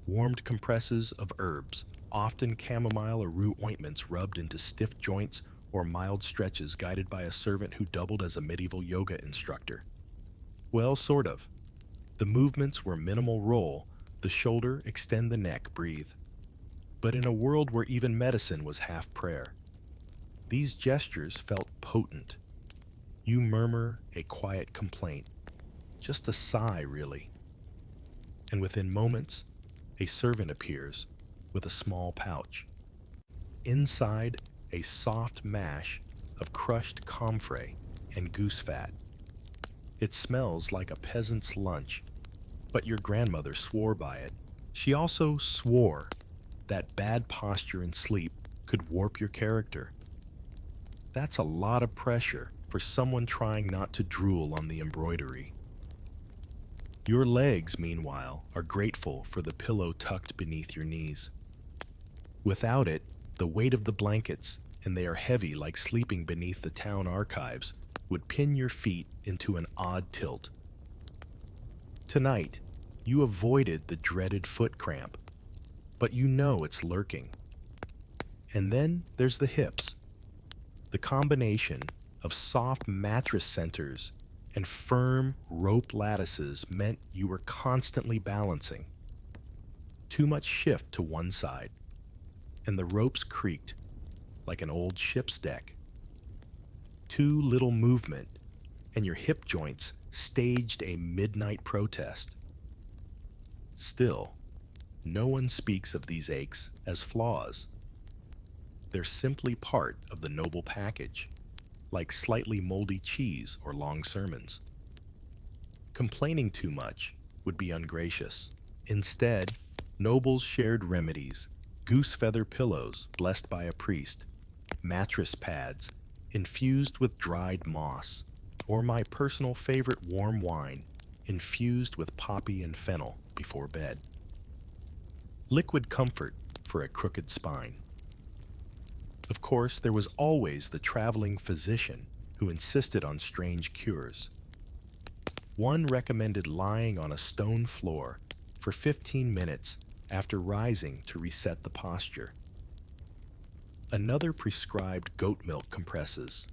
warmed compresses of herbs, often chamomile or root ointments rubbed into stiff joints, or mild stretches guided by a servant who doubled as a medieval yoga instructor. Well, sort of. The movements were minimal roll, the shoulder, extend the neck, breathe. But in a world where even medicine was half prayer, these gestures felt potent. You murmur a quiet complaint, just a sigh, really. And within moments, a servant appears with a small pouch. Inside, a soft mash of crushed comfrey and goose fat. It smells like a peasant's lunch, but your grandmother swore by it. She also swore that bad posture and sleep could warp your character. That's a lot of pressure for someone trying not to drool on the embroidery. Your legs, meanwhile, are grateful for the pillow tucked beneath your knees. Without it, the weight of the blankets, and they are heavy like sleeping beneath the town archives, would pin your feet into an odd tilt. Tonight, you avoided the dreaded foot cramp, but you know it's lurking. And then there's the hips. The combination of soft mattress centers and firm rope lattices meant you were constantly balancing. Too much shift to one side, and the ropes creaked like an old ship's deck. Too little movement, and your hip joints staged a midnight protest. Still, no one speaks of these aches as flaws. They're simply part of the noble package, like slightly moldy cheese or long sermons. Complaining too much would be ungracious. Instead, nobles shared remedies, goose feather pillows blessed by a priest, mattress pads infused with dried moss, or my personal favorite warm wine infused with poppy and fennel before bed. Liquid comfort for a crooked spine. Of course, there was always the traveling physician who insisted on strange cures. One recommended lying on a stone floor for 15 minutes after rising to reset the posture. Another prescribed goat milk compresses.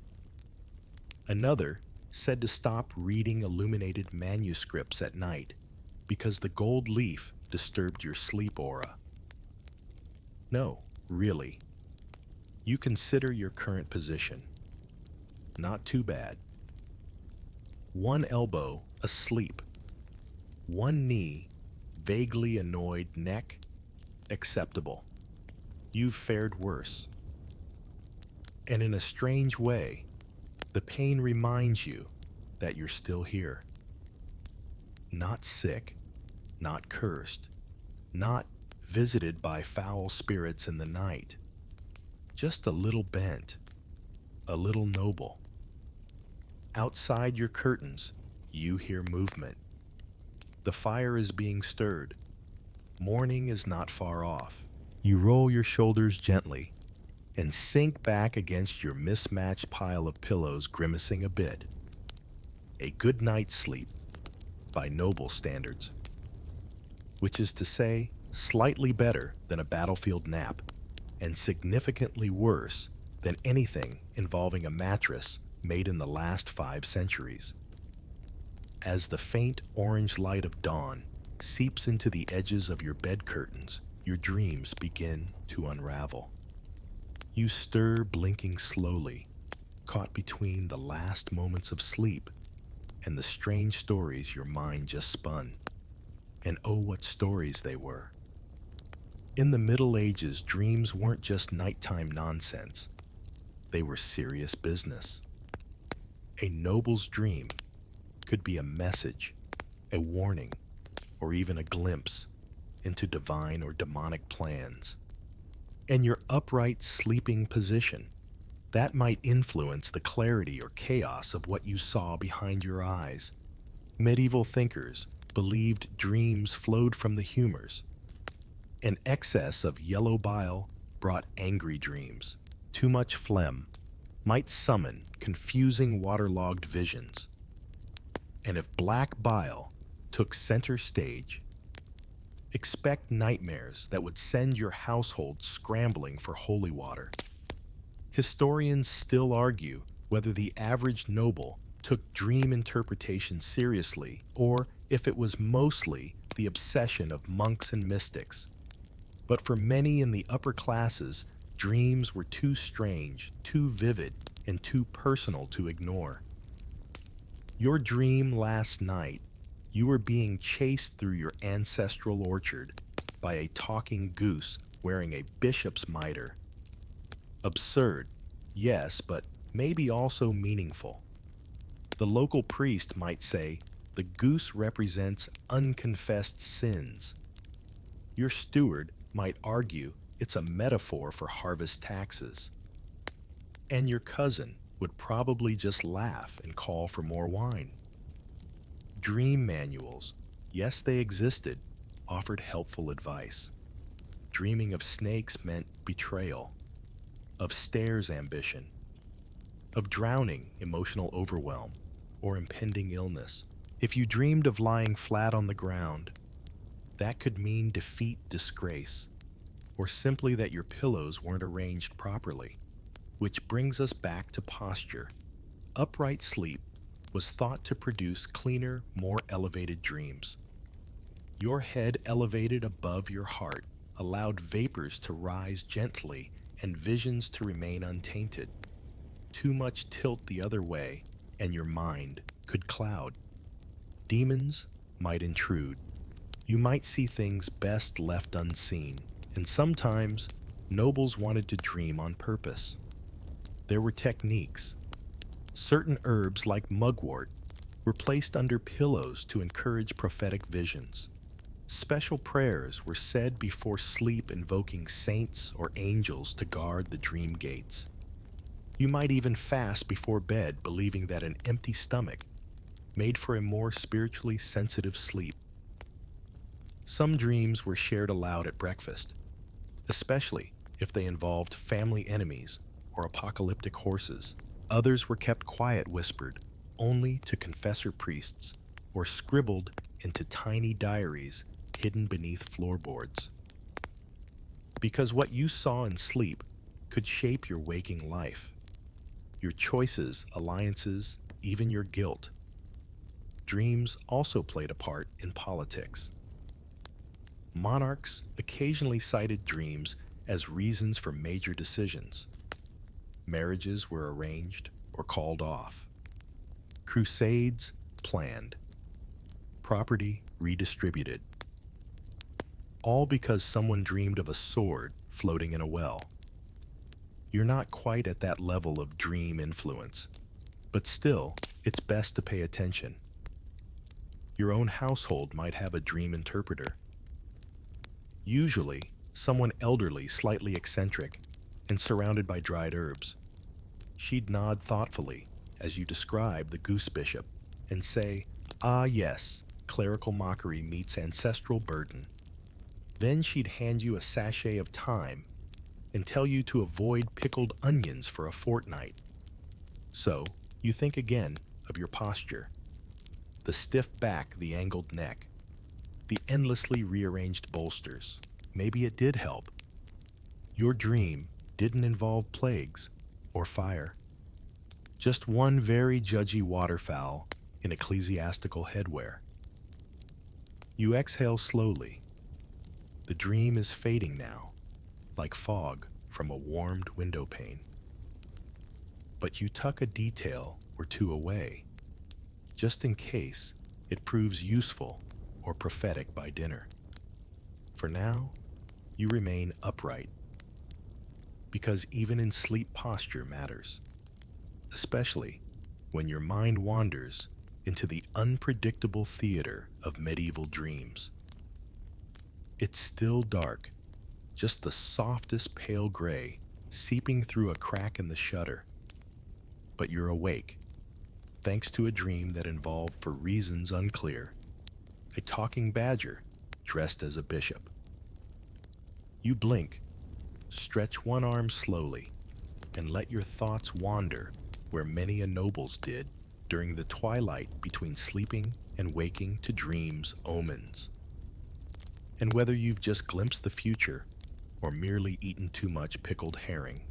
Another said to stop reading illuminated manuscripts at night because the gold leaf disturbed your sleep aura. No, really. You consider your current position. Not too bad. One elbow asleep. One knee vaguely annoyed, neck acceptable. You've fared worse. And in a strange way, the pain reminds you that you're still here. Not sick, not cursed, not visited by foul spirits in the night. Just a little bent, a little noble. Outside your curtains, you hear movement. The fire is being stirred. Morning is not far off. You roll your shoulders gently and sink back against your mismatched pile of pillows, grimacing a bit. A good night's sleep, by noble standards. Which is to say, slightly better than a battlefield nap, and significantly worse than anything involving a mattress made in the last 5 centuries. As the faint orange light of dawn seeps into the edges of your bed curtains, your dreams begin to unravel. You stir, blinking slowly, caught between the last moments of sleep and the strange stories your mind just spun. And oh, what stories they were. In the Middle Ages, dreams weren't just nighttime nonsense. They were serious business. A noble's dream could be a message, a warning, or even a glimpse into divine or demonic plans. And your upright sleeping position, that might influence the clarity or chaos of what you saw behind your eyes. Medieval thinkers believed dreams flowed from the humors. An excess of yellow bile brought angry dreams. Too much phlegm might summon confusing waterlogged visions. And if black bile took center stage, expect nightmares that would send your household scrambling for holy water. Historians still argue whether the average noble took dream interpretation seriously or if it was mostly the obsession of monks and mystics. But for many in the upper classes, dreams were too strange, too vivid, and too personal to ignore. Your dream last night, you were being chased through your ancestral orchard by a talking goose wearing a bishop's mitre. Absurd, yes, but maybe also meaningful. The local priest might say the goose represents unconfessed sins. Your steward might argue it's a metaphor for harvest taxes. And your cousin would probably just laugh and call for more wine. Dream manuals Yes, they existed, offered helpful advice. Dreaming of snakes meant betrayal, of stairs ambition, of drowning emotional overwhelm, or impending illness. If you dreamed of lying flat on the ground, that could mean defeat, disgrace, or simply that your pillows weren't arranged properly. Which brings us back to posture. Upright sleep was thought to produce cleaner, more elevated dreams. Your head elevated above your heart allowed vapors to rise gently and visions to remain untainted. Too much tilt the other way, and your mind could cloud. Demons might intrude. You might see things best left unseen, and sometimes nobles wanted to dream on purpose. There were techniques. Certain herbs, like mugwort, were placed under pillows to encourage prophetic visions. Special prayers were said before sleep, invoking saints or angels to guard the dream gates. You might even fast before bed, believing that an empty stomach made for a more spiritually sensitive sleep. Some dreams were shared aloud at breakfast, especially if they involved family enemies or apocalyptic horses. Others were kept quiet, whispered only to confessor priests, or scribbled into tiny diaries hidden beneath floorboards. Because what you saw in sleep could shape your waking life, your choices, alliances, even your guilt. Dreams also played a part in politics. Monarchs occasionally cited dreams as reasons for major decisions. Marriages were arranged or called off. Crusades planned. Property redistributed. All because someone dreamed of a sword floating in a well. You're not quite at that level of dream influence, but still, it's best to pay attention. Your own household might have a dream interpreter. Usually, someone elderly, slightly eccentric, and surrounded by dried herbs. She'd nod thoughtfully as you describe the goose bishop and say, "Ah, yes, clerical mockery meets ancestral burden." Then she'd hand you a sachet of thyme and tell you to avoid pickled onions for a fortnight. So, you think again of your posture. The stiff back, the angled neck, the endlessly rearranged bolsters. Maybe it did help. Your dream didn't involve plagues or fire. Just one very judgy waterfowl in ecclesiastical headwear. You exhale slowly. The dream is fading now, like fog from a warmed window pane. But you tuck a detail or two away, just in case it proves useful or prophetic by dinner. For now, you remain upright, because even in sleep, posture matters, especially when your mind wanders into the unpredictable theater of medieval dreams. It's still dark, just the softest pale gray seeping through a crack in the shutter. But you're awake, thanks to a dream that involved, for reasons unclear, a talking badger dressed as a bishop. You blink, stretch one arm slowly, and let your thoughts wander where many a noble's did during the twilight between sleeping and waking to dreams' omens. And whether you've just glimpsed the future or merely eaten too much pickled herring,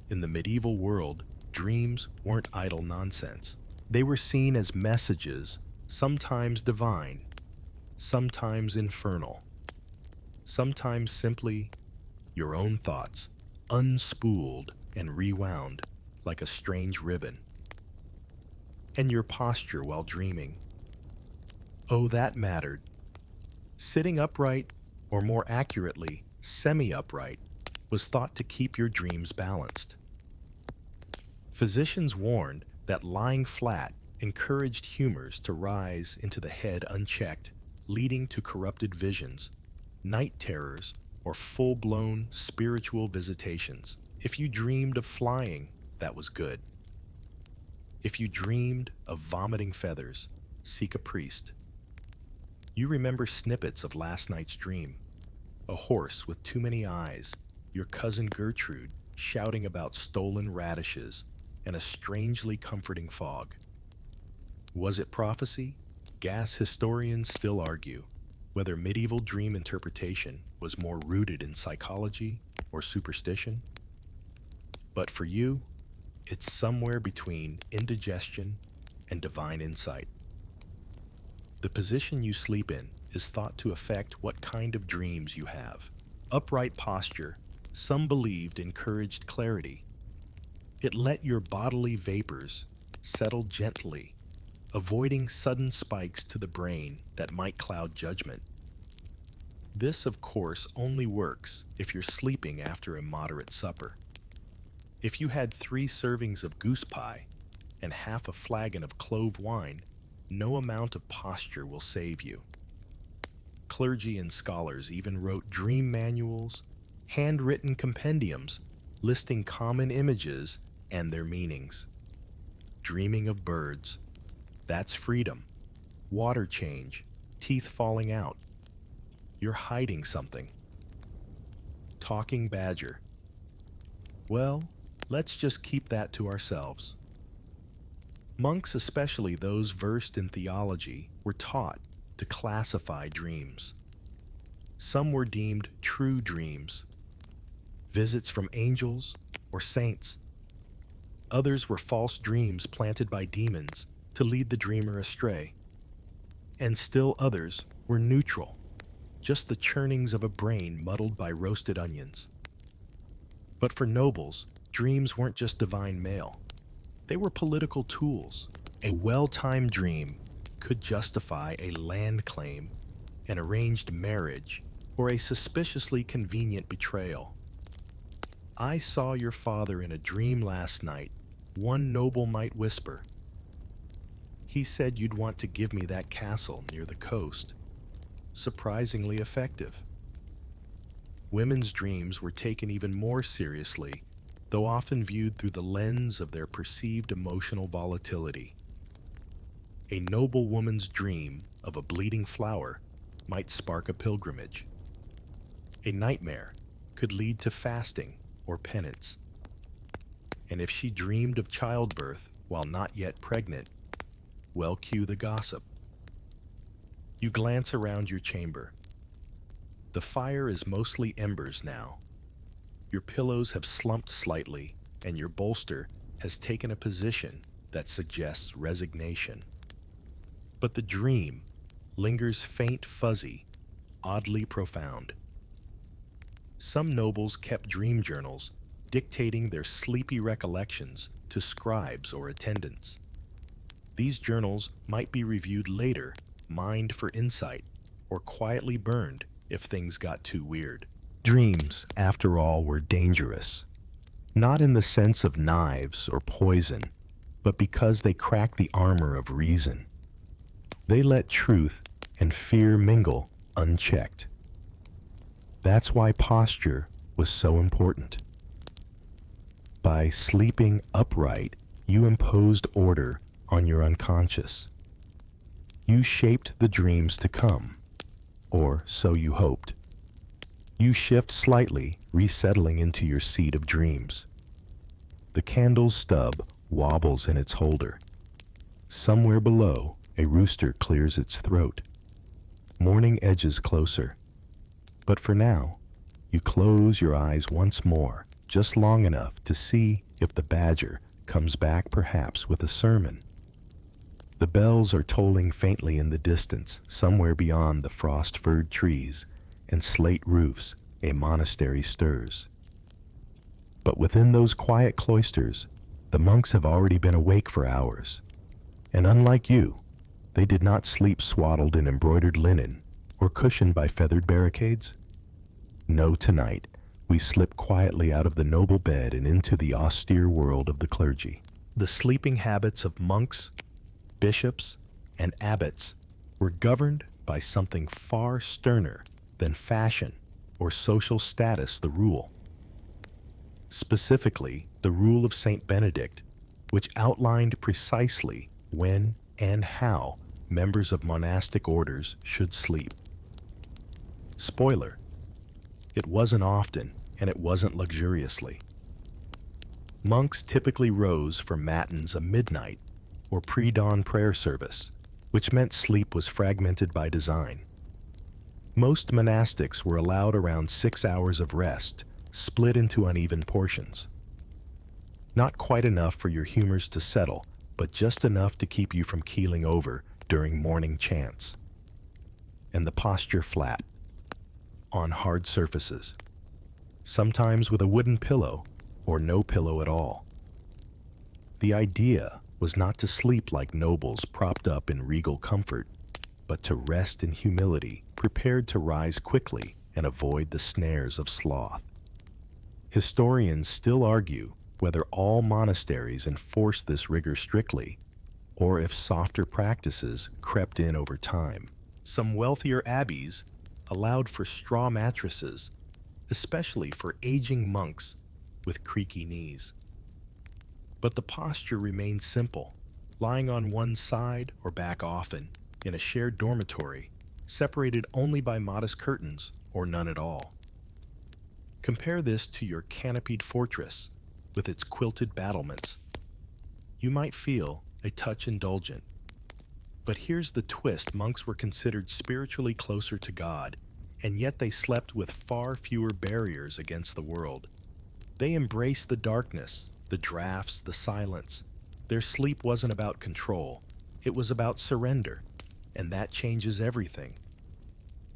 in the medieval world, dreams weren't idle nonsense. They were seen as messages, sometimes divine, sometimes infernal, sometimes simply your own thoughts, unspooled and rewound like a strange ribbon. And your posture while dreaming. Oh, that mattered. Sitting upright, or more accurately, semi-upright, was thought to keep your dreams balanced. Physicians warned that lying flat encouraged humors to rise into the head unchecked, leading to corrupted visions, night terrors, or full-blown spiritual visitations. If you dreamed of flying, that was good. If you dreamed of vomiting feathers, seek a priest. You remember snippets of last night's dream: a horse with too many eyes, your cousin Gertrude shouting about stolen radishes, and a strangely comforting fog. Was it prophecy? Gas historians still argue whether medieval dream interpretation was more rooted in psychology or superstition. But for you, it's somewhere between indigestion and divine insight. The position you sleep in is thought to affect what kind of dreams you have. Upright posture, some believed, encouraged clarity. It let your bodily vapors settle gently, avoiding sudden spikes to the brain that might cloud judgment. This, of course, only works if you're sleeping after a moderate supper. If you had 3 servings of goose pie and half a flagon of clove wine, no amount of posture will save you. Clergy and scholars even wrote dream manuals, handwritten compendiums listing common images and their meanings. Dreaming of birds, that's freedom. Water change, teeth falling out. You're hiding something. Talking badger. Well, let's just keep that to ourselves. Monks, especially those versed in theology, were taught to classify dreams. Some were deemed true dreams, visits from angels or saints. Others were false dreams planted by demons to lead the dreamer astray. And still others were neutral, just the churnings of a brain muddled by roasted onions. But for nobles, dreams weren't just divine mail. They were political tools. A well-timed dream could justify a land claim, an arranged marriage, or a suspiciously convenient betrayal. "I saw your father in a dream last night," one noble might whisper. "He said you'd want to give me that castle near the coast." Surprisingly effective. Women's dreams were taken even more seriously, though often viewed through the lens of their perceived emotional volatility. A noble woman's dream of a bleeding flower might spark a pilgrimage. A nightmare could lead to fasting or penance. And if she dreamed of childbirth while not yet pregnant, well, cue the gossip. You glance around your chamber. The fire is mostly embers now. Your pillows have slumped slightly, and your bolster has taken a position that suggests resignation. But the dream lingers faint, fuzzy, oddly profound. Some nobles kept dream journals, dictating their sleepy recollections to scribes or attendants. These journals might be reviewed later, mined for insight, or quietly burned if things got too weird. Dreams, after all, were dangerous. Not in the sense of knives or poison, but because they crack the armor of reason. They let truth and fear mingle unchecked. That's why posture was so important. By sleeping upright, you imposed order on your unconscious. You shaped the dreams to come, or so you hoped. You shift slightly, resettling into your seat of dreams. The candle's stub wobbles in its holder. Somewhere below, a rooster clears its throat. Morning edges closer. But for now, you close your eyes once more, just long enough to see if the badger comes back, perhaps with a sermon. The bells are tolling faintly in the distance, somewhere beyond the frost-furred trees and slate roofs. A monastery stirs. But within those quiet cloisters, the monks have already been awake for hours. And unlike you, they did not sleep swaddled in embroidered linen or cushioned by feathered barricades. No, tonight, we slip quietly out of the noble bed and into the austere world of the clergy. The sleeping habits of monks, bishops, and abbots were governed by something far sterner than fashion or social status, the rule. Specifically, the rule of Saint Benedict, which outlined precisely when and how members of monastic orders should sleep. Spoiler, it wasn't often and it wasn't luxuriously. Monks typically rose for matins a midnight or pre-dawn prayer service, which meant sleep was fragmented by design. Most monastics were allowed around 6 hours of rest, split into uneven portions. Not quite enough for your humors to settle, but just enough to keep you from keeling over during morning chants. And the posture flat, on hard surfaces, sometimes with a wooden pillow or no pillow at all. The idea was not to sleep like nobles propped up in regal comfort, but to rest in humility, prepared to rise quickly and avoid the snares of sloth. Historians still argue whether all monasteries enforced this rigor strictly, or if softer practices crept in over time. Some wealthier abbeys allowed for straw mattresses, especially for aging monks with creaky knees. But the posture remained simple, lying on one side or back often, in a shared dormitory, separated only by modest curtains or none at all. Compare this to your canopied fortress with its quilted battlements. You might feel a touch indulgent. But here's the twist: monks were considered spiritually closer to God, and yet they slept with far fewer barriers against the world. They embraced the darkness, the drafts, the silence. Their sleep wasn't about control, it was about surrender, and that changes everything.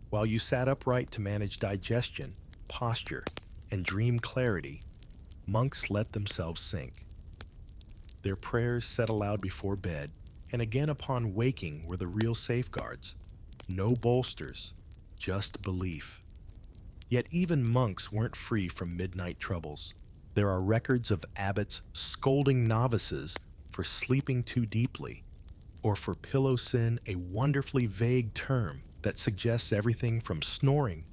While you sat upright to manage digestion, posture, and dream clarity, monks let themselves sink. Their prayers said aloud before bed, and again upon waking, were the real safeguards. No bolsters, just belief. Yet even monks weren't free from midnight troubles. There are records of abbots scolding novices for sleeping too deeply, or for pillow sin, a wonderfully vague term that suggests everything from snoring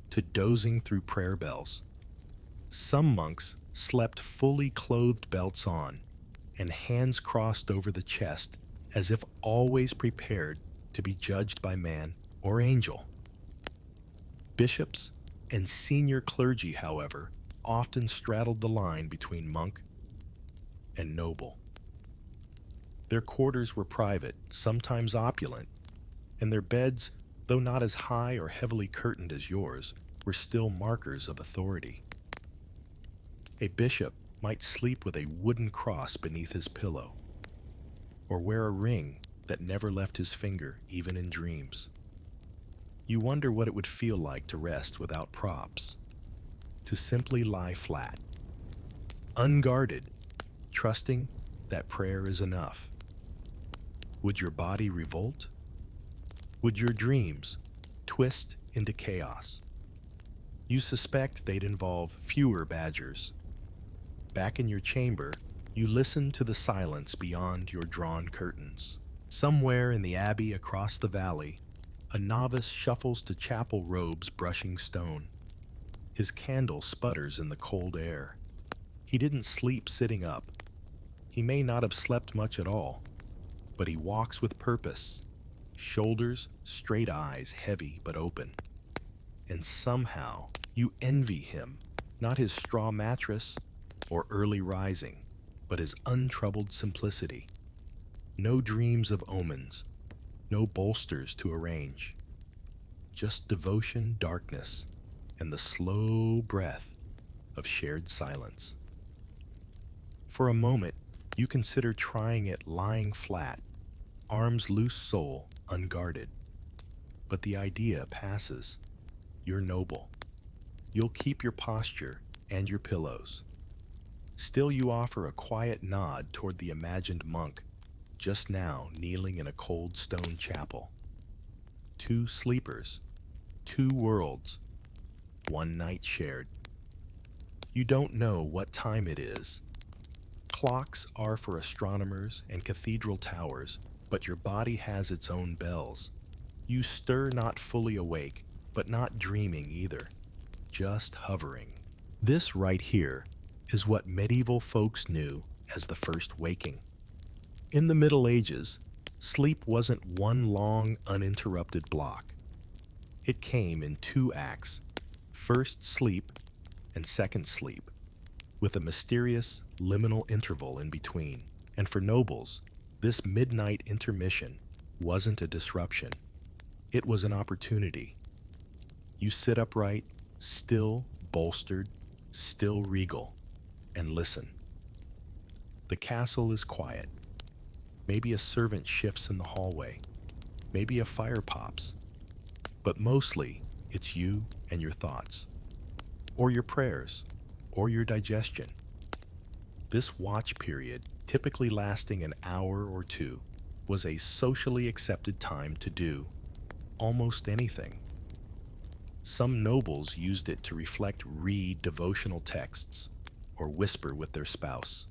to dozing through prayer bells. Some monks slept fully clothed, belts on, and hands crossed over the chest, as if always prepared to be judged by man or angel. Bishops and senior clergy, however, often straddled the line between monk and noble. Their quarters were private, sometimes opulent, and their beds, though not as high or heavily curtained as yours, were still markers of authority. A bishop might sleep with a wooden cross beneath his pillow, or wear a ring that never left his finger, even in dreams. You wonder what it would feel like to rest without props, to simply lie flat, unguarded, trusting that prayer is enough. Would your body revolt? Would your dreams twist into chaos? You suspect they'd involve fewer badgers. Back in your chamber, you listen to the silence beyond your drawn curtains. Somewhere in the abbey across the valley, a novice shuffles to chapel robes brushing stone. His candle sputters in the cold air. He didn't sleep sitting up. He may not have slept much at all, but he walks with purpose. Shoulders, straight eyes, heavy but open. And somehow, you envy him, not his straw mattress or early rising, but his untroubled simplicity. No dreams of omens, no bolsters to arrange. Just devotion, darkness, and the slow breath of shared silence. For a moment, you consider trying it lying flat, arms loose, soul unguarded. But the idea passes. You're noble. You'll keep your posture and your pillows. Still, you offer a quiet nod toward the imagined monk, just now kneeling in a cold stone chapel. Two sleepers, two worlds, one night shared. You don't know what time it is. Clocks are for astronomers and cathedral towers, but your body has its own bells. You stir, not fully awake, but not dreaming either, just hovering. This right here is what medieval folks knew as the first waking. In the Middle Ages, Sleep wasn't one long, uninterrupted block. It came in two acts: first sleep and second sleep, with a mysterious, liminal interval in between. And for nobles, this midnight intermission wasn't a disruption. It was an opportunity. You sit upright, still bolstered, still regal, and listen. The castle is quiet. Maybe a servant shifts in the hallway. Maybe a fire pops. But mostly, it's you and your thoughts, or your prayers, or your digestion. This watch period, typically lasting an hour or two, was a socially accepted time to do almost anything. Some nobles used it to reflect, read devotional texts, or whisper with their spouse.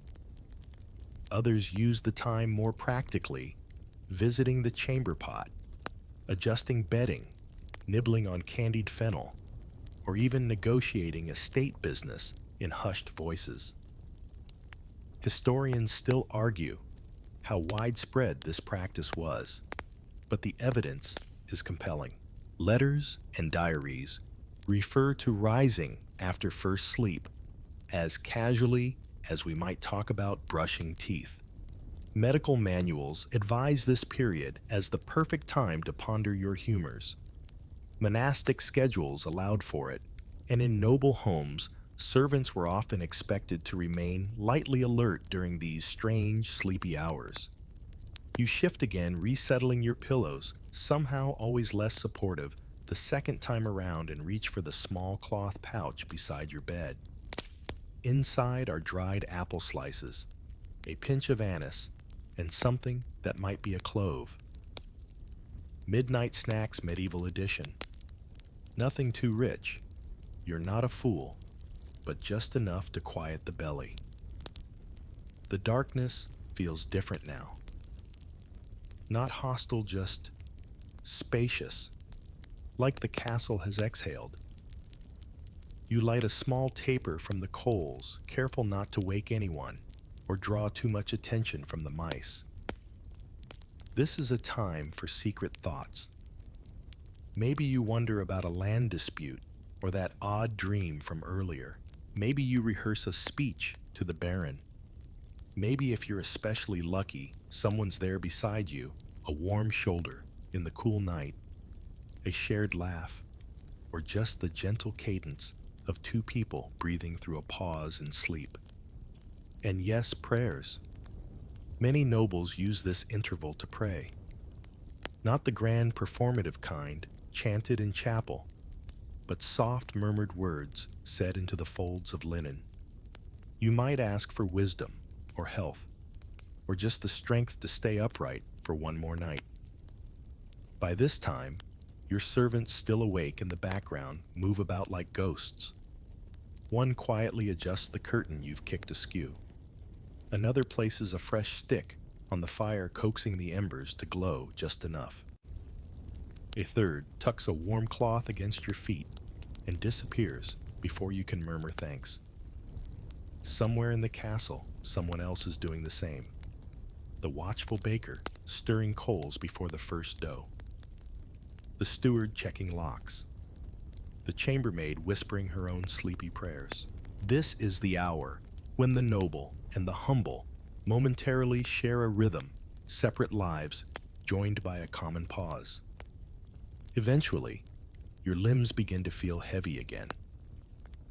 Others used the time more practically, visiting the chamber pot, adjusting bedding, nibbling on candied fennel, or even negotiating estate business in hushed voices. Historians still argue how widespread this practice was, but the evidence is compelling. Letters and diaries refer to rising after first sleep as casually as we might talk about brushing teeth. Medical manuals advise this period as the perfect time to ponder your humors. Monastic schedules allowed for it, and in noble homes, servants were often expected to remain lightly alert during these strange, sleepy hours. You shift again, resettling your pillows, somehow always less supportive, the second time around and reach for the small cloth pouch beside your bed. Inside are dried apple slices, a pinch of anise, and something that might be a clove. Midnight Snacks Medieval Edition. Nothing too rich. You're not a fool, but just enough to quiet the belly. The darkness feels different now. Not hostile, just spacious, like the castle has exhaled. You light a small taper from the coals, careful not to wake anyone or draw too much attention from the mice. This is a time for secret thoughts. Maybe you wonder about a land dispute or that odd dream from earlier. Maybe you rehearse a speech to the Baron. Maybe if you're especially lucky, someone's there beside you, a warm shoulder in the cool night, a shared laugh, or just the gentle cadence of two people breathing through a pause in sleep. And yes, prayers. Many nobles use this interval to pray. Not the grand performative kind, chanted in chapel, but soft murmured words said into the folds of linen. You might ask for wisdom or health, or just the strength to stay upright for one more night. By this time, your servants still awake in the background move about like ghosts. One quietly adjusts the curtain you've kicked askew. Another places a fresh stick on the fire, coaxing the embers to glow just enough. A third tucks a warm cloth against your feet and disappears before you can murmur thanks. Somewhere in the castle, someone else is doing the same. The watchful baker stirring coals before the first dough. The steward checking locks. The chambermaid whispering her own sleepy prayers. This is the hour when the noble and the humble momentarily share a rhythm, separate lives joined by a common pause. Eventually, your limbs begin to feel heavy again.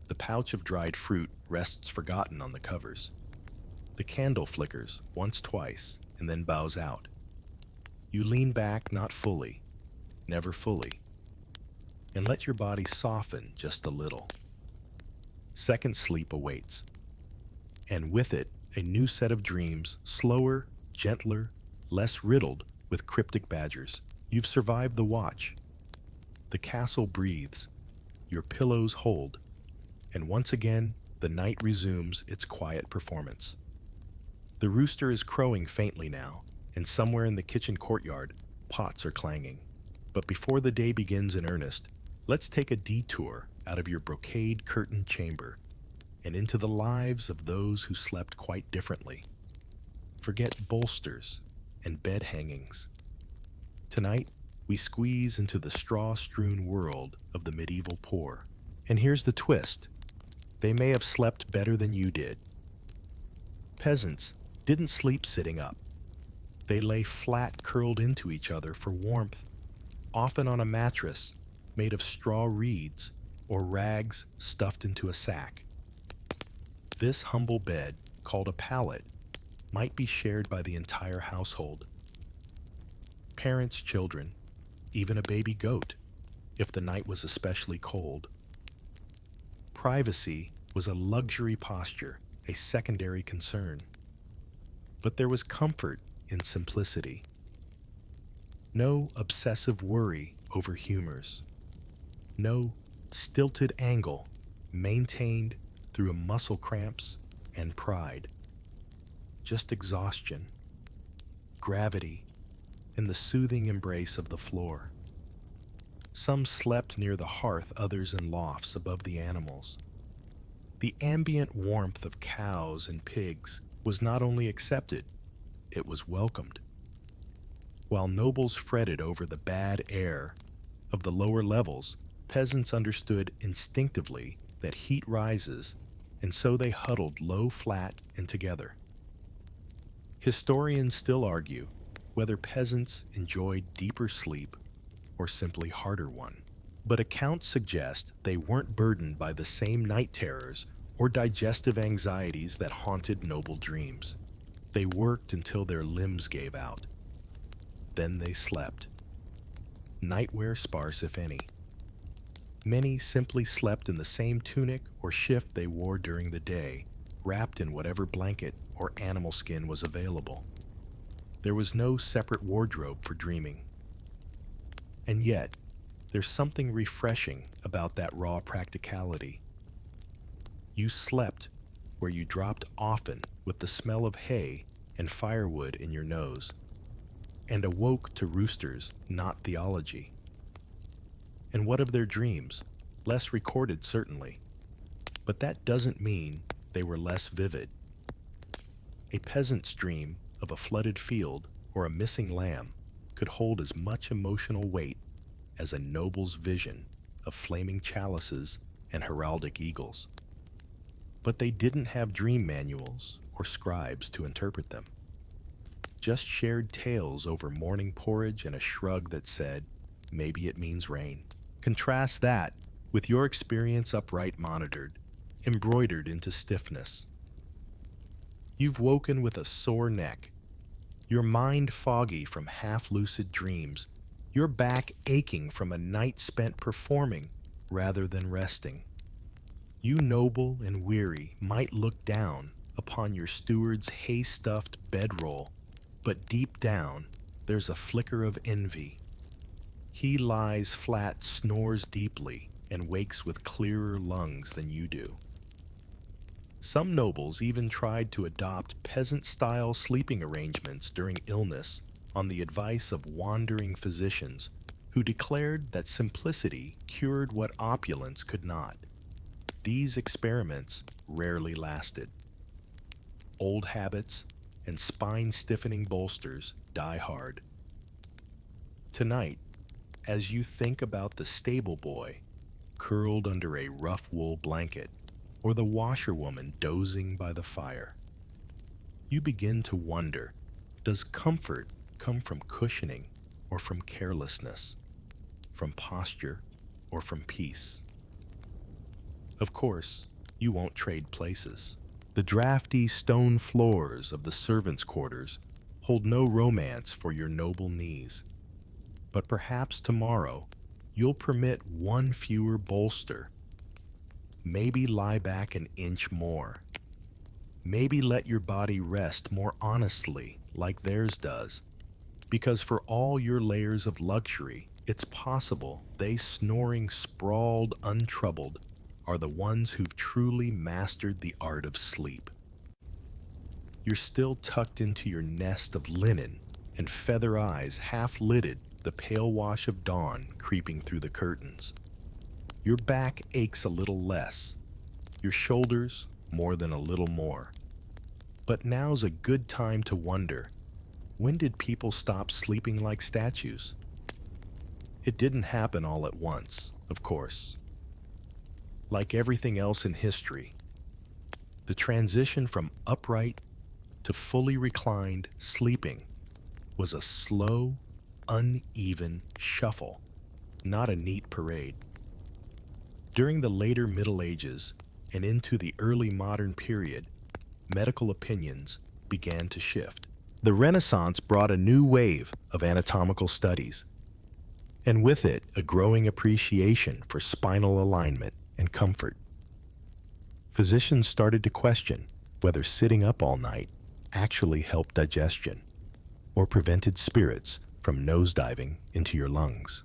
The pouch of dried fruit rests forgotten on the covers. The candle flickers once, twice, and then bows out. You lean back, not fully, never fully, and let your body soften just a little. Second sleep awaits, and with it, a new set of dreams, slower, gentler, less riddled with cryptic badgers. You've survived the watch. The castle breathes, your pillows hold, and once again, the night resumes its quiet performance. The rooster is crowing faintly now, and somewhere in the kitchen courtyard, pots are clanging. But before the day begins in earnest, let's take a detour out of your brocade curtained chamber and into the lives of those who slept quite differently. Forget bolsters and bed hangings Tonight, we squeeze into the straw-strewn world of the medieval poor. And here's the twist. They may have slept better than you did. Peasants didn't sleep sitting up. They lay flat, curled into each other for warmth, often on a mattress made of straw reeds or rags stuffed into a sack. This humble bed, called a pallet, might be shared by the entire household. Parents, children, even a baby goat, if the night was especially cold. Privacy was a luxury posture, a secondary concern. But there was comfort in simplicity. No obsessive worry over humors. No stilted angle maintained through muscle cramps and pride. Just exhaustion, gravity, and the soothing embrace of the floor. Some slept near the hearth, others in lofts above the animals. The ambient warmth of cows and pigs was not only accepted, it was welcomed. While nobles fretted over the bad air of the lower levels, peasants understood instinctively that heat rises, and so they huddled low, flat, and together. Historians still argue whether peasants enjoyed deeper sleep or simply harder one. But accounts suggest they weren't burdened by the same night terrors or digestive anxieties that haunted noble dreams. They worked until their limbs gave out. Then they slept. Nightwear sparse, if any. Many simply slept in the same tunic or shift they wore during the day, wrapped in whatever blanket or animal skin was available. There was no separate wardrobe for dreaming. And yet, there's something refreshing about that raw practicality. You slept where you dropped often with the smell of hay and firewood in your nose, and awoke to roosters, not theology. And what of their dreams? Less recorded, certainly. But that doesn't mean they were less vivid. A peasant's dream of a flooded field or a missing lamb could hold as much emotional weight as a noble's vision of flaming chalices and heraldic eagles. But they didn't have dream manuals or scribes to interpret them. Just shared tales over morning porridge and a shrug that said, maybe it means rain. Contrast that with your experience upright monitored, embroidered into stiffness. You've woken with a sore neck, your mind foggy from half-lucid dreams, your back aching from a night spent performing rather than resting. You noble and weary might look down upon your steward's hay-stuffed bedroll, but deep down there's a flicker of envy. He lies flat, snores deeply, and wakes with clearer lungs than you do. Some nobles even tried to adopt peasant-style sleeping arrangements during illness on the advice of wandering physicians who declared that simplicity cured what opulence could not. These experiments rarely lasted. Old habits and spine-stiffening bolsters die hard. Tonight, as you think about the stable boy curled under a rough wool blanket, or the washerwoman dozing by the fire, you begin to wonder, does comfort come from cushioning or from carelessness, from posture or from peace? Of course, you won't trade places. The drafty stone floors of the servants' quarters hold no romance for your noble knees. But perhaps tomorrow you'll permit one fewer bolster. Maybe lie back an inch more. Maybe let your body rest more honestly like theirs does. Because for all your layers of luxury, it's possible they snoring sprawled untroubled are the ones who've truly mastered the art of sleep. You're still tucked into your nest of linen, and feather eyes half-lidded the pale wash of dawn creeping through the curtains. Your back aches a little less, your shoulders more than a little more. But now's a good time to wonder, When did people stop sleeping like statues? It didn't happen all at once, of course. Like everything else in history, the transition from upright to fully reclined sleeping was a slow, uneven shuffle, not a neat parade. During the later Middle Ages and into the early modern period, medical opinions began to shift. The Renaissance brought a new wave of anatomical studies, and with it, a growing appreciation for spinal alignment and comfort. Physicians started to question whether sitting up all night actually helped digestion or prevented spirits from nosediving into your lungs.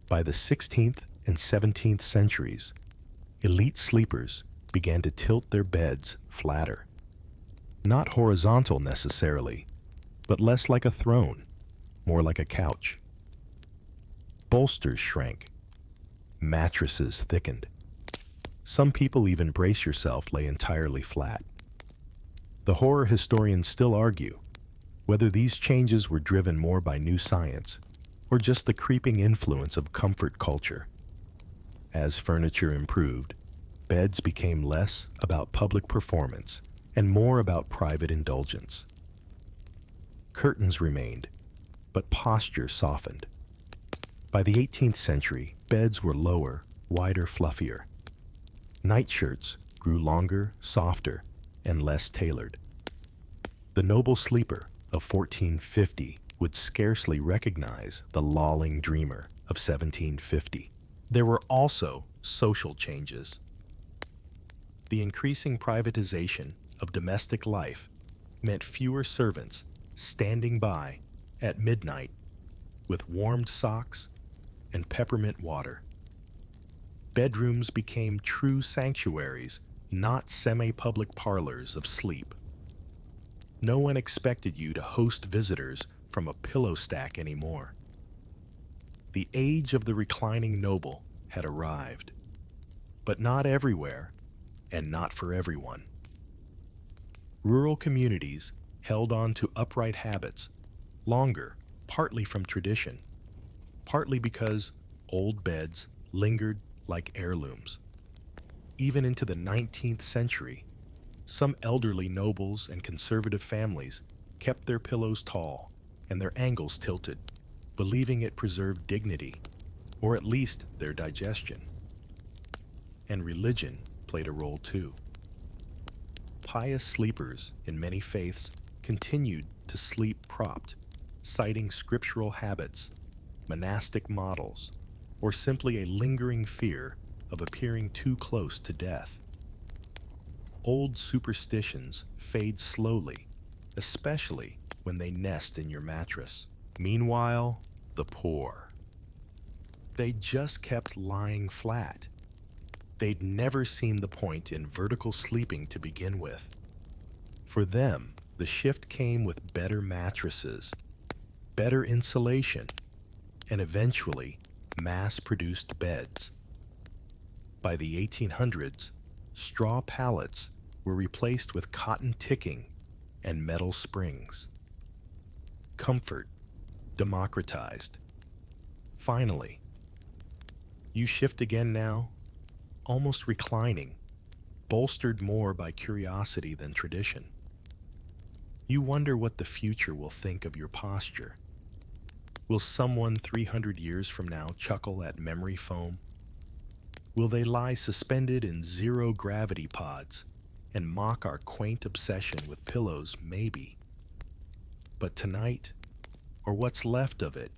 By the 16th and 17th centuries, elite sleepers began to tilt their beds flatter. Not horizontal necessarily, but less like a throne, more like a couch. Bolsters shrank. Mattresses thickened. Some people even, brace yourself, lay entirely flat. The horror historians still argue whether these changes were driven more by new science or just the creeping influence of comfort culture. As furniture improved, beds became less about public performance and more about private indulgence. Curtains remained, but posture softened. By the 18th century, beds were lower, wider, fluffier. Nightshirts grew longer, softer, and less tailored. The noble sleeper of 1450 would scarcely recognize the lolling dreamer of 1750. There were also social changes. The increasing privatization of domestic life meant fewer servants standing by at midnight with warmed socks and peppermint water. Bedrooms became true sanctuaries, not semi-public parlors of sleep. No one expected you to host visitors from a pillow stack anymore. The age of the reclining noble had arrived, but not everywhere and not for everyone. Rural communities held on to upright habits longer, partly from tradition, partly because old beds lingered like heirlooms. Even into the 19th century, some elderly nobles and conservative families kept their pillows tall and their angles tilted, believing it preserved dignity, or at least their digestion. And religion played a role too. Pious sleepers in many faiths continued to sleep propped, citing scriptural habits, monastic models, or simply a lingering fear of appearing too close to death. Old superstitions fade slowly, especially when they nest in your mattress. Meanwhile, the poor. They just kept lying flat. They'd never seen the point in vertical sleeping to begin with. For them, the shift came with better mattresses, better insulation, and eventually mass-produced beds. By the 1800s, straw pallets were replaced with cotton ticking and metal springs. Comfort democratized. Finally, you shift again now, almost reclining, bolstered more by curiosity than tradition. You wonder what the future will think of your posture. Will someone 300 years from now chuckle at memory foam? Will they lie suspended in zero-gravity pods and mock our quaint obsession with pillows? Maybe. But tonight, or what's left of it,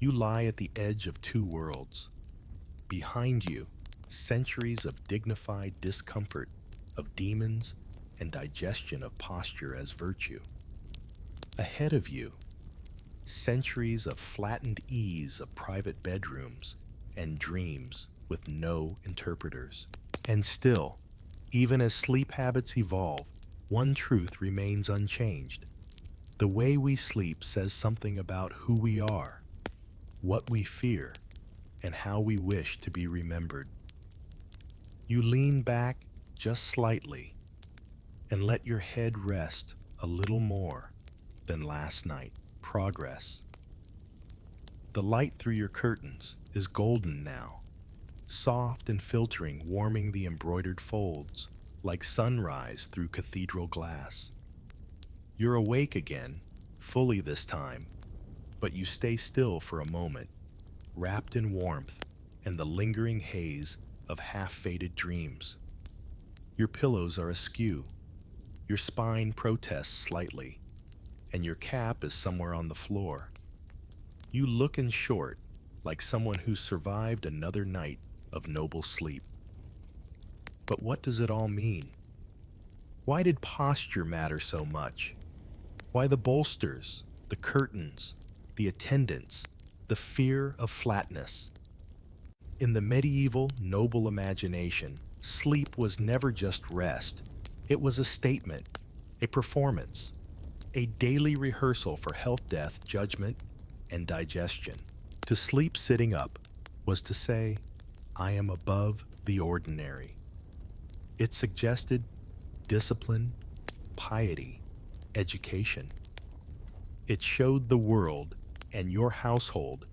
you lie at the edge of two worlds. Behind you, centuries of dignified discomfort, of demons and digestion of posture as virtue. Ahead of you, centuries of flattened ease of private bedrooms and dreams with no interpreters. And still, even as sleep habits evolve, one truth remains unchanged. The way we sleep says something about who we are, what we fear, and how we wish to be remembered. You lean back just slightly and let your head rest a little more, than last night. Progress. The light through your curtains is golden now, soft and filtering, warming the embroidered folds like sunrise through cathedral glass. You're awake again, fully this time, but you stay still for a moment, wrapped in warmth and the lingering haze of half-faded dreams. Your pillows are askew, your spine protests slightly, and your cap is somewhere on the floor. You look in short, like someone who survived another night of noble sleep. But what does it all mean? Why did posture matter so much? Why the bolsters, the curtains, the attendants, the fear of flatness? In the medieval noble imagination, sleep was never just rest. It was a statement, a performance, a daily rehearsal for health, death, judgment, and digestion. To sleep sitting up was to say, I am above the ordinary. It suggested discipline, piety, education. It showed the world and your household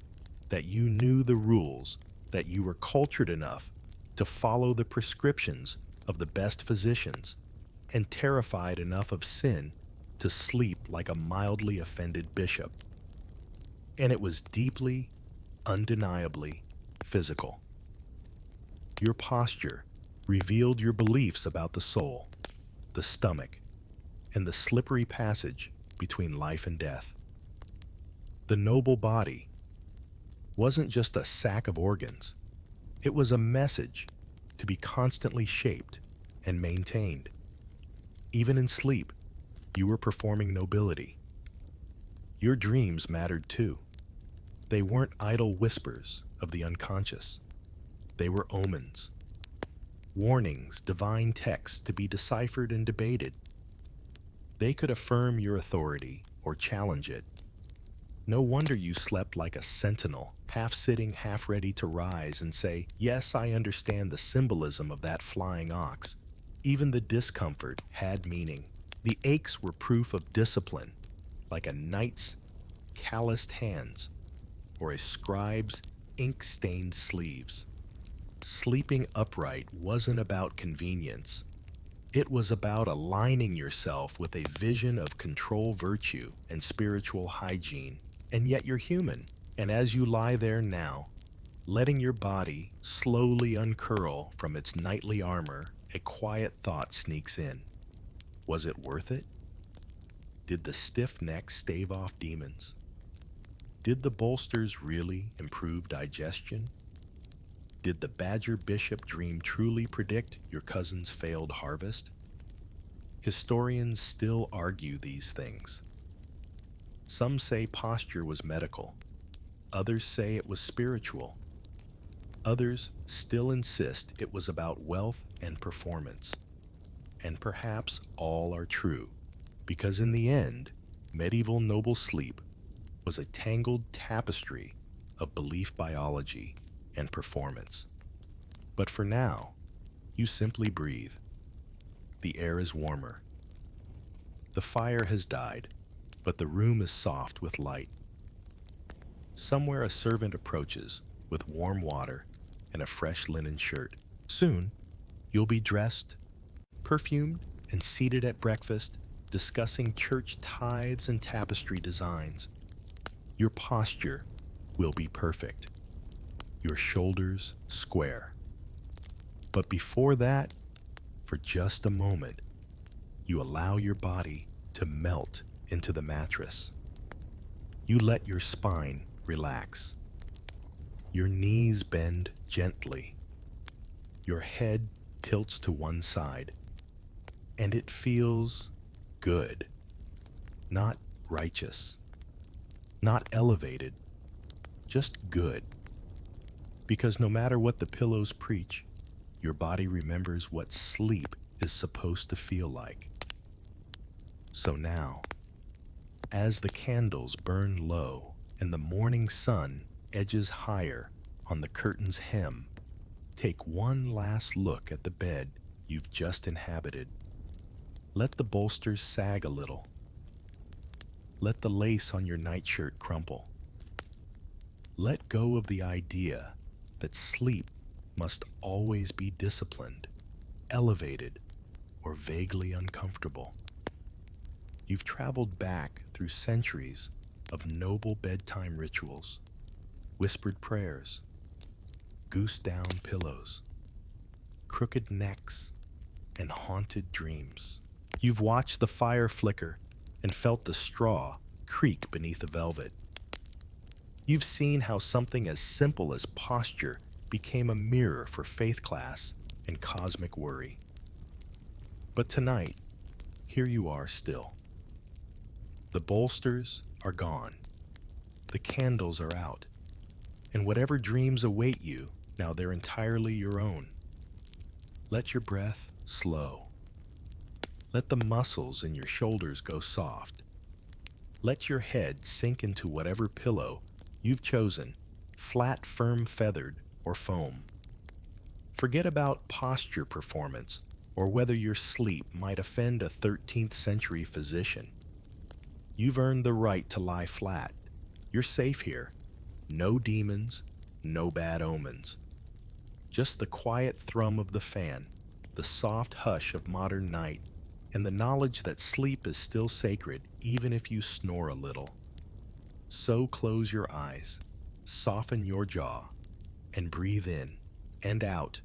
that you knew the rules, that you were cultured enough to follow the prescriptions of the best physicians, and terrified enough of sin to sleep like a mildly offended bishop. And it was deeply, undeniably physical. Your posture revealed your beliefs about the soul, the stomach, and the slippery passage between life and death. The noble body wasn't just a sack of organs. It was a message to be constantly shaped and maintained. Even in sleep, you were performing nobility. Your dreams mattered too. They weren't idle whispers of the unconscious. They were omens, warnings, divine texts to be deciphered and debated. They could affirm your authority or challenge it. No wonder you slept like a sentinel, half sitting, half ready to rise and say, yes, I understand the symbolism of that flying ox. Even the discomfort had meaning. The aches were proof of discipline, like a knight's calloused hands or a scribe's ink-stained sleeves. Sleeping upright wasn't about convenience. It was about aligning yourself with a vision of control, virtue, and spiritual hygiene. And yet you're human, and as you lie there now, letting your body slowly uncurl from its nightly armor, a quiet thought sneaks in. Was it worth it? Did the stiff neck stave off demons? Did the bolsters really improve digestion? Did the Badger Bishop dream truly predict your cousin's failed harvest? Historians still argue these things. Some say posture was medical. Others say it was spiritual. Others still insist it was about wealth and performance. And perhaps all are true, because in the end, medieval noble sleep was a tangled tapestry of belief, biology, and performance. But for now, you simply breathe. The air is warmer. The fire has died, but the room is soft with light. Somewhere a servant approaches with warm water and a fresh linen shirt. Soon, you'll be dressed, perfumed, and seated at breakfast, discussing church tithes and tapestry designs. Your posture will be perfect. Your shoulders square. But before that, for just a moment, you allow your body to melt into the mattress. You let your spine relax. Your knees bend gently. Your head tilts to one side. And it feels good. Not righteous. Not elevated. Just good. Because no matter what the pillows preach, your body remembers what sleep is supposed to feel like. So now, as the candles burn low and the morning sun edges higher on the curtain's hem, take one last look at the bed you've just inhabited. Let the bolsters sag a little. Let the lace on your nightshirt crumple. Let go of the idea that sleep must always be disciplined, elevated, or vaguely uncomfortable. You've traveled back through centuries of noble bedtime rituals, whispered prayers, goose-down pillows, crooked necks, and haunted dreams. You've watched the fire flicker and felt the straw creak beneath the velvet. You've seen how something as simple as posture became a mirror for faith class and cosmic worry. But tonight, here you are still. The bolsters are gone. The candles are out. And whatever dreams await you, now they're entirely your own. Let your breath slow. Let the muscles in your shoulders go soft. Let your head sink into whatever pillow you've chosen, flat, firm, feathered, or foam. Forget about posture performance or whether your sleep might offend a 13th century physician. You've earned the right to lie flat. You're safe here. No demons, no bad omens. Just the quiet thrum of the fan, the soft hush of modern night, and the knowledge that sleep is still sacred even if you snore a little. So close your eyes, soften your jaw, and breathe in and out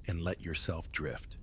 and let yourself drift.